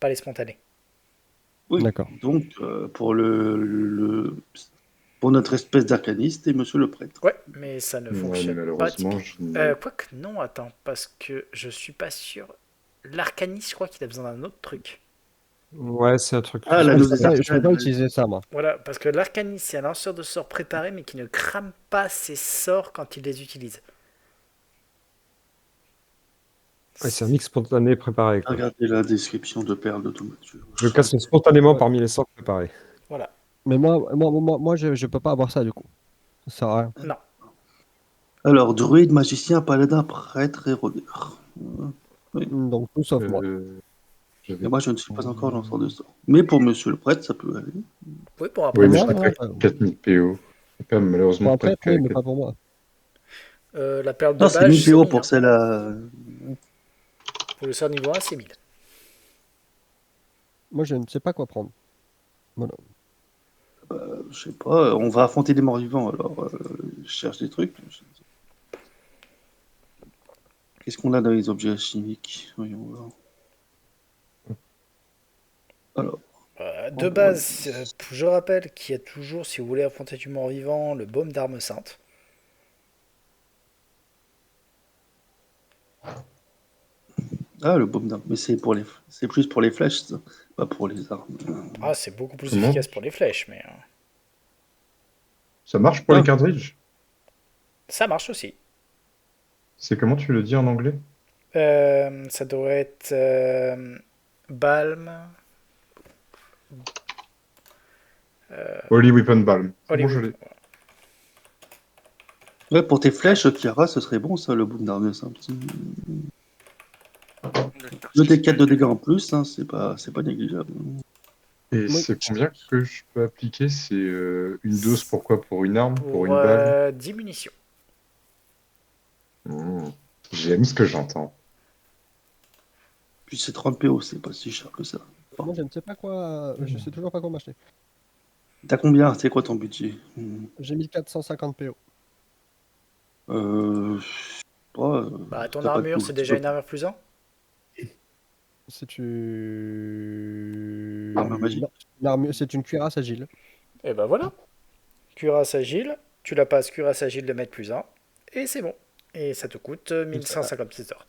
pas les spontanés. Oui, D'accord. donc pour pour notre espèce d'arcaniste et monsieur le prêtre. Ouais, mais ça ne Ouais, mais fonctionne pas malheureusement, typiquement. Quoique, non, attends, parce que je suis pas sûr. L'arcaniste, je crois qu'il a besoin d'un autre truc. Ouais, c'est un truc Ah, plus l'anneau Je peux des pas, spécifique. je peux pas arcanes. utiliser ça, moi. Voilà, parce que l'arcaniste, c'est un lanceur de sorts préparé, mais qui ne crame pas ses sorts quand il les utilise. Ouais, c'est un mix spontané préparé, quoi. Regardez la description de perles de thaumaturge. Je casse spontanément Ouais. parmi les sorts préparés. Voilà. Mais moi je peux pas avoir ça, du coup. Ça sert à rien. Non. Alors, druide, magicien, paladin, prêtre et rôdeur. Oui. Donc, tout sauf moi. Et moi, je ne suis pas encore lanceur de sort. Mais pour monsieur le prêtre, ça peut aller. Oui, bon, après, Oui, mais moi, je non, n'ai pas 4000 PO. C'est pas malheureusement Pour un pas prêtre, oui, mais pas pour moi. la perle de Non, c'est bâche, 1000 c'est PO 1000. pour Hein. celle à. Pour le sort niveau 1, c'est 1000. Moi, je ne sais pas quoi prendre. Voilà. Je sais pas, on va affronter des morts vivants, alors je cherche des trucs. Qu'est-ce qu'on a dans les objets chimiques? Voyons voir. Alors, De base, je rappelle qu'il y a toujours, si vous voulez affronter du mort-vivant, le baume d'arme sainte. ah, le baume d'arme, mais c'est plus pour les flèches, ça, pas pour les armes. Ah, c'est beaucoup plus Comment efficace pour les flèches, mais Ça marche pour les Ah. cartridges? ça marche aussi. C'est comment tu le dis en anglais? Ça devrait être balm. Holy Weapon Balm. C'est bon, Hollywood. je l'ai. Ouais, pour tes flèches, Kiara, ce serait bon, ça, le baume d'arme simple. 2d4 de dégâts en plus, hein, c'est pas négligeable. Et Oui. c'est combien que je peux appliquer? C'est une dose pour quoi? Pour une arme? Pour Pour une balle? 10 munitions. J'ai aimé ce que j'entends. Puis c'est 30 PO, c'est pas si cher que ça. Moi, je ne sais pas quoi. Je sais toujours pas quoi m'acheter. T'as combien? C'est quoi ton budget? J'ai 1450 PO. Je sais pas, Bah, ton t'as pas de armure, tout, c'est tu déjà peux- une armure plus 1. C'est une. Armure magique. Non, c'est une cuirasse agile. Et ben voilà. Cuirasse agile, tu la passes cuirasse agile de mètre plus 1, et c'est bon. Et ça te coûte 1150 pièces d'or.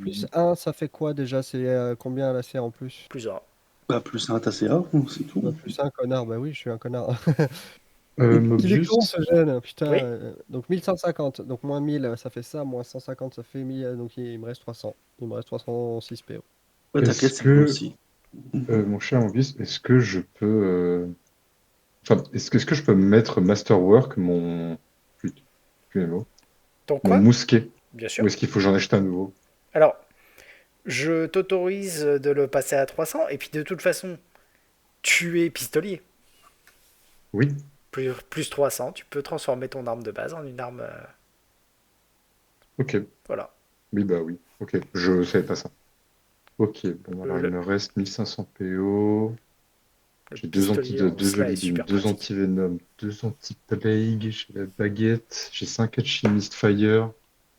Plus 1, ça fait quoi déjà? C'est combien la serre en plus? Plus 1. Bah, plus un TCA, c'est tout. Plus 1, connard. Bah oui, je suis un connard. Il est Mobius, con ce jeune, putain. Oui. Donc 1150, donc moins 1000, ça fait ça, moins 150, ça fait 1000, donc il me reste 300. Il me reste 306 PO. Ouais, Est-ce t'inquiète, c'est que- moi aussi. mon cher Mobius, est-ce que je peux... Enfin, est-ce que je peux mettre Masterwork, mon... Plus les mots. Donc Mon quoi? mousquet? Bien sûr. Ou est-ce qu'il faut que j'en achète un nouveau? Alors, je t'autorise de le passer à 300, et puis de toute façon, tu es pistolier. Oui. Plus 300, tu peux transformer ton arme de base en une arme. Ok. Voilà. Oui, bah oui. Ok. Je savais pas ça. Ok. Bon, alors Le- il me reste 1100 PO. Le J'ai deux pistolier antidotes, en deux cela est jolibines, super deux pratique. antivenom, deux anti-plague, j'ai la baguette, j'ai 5 alchimist fire.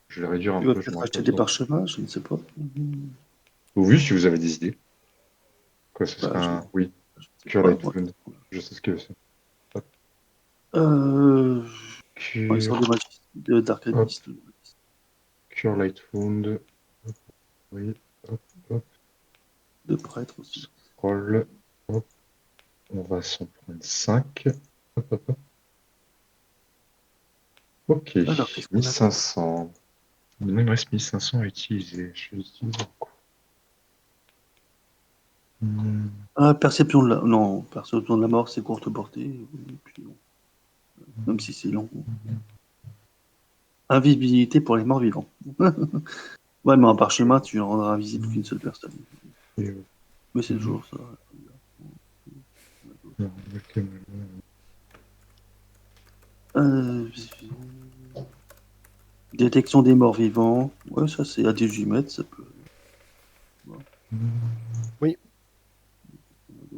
Je vais le réduire un Tu vas peu, je peut-être m'en acheter rappelle des pas. parchemins, je ne sais pas. Oui, si vous avez des idées. Quoi, ce serait Bah, un... Oui, Je sais Cure pas, Light moi. Wound. Je sais ce que c'est. Ils Cure, sont d'arcaniste. Cure Light Wound. Oui, hop, hop, De prêtre aussi. scroll. Hop. On va s'en prendre 5. Hop, hop, hop. Ok, Alors, qu'est-ce qu'on a 1500. Il me reste 1500 à utiliser. Je vais utiliser quoi? Ah, perception de la... Non, perception de la mort, c'est courte portée. Et puis, bon. Même si c'est long. Invisibilité pour les morts vivants. Ouais, mais en parchemin, tu ne rendras invisible qu'une seule personne. Mais c'est toujours ça. Euh, Détection des morts vivants. Ouais, ça c'est à 18 mètres, ça peut.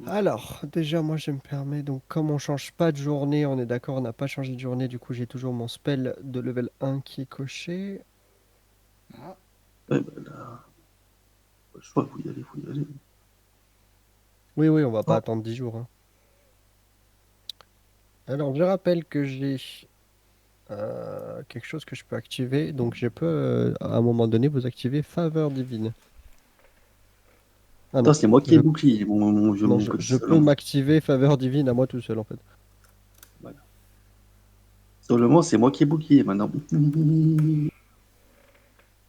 Alors, déjà, moi, je me permets, donc, comme on change pas de journée, on est d'accord, on n'a pas changé de journée, du coup, j'ai toujours mon spell de level 1 qui est coché. Ouais, bah là. Pas le choix, faut y aller, faut y aller. Oui, oui, on va pas Oh. attendre 10 jours, hein. Alors, je rappelle que j'ai quelque chose que je peux activer, donc je peux, à un moment donné, vous activer Faveur Divine. Ah Attends, non, c'est moi qui ai je, bouclier, mon vieux, non, mon petit je peux salon. m'activer Faveur Divine à moi tout seul, en fait. Seulement, c'est moi qui ai bouclier maintenant.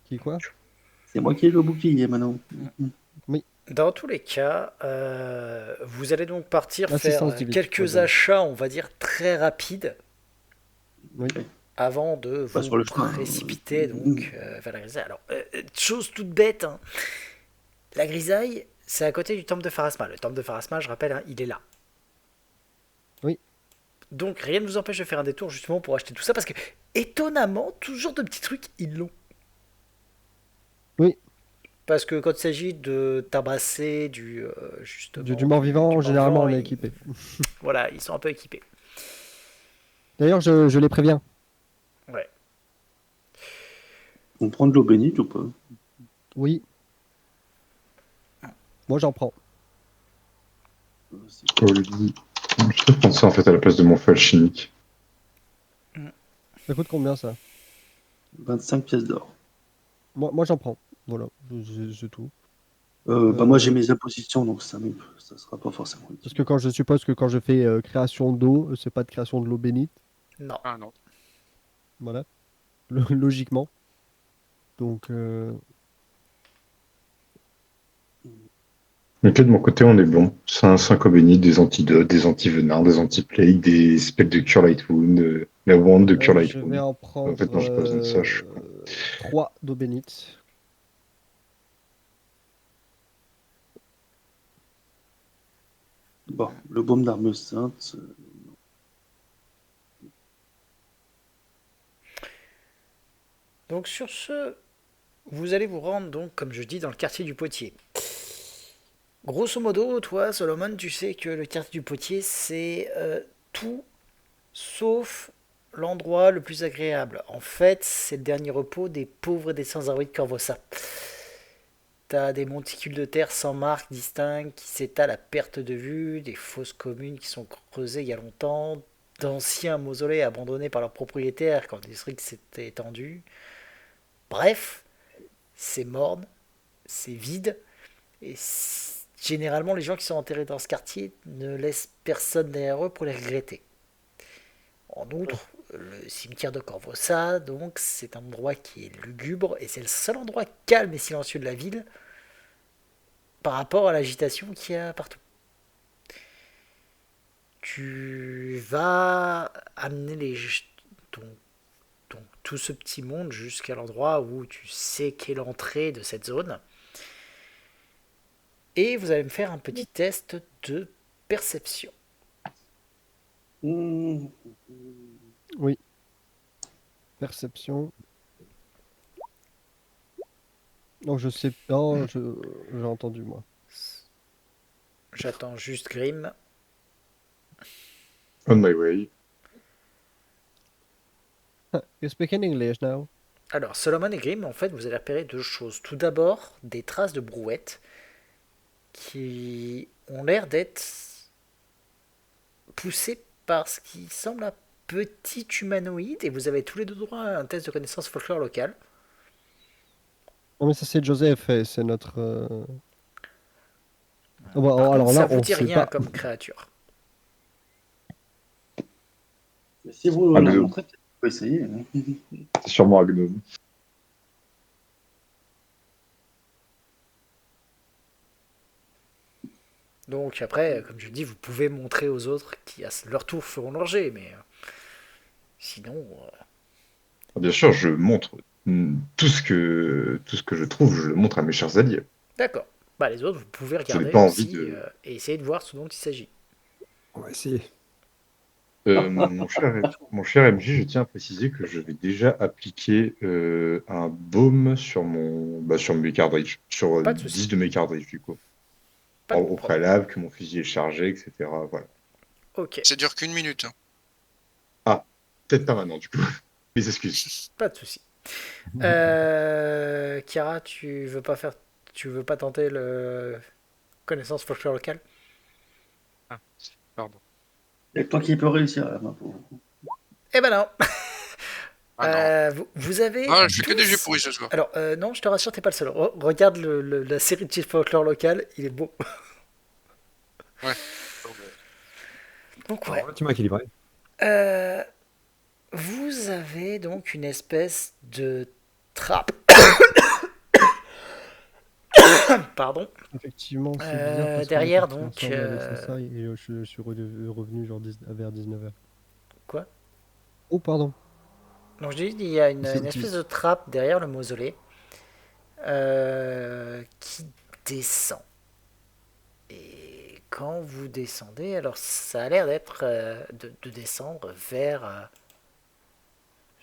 Qui, quoi? C'est moi qui ai le bouclier maintenant. Dans tous les cas, vous allez donc partir faire Assistance divine, quelques pardon. achats, on va dire, très rapides Oui. avant de Pas vous sur le chemin. précipiter donc vers la grisaille. Alors, chose toute bête, hein, la grisaille, c'est à côté du temple de Pharasma. Le temple de Pharasma, je rappelle, hein, il est là. Oui. Donc rien ne vous empêche de faire un détour justement pour acheter tout ça parce que, étonnamment, toujours de petits trucs, ils l'ont. Oui. Parce que quand il s'agit de tabasser justement Du mort-vivant, généralement, on est ils- équipé. Voilà, ils sont un peu équipés. D'ailleurs, je les préviens. Ouais. On prend de l'eau bénite ou pas? Oui. Moi, j'en prends. Je peux prendre ça en fait à la place de mon feu alchimique. Ça coûte combien, ça? 25 pièces d'or. Moi, j'en prends. Voilà, c'est tout. Bah moi j'ai mes impositions, donc ça sera pas forcément Parce utile. que quand je suppose que quand je fais création d'eau, c'est pas de création de l'eau bénite. Non. Ah non. Voilà. Logiquement. Donc, Ok, de mon côté, on est bon. 5 bénis, des antidotes, des anti-venins, des anti-plague, des spells de Cure Light Wound, la wand de Cure Light je vais Wound. en En fait, prendre non, j'ai pas besoin de ça. Je suis con. 3 d'eau bénite. Bon, le baume d'arme sainte. Donc sur ce, vous allez vous rendre donc, comme je dis, dans le quartier du Potier. Grosso modo, toi, Solomon, tu sais que le quartier du Potier, c'est tout sauf l'endroit le plus agréable. En fait, c'est le dernier repos des pauvres et des sans-abri de Corvosa. T'as des monticules de terre sans marque distinctes qui s'étalent à perte de vue, des fosses communes qui sont creusées il y a longtemps, d'anciens mausolées abandonnés par leurs propriétaires quand le district s'était étendu. Bref, c'est morne, c'est vide, et généralement les gens qui sont enterrés dans ce quartier ne laissent personne derrière eux pour les regretter. En outre, le cimetière de Corvosa, donc, c'est un endroit qui est lugubre et c'est le seul endroit calme et silencieux de la ville par rapport à l'agitation qu'il y a partout. Tu vas amener tout ce petit monde jusqu'à l'endroit où tu sais qu'est l'entrée de cette zone. Et vous allez me faire un petit test de perception. Mmh. Oui. Perception. Non, je sais. Non, j'ai entendu, moi. J'attends juste Grim. On my way. You speak in English now? Alors, Solomon et Grim, en fait, vous allez repérer deux choses. Tout d'abord, des traces de brouettes qui ont l'air d'être poussées par ce qui semble un petit humanoïde, et vous avez tous les deux droit à un test de connaissance folklore local. Non, mais ça, c'est Joseph, et c'est notre. Oh, bah, Par alors contre, là, ça vous on dit sait rien pas. comme créature. Si vous Ah, la mais- montrez, peut-être qu'on peut essayer. Hein. C'est sûrement un gnome. Donc après, comme je dis, vous pouvez montrer aux autres qui à leur tour feront leur jet, mais sinon, Bien sûr, je montre tout ce que je trouve, je le montre à mes chers alliés. d'accord. Bah, les autres, vous pouvez J'avais regarder pas envie aussi de. et essayer de voir ce dont il s'agit. On va essayer. Mon cher MJ, je tiens à préciser que je vais déjà appliquer un baume sur mes cartridges, sur Pas de 10 souci, de mes cartridges du coup. pas de Au problème. préalable, que mon fusil est chargé, etc. Voilà. Ok, Ça dure qu'une minute. Hein. Ah, peut-être pas maintenant du coup. Mes excuses. pas de souci. Chiara, tu veux pas tenter le connaissance folklore locale? Ah, pardon. Et toi qui peux réussir, ma pauvre. Eh ben non. Ah non. Vous avez Ah, je fais que des tous- jeux pourris ce soir. Alors, non, je te rassure, t'es pas le seul. Regarde la série de folklore local, il est beau. Ouais. Donc, ouais. Alors, relativement équilibré. Euh, vous avez donc une espèce de trappe. Pardon. Effectivement, c'est bizarre parce qu'on derrière, est parti donc, ensemble avec Cessa et je suis revenu genre vers 19h. Quoi? Oh, pardon. Donc, je dis, il y a C'est une espèce de trappe derrière le mausolée qui descend. Et quand vous descendez, alors ça a l'air d'être de descendre vers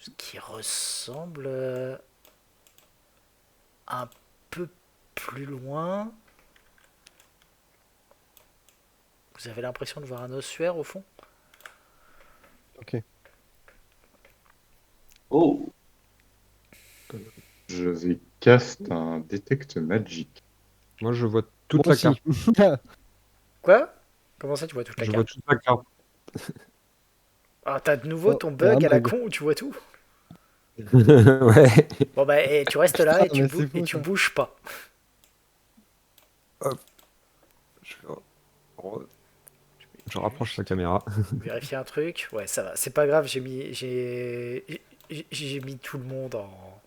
ce qui ressemble un peu plus loin. Vous avez l'impression de voir un ossuaire au fond? Ok. Oh, Je vais cast un Detect Magic. Moi, je vois toute Moi la carte. aussi. Quoi? Comment ça tu vois toute la Je vois carte? toute la carte. Ah, t'as de nouveau Oh, ton il y a un bug à la bug. con où tu vois tout? Ouais. Bon bah tu restes là Ah, et mais c'est fou, tu ça. bouges pas. Je, je rapproche la caméra. Vérifier un truc. Ouais, ça va. C'est pas grave, j'ai mis tout le monde en,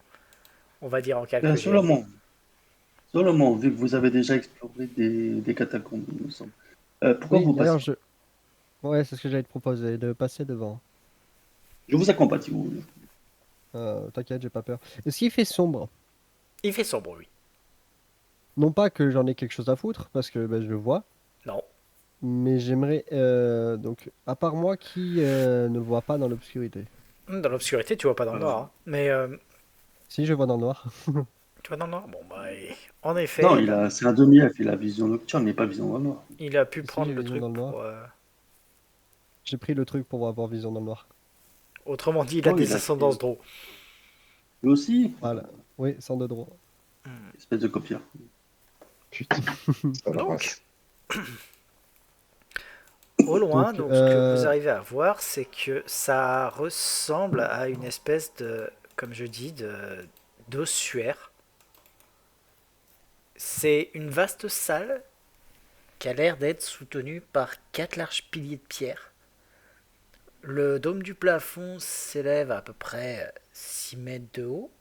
on va dire en bien, calque géant. Solomon, vu que vous avez déjà exploré des catacombes, il me semble. Pourquoi Oui, vous passez? d'ailleurs, ouais, c'est ce que j'allais te proposer, de passer devant. Je vous accompagne si vous voulez. T'inquiète, j'ai pas peur. Est-ce qu'il fait sombre? Il fait sombre, oui. Non pas que j'en ai quelque chose à foutre, parce que bah, je le vois, Non. mais j'aimerais... donc, à part moi qui ne voit pas dans l'obscurité. Dans l'obscurité, tu vois pas dans le noir. Hein. Mais Si, je vois dans le noir. tu vois dans le noir? Bon bah en Non, effet, c'est un demi-elfe, il a vision nocturne, mais pas vision dans le noir. il a pu Si, prendre j'ai le vision truc dans le noir. pour. J'ai pris le truc pour avoir vision dans le noir. Autrement dit, il a Oh, des ascendances drôles. Lui aussi, Voilà. Oui, sans de droit. espèce de copieur. Putain, ça va Donc, race. au loin, Donc, donc ce que vous arrivez à voir, c'est que ça ressemble à une espèce de, comme je dis, d'ossuaire. C'est une vaste salle qui a l'air d'être soutenue par 4 larges piliers de pierre. Le dôme du plafond s'élève à peu près 6 mètres de haut,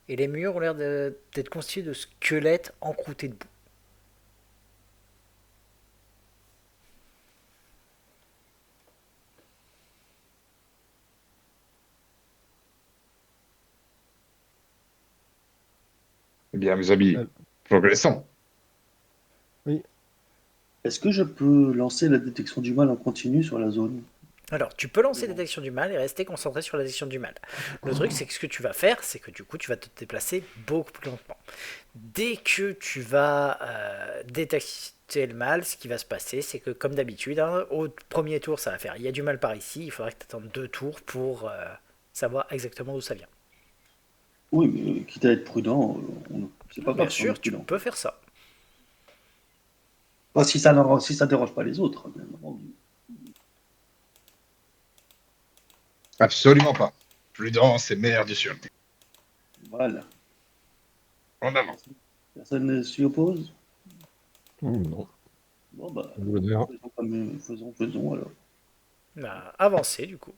et les murs ont l'air d'être constitués de squelettes encroutés de boue. Eh bien, mes amis, Euh. progressons. Est-ce que je peux lancer la détection du mal en continu sur la zone? Alors, tu peux lancer détection du mal et rester concentré sur la détection du mal. Le truc, c'est que ce que tu vas faire, c'est que du coup, tu vas te déplacer beaucoup plus lentement. Dès que tu vas détecter le mal, ce qui va se passer, c'est que comme d'habitude, hein, au premier tour, ça va faire il y a du mal par ici, il faudra que tu attendes 2 tours pour savoir exactement d'où ça vient. Oui, mais quitte à être prudent, c'est pas Bien grave si on est sûr, tu prudent. peux faire ça. Enfin, si ça dérange pas les autres, bien entendu. Absolument pas. Prudence et mère du sûr. Voilà. En avant. Personne ne s'y oppose? Non. Bon, bah, L'honneur. faisons alors. Bah, avancez du coup.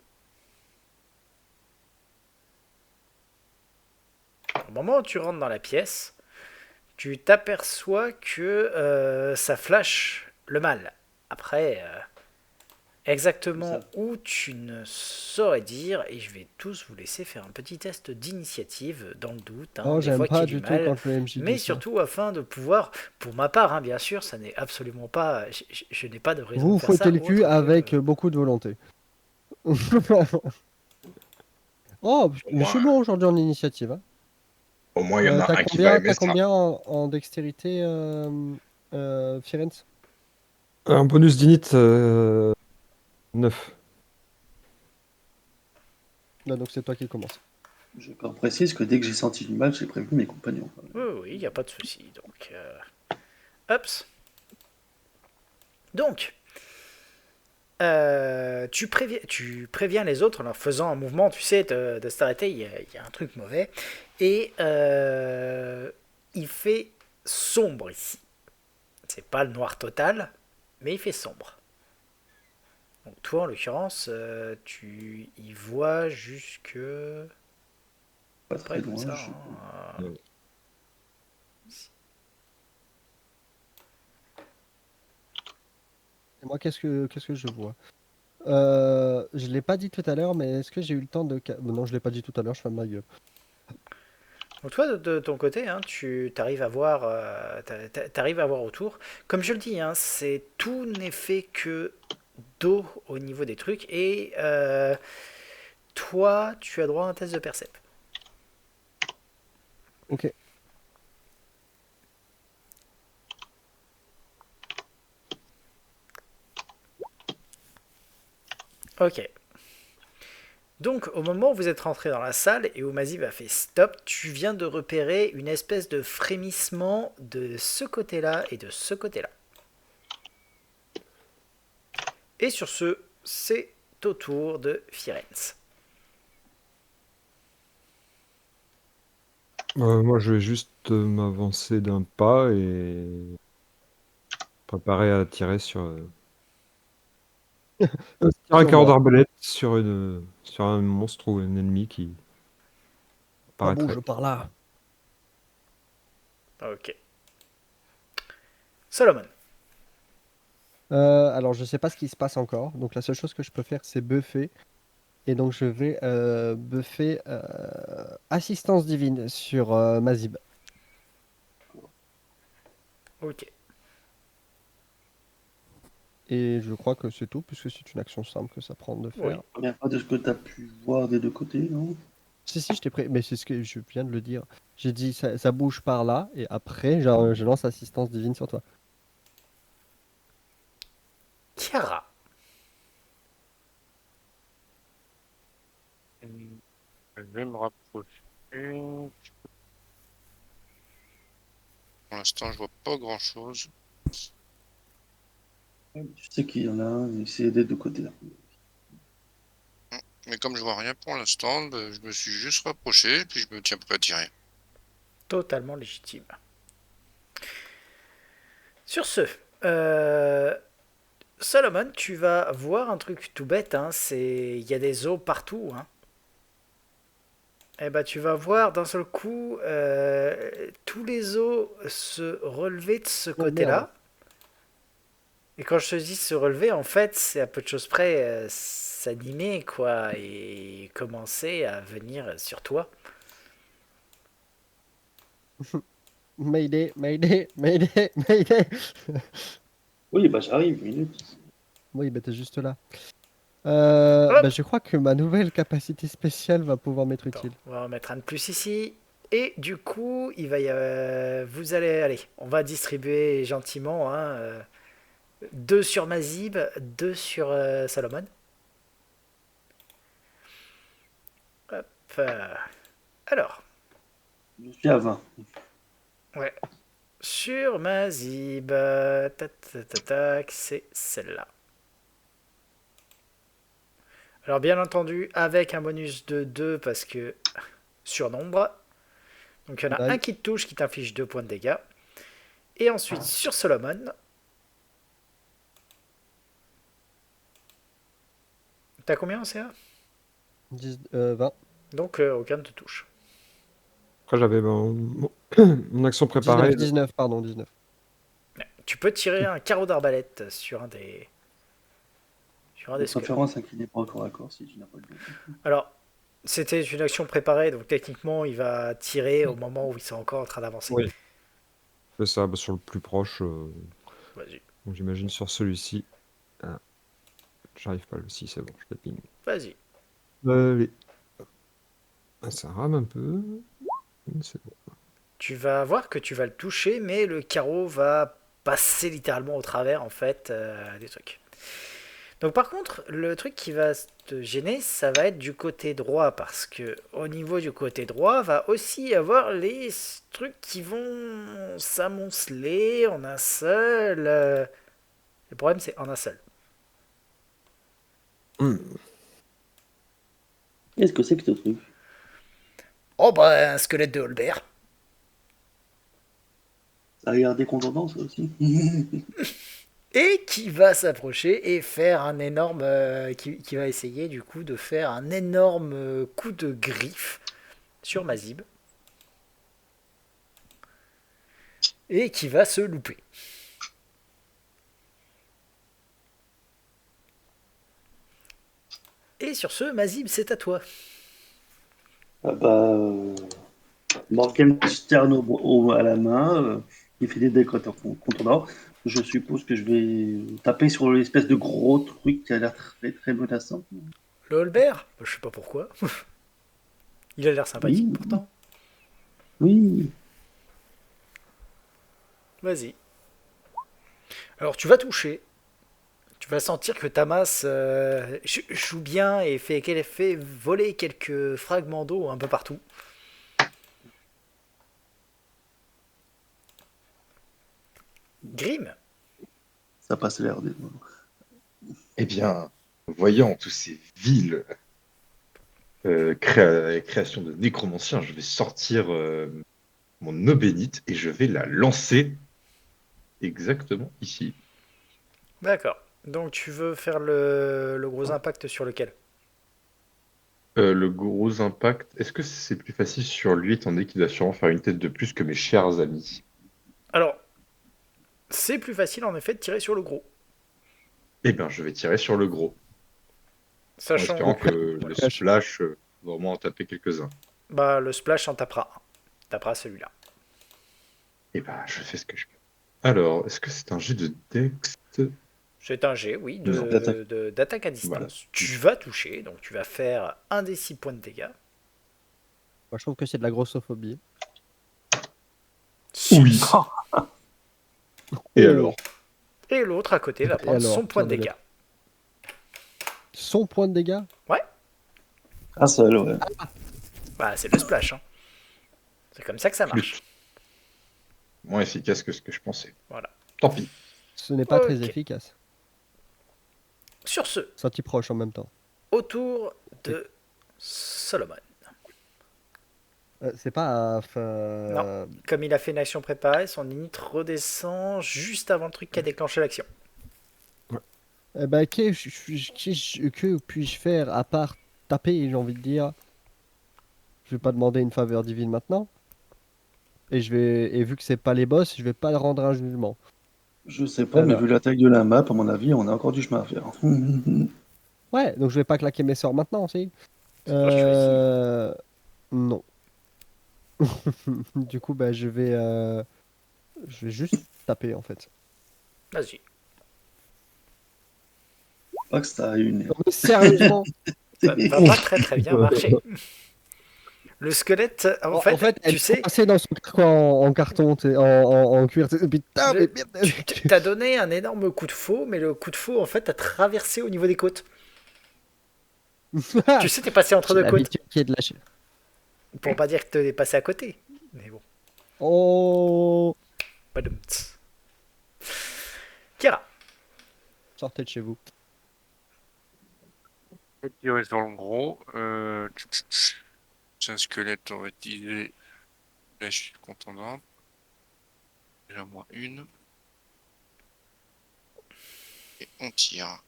Au moment où tu rentres dans la pièce, tu t'aperçois que ça flash le mal. Après, Exactement Ça. où tu ne saurais dire, et je vais tous vous laisser faire un petit test d'initiative dans le doute, Oh, des j'aime fois qu'il y pas ait du du tout mal, quand le MJ mais dit ça. surtout afin de pouvoir, pour ma part, bien sûr, ça n'est absolument pas, je n'ai pas de raison Vous de vous faire fouettez ça le cul autre que... avec beaucoup de volonté. Oh, Au mais je moins, suis bon aujourd'hui en initiative. Hein. au moins, il y en a T'as un qui va combien, aimer t'as ça. combien en dextérité, Firenze? Un bonus d'init 9. Là, donc c'est toi qui commence. Je précise que dès que j'ai senti du mal, j'ai prévenu mes compagnons. Oui, oui, il n'y a pas de souci. Donc, hops. Donc, tu préviens les autres en leur faisant un mouvement, tu sais, de s'arrêter, il y a un truc mauvais. Et il fait sombre ici. C'est pas le noir total, mais il fait sombre. Donc toi, en l'occurrence, tu y vois jusque... Pas Après, très comme loin. ça. Ouais. Et moi, qu'est-ce que je vois? Je l'ai pas dit tout à l'heure, mais est-ce que j'ai eu le temps de... Non, je l'ai pas dit tout à l'heure, je ferme ma gueule. Donc toi, de ton côté, tu arrives à voir, t'arrives à voir autour. Comme je le dis, c'est tout n'est fait que d'eau au niveau des trucs. Et toi, tu as droit à un test de percep. Ok. Ok. Donc, au moment où vous êtes rentré dans la salle et où Mazib a fait stop, tu viens de repérer une espèce de frémissement de ce côté-là et de ce côté-là. Et sur ce, c'est au tour de Firenze. Moi, je vais juste m'avancer d'un pas et préparer à tirer sur, tirer un Sur carreau moi. d'arbalète sur un monstre ou un ennemi qui Ça apparaîtrait. bouge par là. Ok. Solomon. Alors, je sais pas ce qui se passe encore. Donc, la seule chose que je peux faire, c'est buffer. Et donc, je vais buffer assistance divine sur Mazib. Ok. Et je crois que c'est tout, puisque c'est une action simple que ça prend de Oui. faire. Il n'y a pas de ce que tu as pu voir des deux côtés, non? Si, je t'ai prêt. Mais c'est ce que je viens de le dire. J'ai dit ça bouge par là, et après, je lance assistance divine sur toi. Kiara. Je vais me rapprocher. Pour l'instant, je vois pas grand chose. Tu sais qu'il y en a un, mais c'est des deux côtés. Mais comme je vois rien pour l'instant, je me suis juste rapproché, puis je me tiens prêt à tirer. Totalement légitime. Sur ce, Solomon, tu vas voir un truc tout bête. Il y a des os partout. Et bah, tu vas voir d'un seul coup tous les os se relever de ce côté-là. Et quand je te dis se relever, en fait, c'est à peu de choses près s'animer, quoi, et commencer à venir sur toi. Mayday, Mayday, Mayday, Mayday. Oui, bah j'arrive, une minute. Oui, bah t'es juste là. Hop. Bah, je crois que ma nouvelle capacité spéciale va pouvoir m'être Attends, utile. on va en mettre un de plus ici. Et du coup, il va vous allez, on va distribuer gentiment. 2 sur Mazib, 2 sur Salomon. Hop. Alors, Je suis à 20. ouais. Sur Mazib, c'est celle-là. Alors bien entendu, avec un bonus de 2 parce que surnombre. Donc il y en a un qui te touche qui t'inflige 2 points de dégâts. Et ensuite sur Solomon. T'as combien en CA 20. Donc aucun ne te touche. Après, j'avais mon action préparée. 19, pardon, 19. Tu peux tirer un carreau d'arbalète sur un des Sur un De des squelettes. préférence, un qui n'est pas au corps à corps si tu n'as pas le but. Alors, c'était une action préparée, donc techniquement, il va tirer au moment où ils sont encore en train d'avancer. Oui. C'est ça, bah, sur le plus proche. Vas-y, Donc j'imagine sur celui-ci. Ah, j'arrive pas, si, c'est bon, je fais ping. vas-y. Allez. Ah, ça rame un peu. Mais c'est bon. Tu vas voir que tu vas le toucher, mais le carreau va passer littéralement au travers, en fait, des trucs. Donc par contre, le truc qui va te gêner, ça va être du côté droit, parce que au niveau du côté droit, va aussi y avoir les trucs qui vont s'amonceler en un seul. Le problème, c'est en un seul. Qu'est-ce que c'est que ce truc? Oh bah, un squelette de Holbert. Ça a l'air décontondant, ça aussi. Et qui va s'approcher et faire un énorme. Qui va essayer du coup de faire un énorme coup de griffe sur Mazib. Et qui va se louper. Et sur ce, Mazib, c'est à toi. Ah bah, Morgenstern à la main, il fait des décotes en contondant. Je suppose que je vais taper sur l'espèce de gros truc qui a l'air très très menaçant. Le Holbert je sais pas pourquoi. Il a l'air sympathique Oui. pourtant. Oui. Vas-y. Alors tu vas toucher. Tu vas sentir que ta masse joue bien et qu'elle fait voler quelques fragments d'eau un peu partout. Grim, Ça passe l'air des... Eh bien, voyant tous ces villes créations de nécromanciens, je vais sortir mon eau bénite et je vais la lancer exactement ici. d'accord. Donc tu veux faire le gros impact sur lequel? Le gros impact, est-ce que c'est plus facile sur lui, étant donné qu'il doit sûrement faire une tête de plus que mes chers amis? Alors, c'est plus facile en effet de tirer sur le gros. Eh bien, je vais tirer sur le gros, en Sachant espérant que le Voilà. splash va au moins en taper quelques-uns. bah le splash en tapera un. Tapera celui-là. Eh ben, je fais ce que je peux. Alors, est-ce que c'est un jet de Dex? C'est un jet, oui, Non. d'attaque à distance. Voilà. Tu vas toucher, donc tu vas faire un des 6 points de dégâts. Moi, je trouve que c'est de la grossophobie. Oui. Et alors? Et l'autre à côté va Et prendre alors, son point de qui en est dégâts. Son point de dégâts? Un seul, ouais. Bah, c'est le splash. Hein. C'est comme ça que ça marche. Moins efficace que ce que je pensais. Voilà. Tant pis. Ce n'est pas très Ok. efficace. Sur ce, Sorti proche en même temps. autour de Solomon. C'est pas... Comme il a fait une action préparée, son init redescend juste avant le truc qui a déclenché l'action. bah, que puis-je faire à part taper, j'ai envie de dire. Je vais pas demander une faveur divine maintenant. Et vu que c'est pas les boss, je vais pas rendre un jugement. Je sais pas, mais Alors. vu la taille de la map, à mon avis, on a encore du chemin à faire. Ouais, donc je vais pas claquer mes sorts maintenant, si. C'est toi qui choisis. Non. Du coup, bah, je vais juste taper en fait. Vas-y. Pas que ça a une. Non, mais sérieusement, Ça ne va pas très très bien marcher. Le squelette, en fait, elle tu sais, est passée dans son carquois en carton, en cuir. Putain, mais merde. tu t'as donné un énorme coup de faux, mais le coup de faux, en fait, a traversé au niveau des côtes. Tu sais, t'es passé entre J'ai deux côtes. l'habitude qui est de lâcher. Pour pas dire que t'es passé à côté. Mais bon. Oh, Badumts. Kira. sortez de chez vous. Je vais tirer sur le gros. C'est un squelette, on va utiliser la chute contondante. Déjà moins une. Et on tire.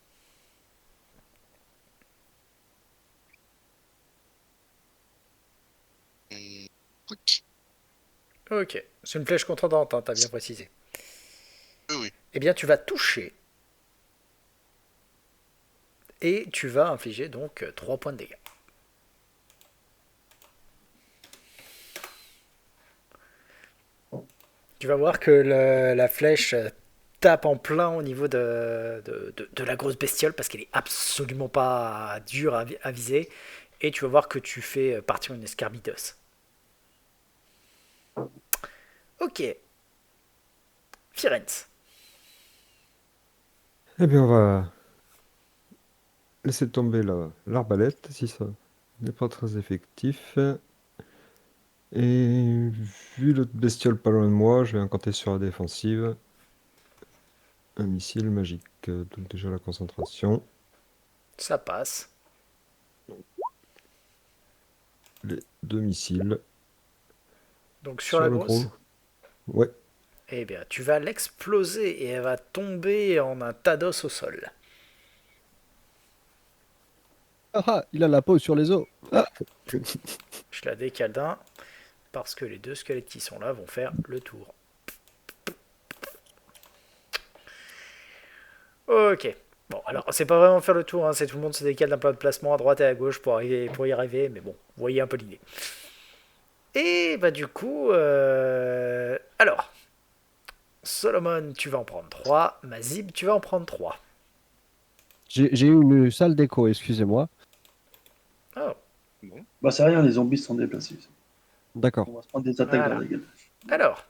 Pouic. Ok. C'est une flèche contendante, hein, t'as bien précisé. Oui. Eh bien, tu vas toucher. et tu vas infliger donc 3 points de dégâts. Tu vas voir que la flèche tape en plein au niveau de la grosse bestiole parce qu'elle est absolument pas dure à viser. Et tu vas voir que tu fais partir une escarbidos. Ok. Firenze. Eh bien, on va laisser tomber l'arbalète si ça n'est pas très effectif. Et vu l'autre bestiole pas loin de moi, je vais incanter sur la défensive. Un missile magique. Donc déjà la concentration. Ça passe. Les 2 missiles. Donc sur la le grosse. gros. Ouais. Eh bien, tu vas l'exploser et elle va tomber en un tas d'os au sol. Ah, il a la peau sur les os. Ah. Je la décale d'un parce que les 2 squelettes qui sont là vont faire le tour. Ok. Bon, alors c'est pas vraiment faire le tour, hein, c'est tout le monde se décale d'un plan de placement à droite et à gauche pour y arriver, mais bon, vous voyez un peu l'idée. Et bah du coup, alors, Solomon, tu vas en prendre 3, Mazib, tu vas en prendre 3. J'ai eu une salle d'écho, excusez-moi. Oh, Bah, c'est rien, les zombies se sont déplacés. D'accord. On va se prendre des attaques Voilà. dans la gueule. alors,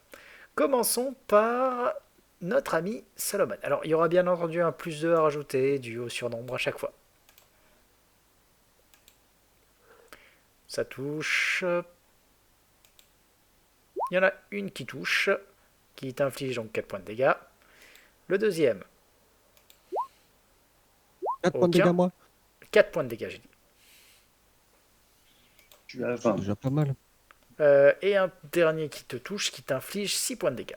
commençons par notre ami Solomon. Alors, il y aura bien entendu un plus 2 à rajouter, dû au surnombre à chaque fois. Ça touche. Il y en a une qui touche, qui t'inflige donc 4 points de dégâts. Le deuxième, 4 points de Aucun. dégâts, moi. 4 points de dégâts, j'ai dit. Je suis à la C'est fin. déjà pas mal. Et un dernier qui te touche, qui t'inflige 6 points de dégâts.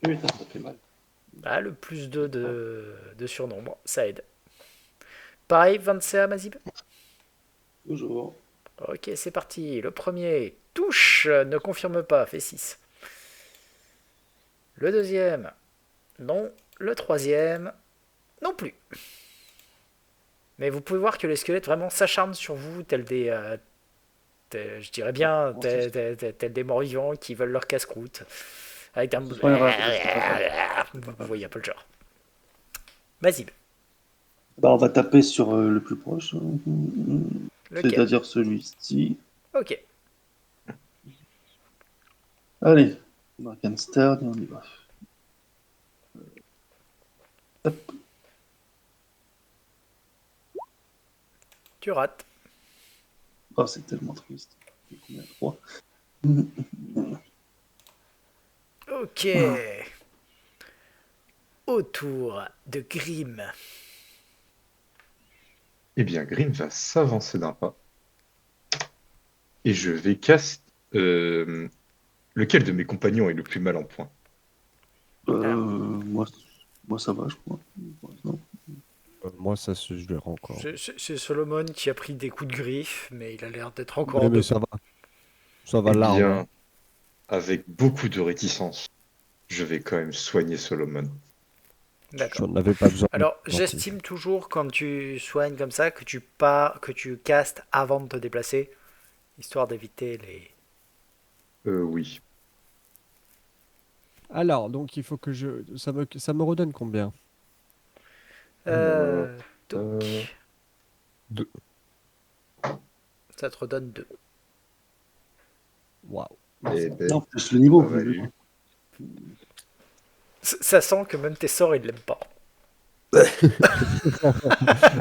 Putain, ça fait mal. Ah, le plus 2 de surnombre, ça aide. Pareil, 27 à Mazib. Toujours. Ok, c'est parti. Le premier touche, ne confirme pas, fait 6. Le deuxième, non. Le troisième, non plus. Mais vous pouvez voir que les squelettes vraiment s'acharnent sur vous, tels des... je dirais bien, tels des morts-vivants qui veulent leur casse-croûte. Avec un... C'est pas grave. Vous voyez un peu le genre. Mazib, Bah, on va taper sur le plus proche. lequel? C'est-à-dire celui-ci. Ok. Allez, Morgenstern, on y va. Hop. Tu rates. Oh, c'est tellement triste. Combien? 3. Ok. Autour de Grim. Eh bien, Grim va s'avancer d'un pas. Et je vais cast. Lequel de mes compagnons est le plus mal en point? Moi, ça va, je crois. Non. Moi, ça se gère encore. C'est Solomon qui a pris des coups de griffe, mais il a l'air d'être encore Ouais, en mais deux. ça va. Ça va Eh large. bien, avec beaucoup de réticence, je vais quand même soigner Solomon. D'accord. J'en avais pas besoin. Alors, Gentil. j'estime toujours quand tu soignes comme ça que tu castes avant de te déplacer, histoire d'éviter les. Oui. Alors, donc il faut que je. Ça me redonne combien? Touc. euh, 2. Ça te redonne 2. Waouh. Eh ben, Non, plus le niveau. ça va lui. Ça sent que même tes sorts, ils l'aiment pas.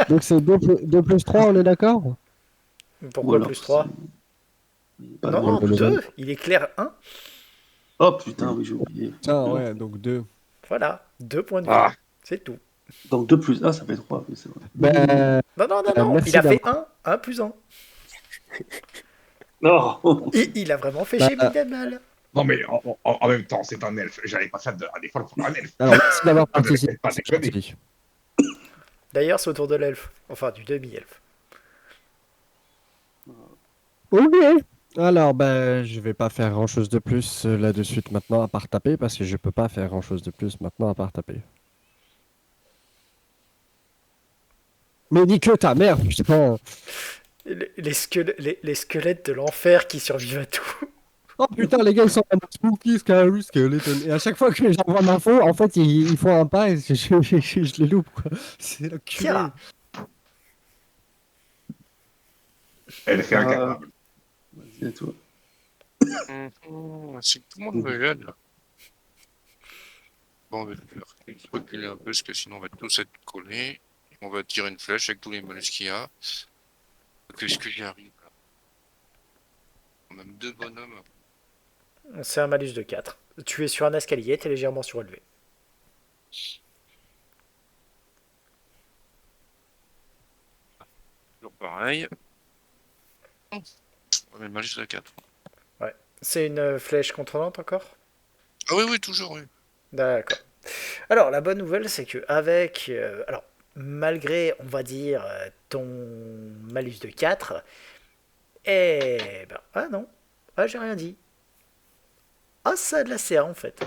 Donc c'est 2 plus 3, on est d'accord? Pourquoi plus 3? Pas Non, loin. non, le 2. Il éclaire 1. Oh putain, oui, j'ai oublié. Tiens, ouais, donc 2. Voilà, 2 points de vie. Ah. C'est tout. Donc 2 plus 1, ça fait 3. Oui, c'est vrai. Ben, Non, non, non, non. merci Il a fait d'avoir- 1 plus 1. Non. Il a vraiment fait Bah, chez Middenmal. Non, mais en même temps, c'est un elfe. J'allais pas faire un effort pour un elfe. alors merci d'avoir Ah, mais participé. pas c'est déconner. gentil. D'ailleurs, c'est au tour de l'elfe. Enfin, du demi-elfe. Ok. Alors, ben, je vais pas faire grand chose de plus là de suite maintenant à part taper parce que je peux pas faire grand chose de plus maintenant à part taper. Mais nique ta mère, putain. Les squelettes de l'enfer qui survivent à tout. Oh putain, les gars, ils sont en mode spooky, scary, skeleton. Et à chaque fois que j'envoie l'info, en fait, ils font un pas et je les loupe, quoi. C'est le culé. Tiens. Elle fait un Ah. capable. Vas-y, à toi. C'est que tout le monde me gêne là. Bon, on va reculer un peu parce que sinon on va tous être collés. On va tirer une flèche avec tous les malus qu'il y a. Qu'est-ce que j'y arrive là? Même deux bonhommes. C'est un malus de 4. Tu es sur un escalier, t'es légèrement surélevé. Toujours pareil. On met le malus de 4. C'est une flèche contrôlante encore? Ah oui, oui, toujours, oui. D'accord. Alors, la bonne nouvelle, c'est que avec, alors, malgré, on va dire, ton malus de 4, eh ben, ah non, ah j'ai rien dit. Ah, ça a de la CA en fait.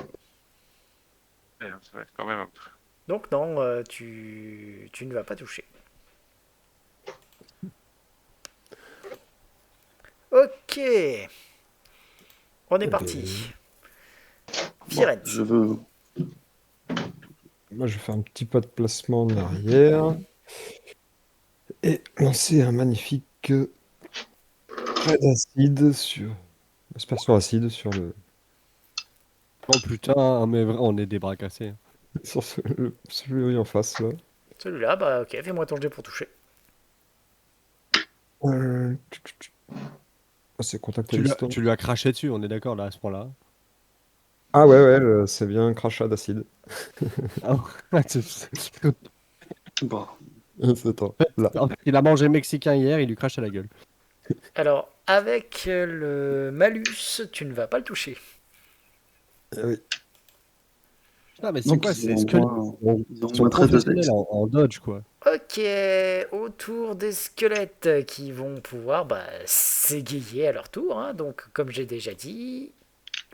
Ouais, quand même un peu. Donc non, tu ne vas pas toucher. Ok. On est parti. Firenze. Je veux. Moi, je vais faire un petit pas de placement en arrière et lancer un magnifique jet d'acide sur aspersion acide sur le Oh putain, mais vrai, on est des bras cassés. sur celui en face là. Celui-là, bah ok, fais-moi ton jet pour toucher. C'est contact à distance. Tu lui as craché dessus, on est d'accord là à ce point-là. Ah ouais, c'est bien un crachat d'acide. Bon. Attends, là. Il a mangé mexicain hier, il lui crache à la gueule. Alors, avec le malus, tu ne vas pas le toucher. Ah oui. Putain, mais c'est Donc, quoi ils ces ont squelettes moins- ils ont Ils sont moins 13 de professionnels dex. en dodge, quoi. Ok, autour des squelettes qui vont pouvoir s'égayer à leur tour. Hein. Donc, comme j'ai déjà dit,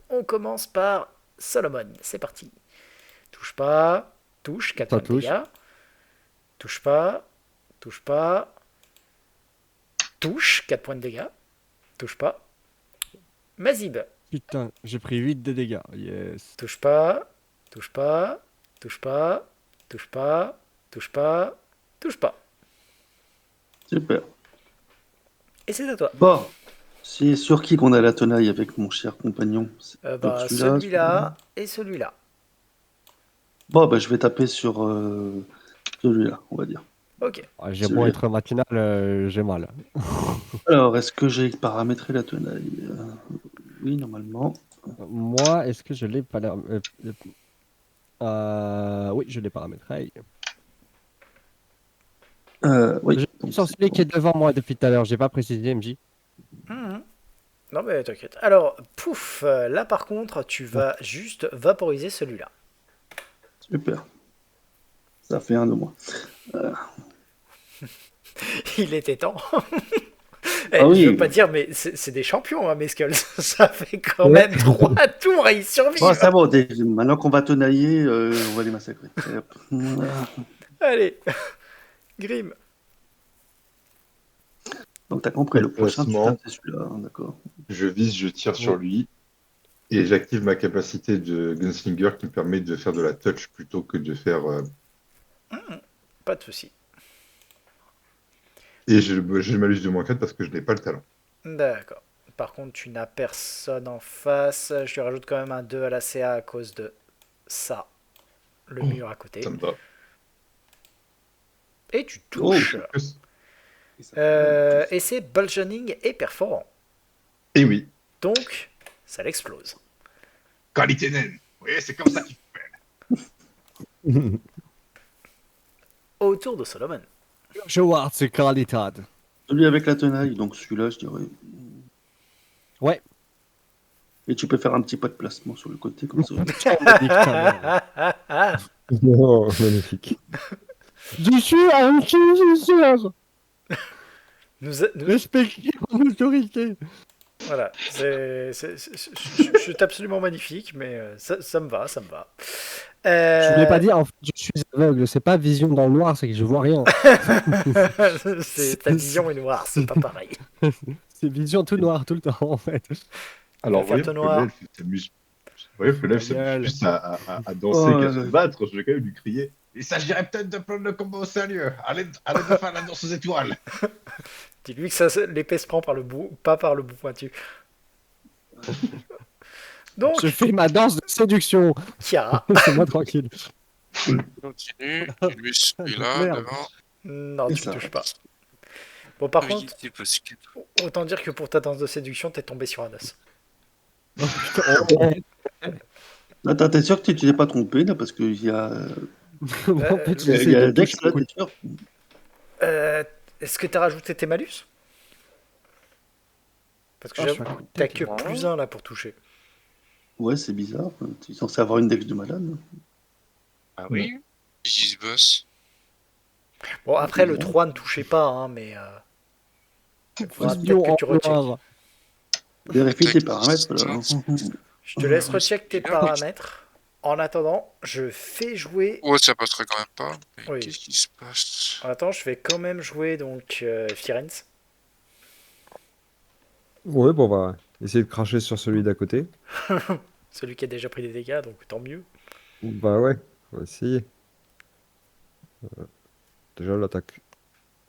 on commence par Solomon. C'est parti. Touche pas. Touche, 4 Ça points de touche. dégâts. Touche pas. Touche pas. Touche, 4 points de dégâts. Touche pas. Mazib. Putain, j'ai pris 8 de dégâts. Yes. Touche pas. Touche pas. Touche pas. Touche pas. Touche pas. Touche pas. Super. Et c'est à toi. Bon. C'est sur qui qu'on a la tenaille avec mon cher compagnon? C'est donc Celui-là et celui-là. Bon, bah, je vais taper sur celui-là, on va dire. Ok. Ah, j'ai beau Celui-là. être matinal, j'ai mal. Alors, est-ce que j'ai paramétré la tenaille? Oui, normalement. Moi, est-ce que je l'ai pas oui, je l'ai paramétré. Oui. J'ai Donc, sur celui qui est devant moi depuis tout à l'heure, j'ai pas précisé, MJ. Mhm. Non mais t'inquiète. Alors, pouf, là par contre, tu vas juste vaporiser celui-là. super. Ça fait un de moins. Il était temps. Ah oui. Je veux pas dire, mais c'est des champions, hein, mes skulls. Ça fait quand même 3 tours et ils survivent. Bon, ça va, maintenant qu'on va tenailler, on va les massacrer. Et hop. Allez, Grim. Donc, t'as compris, le prochain, tu Placement. tapes, c'est celui-là, hein, d'accord. Je vise, je tire sur lui. Et j'active ma capacité de Gunslinger qui me permet de faire de la touch plutôt que de faire. Pas de souci. Et j'ai le malus de -4 parce que je n'ai pas le talent. D'accord. Par contre, tu n'as personne en face. Je lui rajoute quand même un 2 à la CA à cause de ça. Le mur à côté. Ça me va. Et tu touches. Et c'est bludgeoning et perforant. Et oui. Donc, ça l'explose. Qualité naine. Oui, c'est comme ça qu'il faut. Autour de Solomon. Je vois, c'est qualité. Celui avec la tenaille, donc celui-là, je dirais. Ouais. Et tu peux faire un petit pas de placement sur le côté, comme ça. Oh, magnifique. Je suis un chasseur. nous, Respectez mon autorité. voilà, je suis absolument magnifique, mais ça me va, ça me va. Je voulais pas dire, en fait, je suis aveugle. C'est pas vision dans le noir, c'est que je vois rien. C'est ta vision est noire, c'est pas pareil. C'est vision tout noir tout le temps, en fait. Alors, faire voyons ton que noir. l'elfe s'amuse. Voyons que l'elfe Ta gueule. s'amuse plus à danser Oh, qu'à se battre. Je vais quand même lui crier. Il s'agirait peut-être de prendre le combat au sérieux. Allez de faire la danse aux étoiles. Dis-lui que l'épée se prend par le bout, pas par le bout pointu. Donc, Je fais ma danse de séduction. Kiara. Laissez-moi tranquille. Continue. Et lui, celui-là, Merde. devant. Non, C'est tu ça. touches pas. Bon, par Oui, contre, c'est possible. autant dire que pour ta danse de séduction, t'es tombé sur un os. Là, t'es sûr que tu t'es pas trompé, là, parce qu'il y a, En fait, il j'essaie y a de Dex, toucher là, beaucoup. t'es sûr? Est-ce que t'as rajouté tes malus? Parce que Ah, je suis j'avoue, à côté, t'as que là. plus 1 là pour toucher. Ouais, c'est bizarre. Tu es censé avoir une Dex de malade. Ah oui. Easy boss. Bon, après, le Bizarre. 3 ne touchait pas, hein, mais faudra Vision peut-être que tu en recheckes. noir. Vérifie tes paramètres, là. Je te laisse recheck tes Bien. paramètres. En attendant, je fais jouer. Ouais, ça passerait quand même pas. Mais Oui. qu'est-ce qui se passe? Attends, je vais quand même jouer donc Firenze. Ouais, bon, on va essayer de cracher sur celui d'à côté. Celui qui a déjà pris des dégâts, donc tant mieux. Bah ouais, on va essayer. Déjà, l'attaque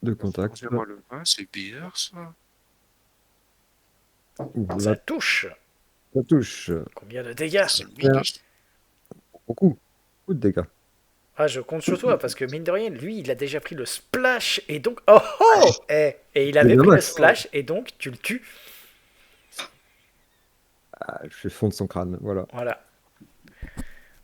de contact. 0 le 20, c'est bizarre ça. Ça La, touche. la touche. Combien de dégâts? C'est minus. Beaucoup. Beaucoup de dégâts. Ah, je compte sur toi parce que mine de rien, lui, il a déjà pris le splash et donc. Oh oh et il avait C'est pris le dommage. splash et donc tu le tues. Ah, je fais fondre son crâne, voilà. Voilà.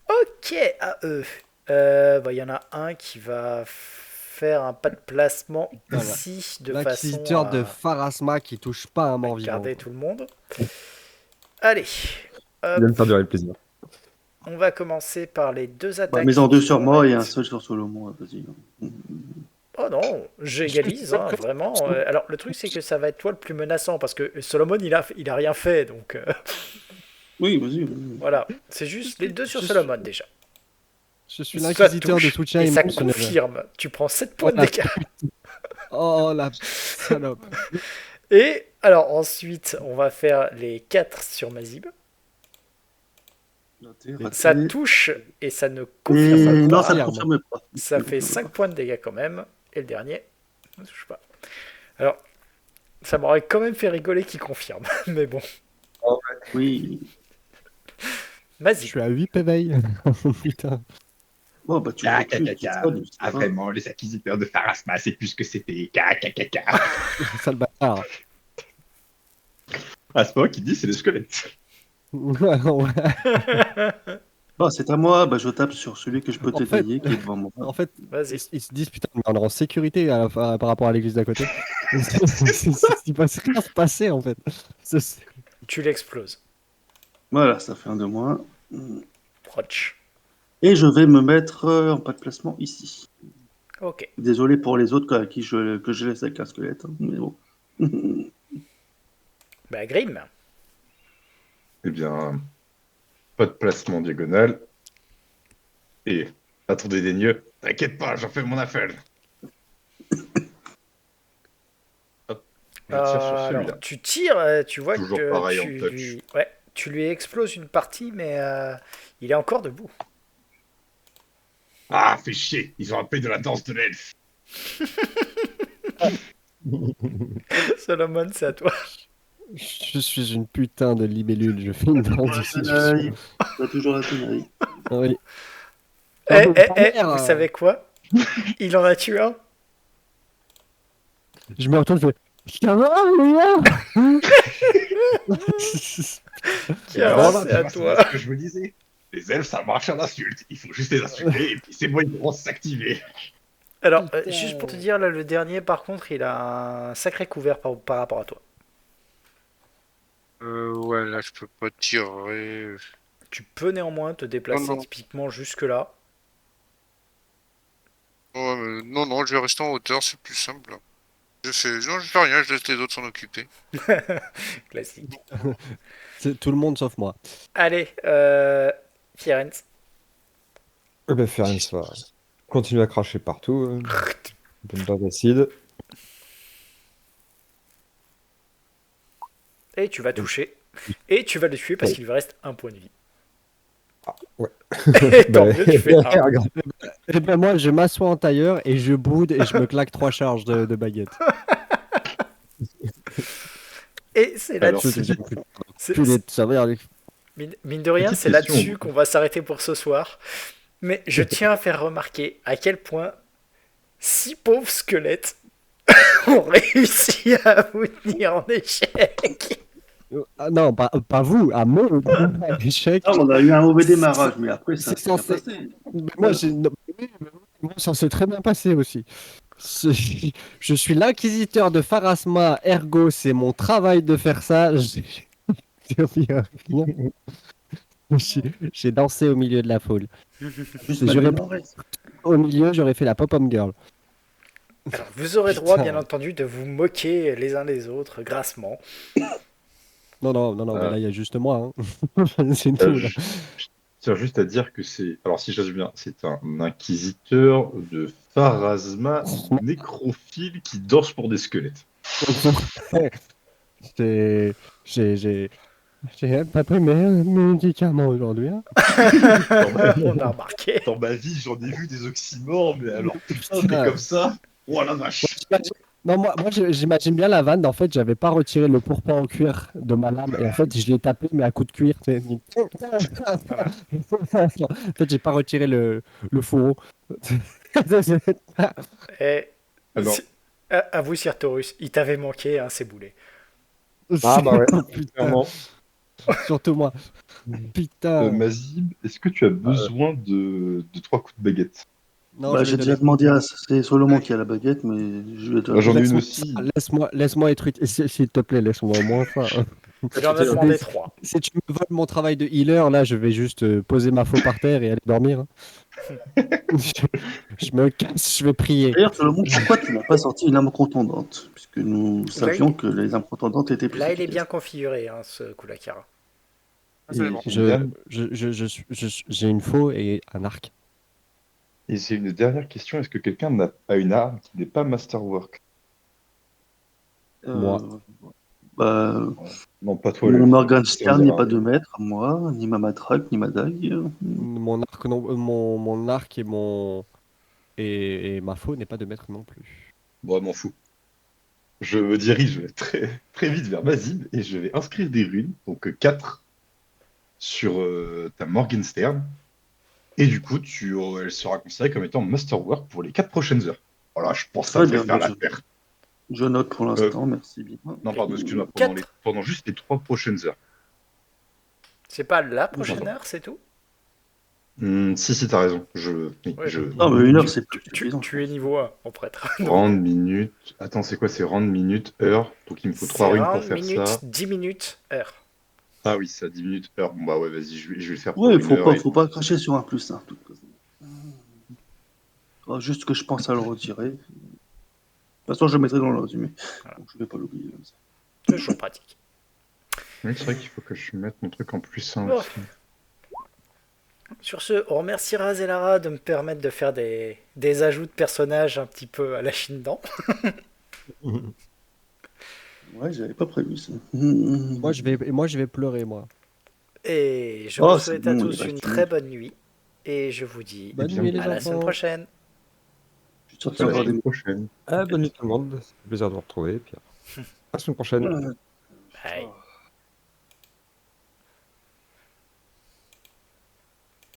Ok, à eux. Il y en a un qui va faire un pas de placement Voilà. ici de façon L'inquisiteur de à Pharasma qui touche pas un mort vivant. garder tout le monde. Allez, Il va me faire durer le plaisir. on va commencer par les deux Bah, attaques. mets-en deux qui sur vont moi et être- un seul sur Solomon, hein, vas-y. Oh non, j'égalise, hein, vraiment. Alors le truc c'est que ça va être toi le plus menaçant parce que Solomon il a rien fait donc Oui, vas-y. vas-y. voilà. C'est juste les deux sur Je Solomon déjà. Je suis Ça l'inquisiteur de touche soutien et ça émotionnel. confirme. Tu prends 7 points de Voilà. dégâts. Oh la salope. Et alors ensuite on va faire les 4 sur Mazib. Ça Raté. touche et ça ne Et confirme non, pas. ça ne Confirme. confirme pas. Ça fait 5 points de dégâts quand même. Et le dernier ne touche pas. Alors, ça m'aurait quand même fait rigoler qu'il confirme. Mais bon. Oui. Je Vas-y. suis à 8 PV. Putain. Bon, bah, tu Ah, vois plus, caca. c'est ça, du- Ah, vraiment, les acquisiteurs de Pharasma, c'est plus que c'était. Caca. Sale bâtard. Ah, c'est pas moi qui dis, c'est les squelettes. Ouais, ouais. Ah, c'est à moi, bah, je tape sur celui que je peux En fait- t'étayer qui est devant moi. En fait, Vas-y. ils se disent putain, mais on est en sécurité par rapport à l'église d'à côté. Il va rien se passer en fait. C'est- Tu l'exploses. Voilà, ça fait un de moins. Proch. Et je vais me mettre en pas de placement ici. Ok. Désolé pour les autres à qui que je laisse avec un squelette, hein, mais bon. Bah, Grim. Eh bien, pas de placement diagonal. Et attendez des nieux. T'inquiète pas, j'en fais mon affaire. On tire sur Alors, celui-là. tu tires, tu vois Toujours que pareil en tu touch. lui... Ouais, tu lui exploses une partie, mais il est encore debout. Ah, fais chier, ils ont appelé de la danse de l'elfe. Solomon, c'est à toi. Je suis une putain de libellule. Je fais une danse de séduction. T'as toujours la tenaille. Oui. Vous savez quoi? Il en a tué un. Je me retourne, je fais. Ça va, les gars Kiara, Alors, c'est à C'est toi. ce que je me disais. Les elfes, ça marche en insulte. Il faut juste les insulter et puis c'est bon, ils pourront s'activer. Alors, Putain. juste pour te dire, là, le dernier, par contre, il a un sacré couvert par rapport à toi. Ouais, là, je peux pas tirer. Tu peux néanmoins te déplacer Non, non. typiquement jusque-là. Ouais, non, je vais rester en hauteur, c'est plus simple. Non, je fais rien, je laisse les autres s'en occuper. Classique. C'est tout le monde sauf moi. Allez, Firenze. Eh ben, Ferenc va continuer à cracher partout. Bonne barre d'acide. Et tu vas toucher. Et tu vas le tuer parce Ouais. qu'il lui reste un point de vie. Ouais. Et tant Bah, mieux, tu fais un. regarde. Et ben moi, je m'assois en tailleur et je boude et je me claque 3 charges de baguette. Et c'est Alors, Je là-dessus. te dis, c'est- plus les de savoir les- Mine de rien, Petite c'est question. là-dessus qu'on va s'arrêter pour ce soir. Mais je tiens à faire remarquer à quel point 6 pauvres squelettes ont réussi à vous tenir en échec. Ah non, pas vous, à mon échec. Ah, on a eu un mauvais démarrage, mais après, ça C'est s'est bien censé- passé. Moi, non, mais moi, ça s'est très bien passé aussi. Je suis l'inquisiteur de Pharasma, ergo, c'est mon travail de faire ça. J'ai rien. J'ai dansé au milieu de la foule. Juste J'aurais maintenant, ouais. Au milieu, j'aurais fait la pop-up girl. Alors, vous aurez droit, Putain. bien entendu, de vous moquer les uns des autres grassement. Non, mais là, il y a juste moi. Hein. C'est tout. Là. je tiens juste à dire que c'est. Alors, si j'ose bien, c'est un inquisiteur de Pharasma nécrophile qui danse pour des squelettes. C'est- J'ai pas pris mes médicaments aujourd'hui. Hein. On a remarqué. Dans ma vie, j'en ai vu des oxymores, mais alors, putain, mais Putain. comme ça. Oh la vache! Non, moi j'imagine bien la vanne. En fait, j'avais pas retiré le pourpoint en cuir de ma lame. Et en fait, je l'ai tapé, mais à coup de cuir. Tu sais. En fait, j'ai pas retiré le fourreau. Et Alors- à vous, Sir Taurus, il t'avait manqué, hein, c'est boulé. Ah bah ouais, Putain, clairement. surtout moi. Putain. Mazib, est-ce que tu as besoin de 3 coups de baguette? Non, Bah, je j'ai vais déjà donner. demandé à. C'est Solomon qui a la baguette, mais je vais te. Bah, j'en ai une Laisse-moi- aussi. Laisse-moi être utile. S'il te plaît, laisse-moi au moins ça. Il en a demandé 3. Si tu me voles mon travail de healer, là, je vais juste poser ma faux par terre et aller dormir. Hein. je me casse, je vais prier. D'ailleurs, Solomon, pourquoi tu n'as pas sorti une âme contondante? Puisque nous savions que les âmes contondantes étaient plus Là, il est efficaces. bien configuré, hein, ce Kulakara. Ah, c'est bon. J'ai une faux et un arc. Et c'est une dernière question, est-ce que quelqu'un a une arme qui n'est pas Masterwork? Moi. Bah, Non, pas toi. mon Morgenstern le- n'est pas de maître, moi, ni ma matraque, ni ma dague. Mon arc, non, mon arc et ma faux n'est pas de maître non plus. Bon, m'en fous. Je me dirige très, très vite vers Mazib et je vais inscrire des runes, donc 4 sur ta Morgenstern. Et du coup, elle sera considérée comme étant Masterwork pour les 4 prochaines heures. Voilà, je pense que ça Très devrait bien, faire je- l'affaire. Je note pour l'instant, merci bien. Non, pardon, excuse-moi, Quatre. pendant juste les 3 prochaines heures. C'est pas la prochaine heure, c'est tout? Si, t'as raison. Oui, Ouais, Non, mais une heure, c'est plus Tu, suffisant. tu es niveau 1 en prêtre. Round, minute. Attends, c'est quoi? C'est round, minute, heure. Donc il me faut 3 C'est runes round, pour faire minute, ça. 10 minutes, heure. Ah oui, ça, 10 minutes, heure. Bon, bah ouais, vas-y, je vais le faire pour Ouais, une heure. faut pas cracher sur un plus, hein, de toute façon. Juste que je pense à le retirer. De toute façon, je le mettrai dans le résumé. Donc, je vais pas l'oublier comme ça. C'est toujours pratique. Oui, c'est vrai qu'il faut que je mette mon truc en plus 1 Bon. aussi. Sur ce, on remerciera Zelara de me permettre de faire des ajouts de personnages un petit peu à la Shindan. Ouais, j'avais pas prévu ça. Moi, je vais pleurer, moi. Et je Oh, vous c'est souhaite à bon, tous il va une être très bonne nuit. Et je vous dis Bonne bien, nuit, les à la semaine enfants. prochaine. Je suis sorti À la encore des semaine prochaine. Bonne nuit tout le monde, c'est un plaisir de vous retrouver. Puis à la semaine prochaine. Bye.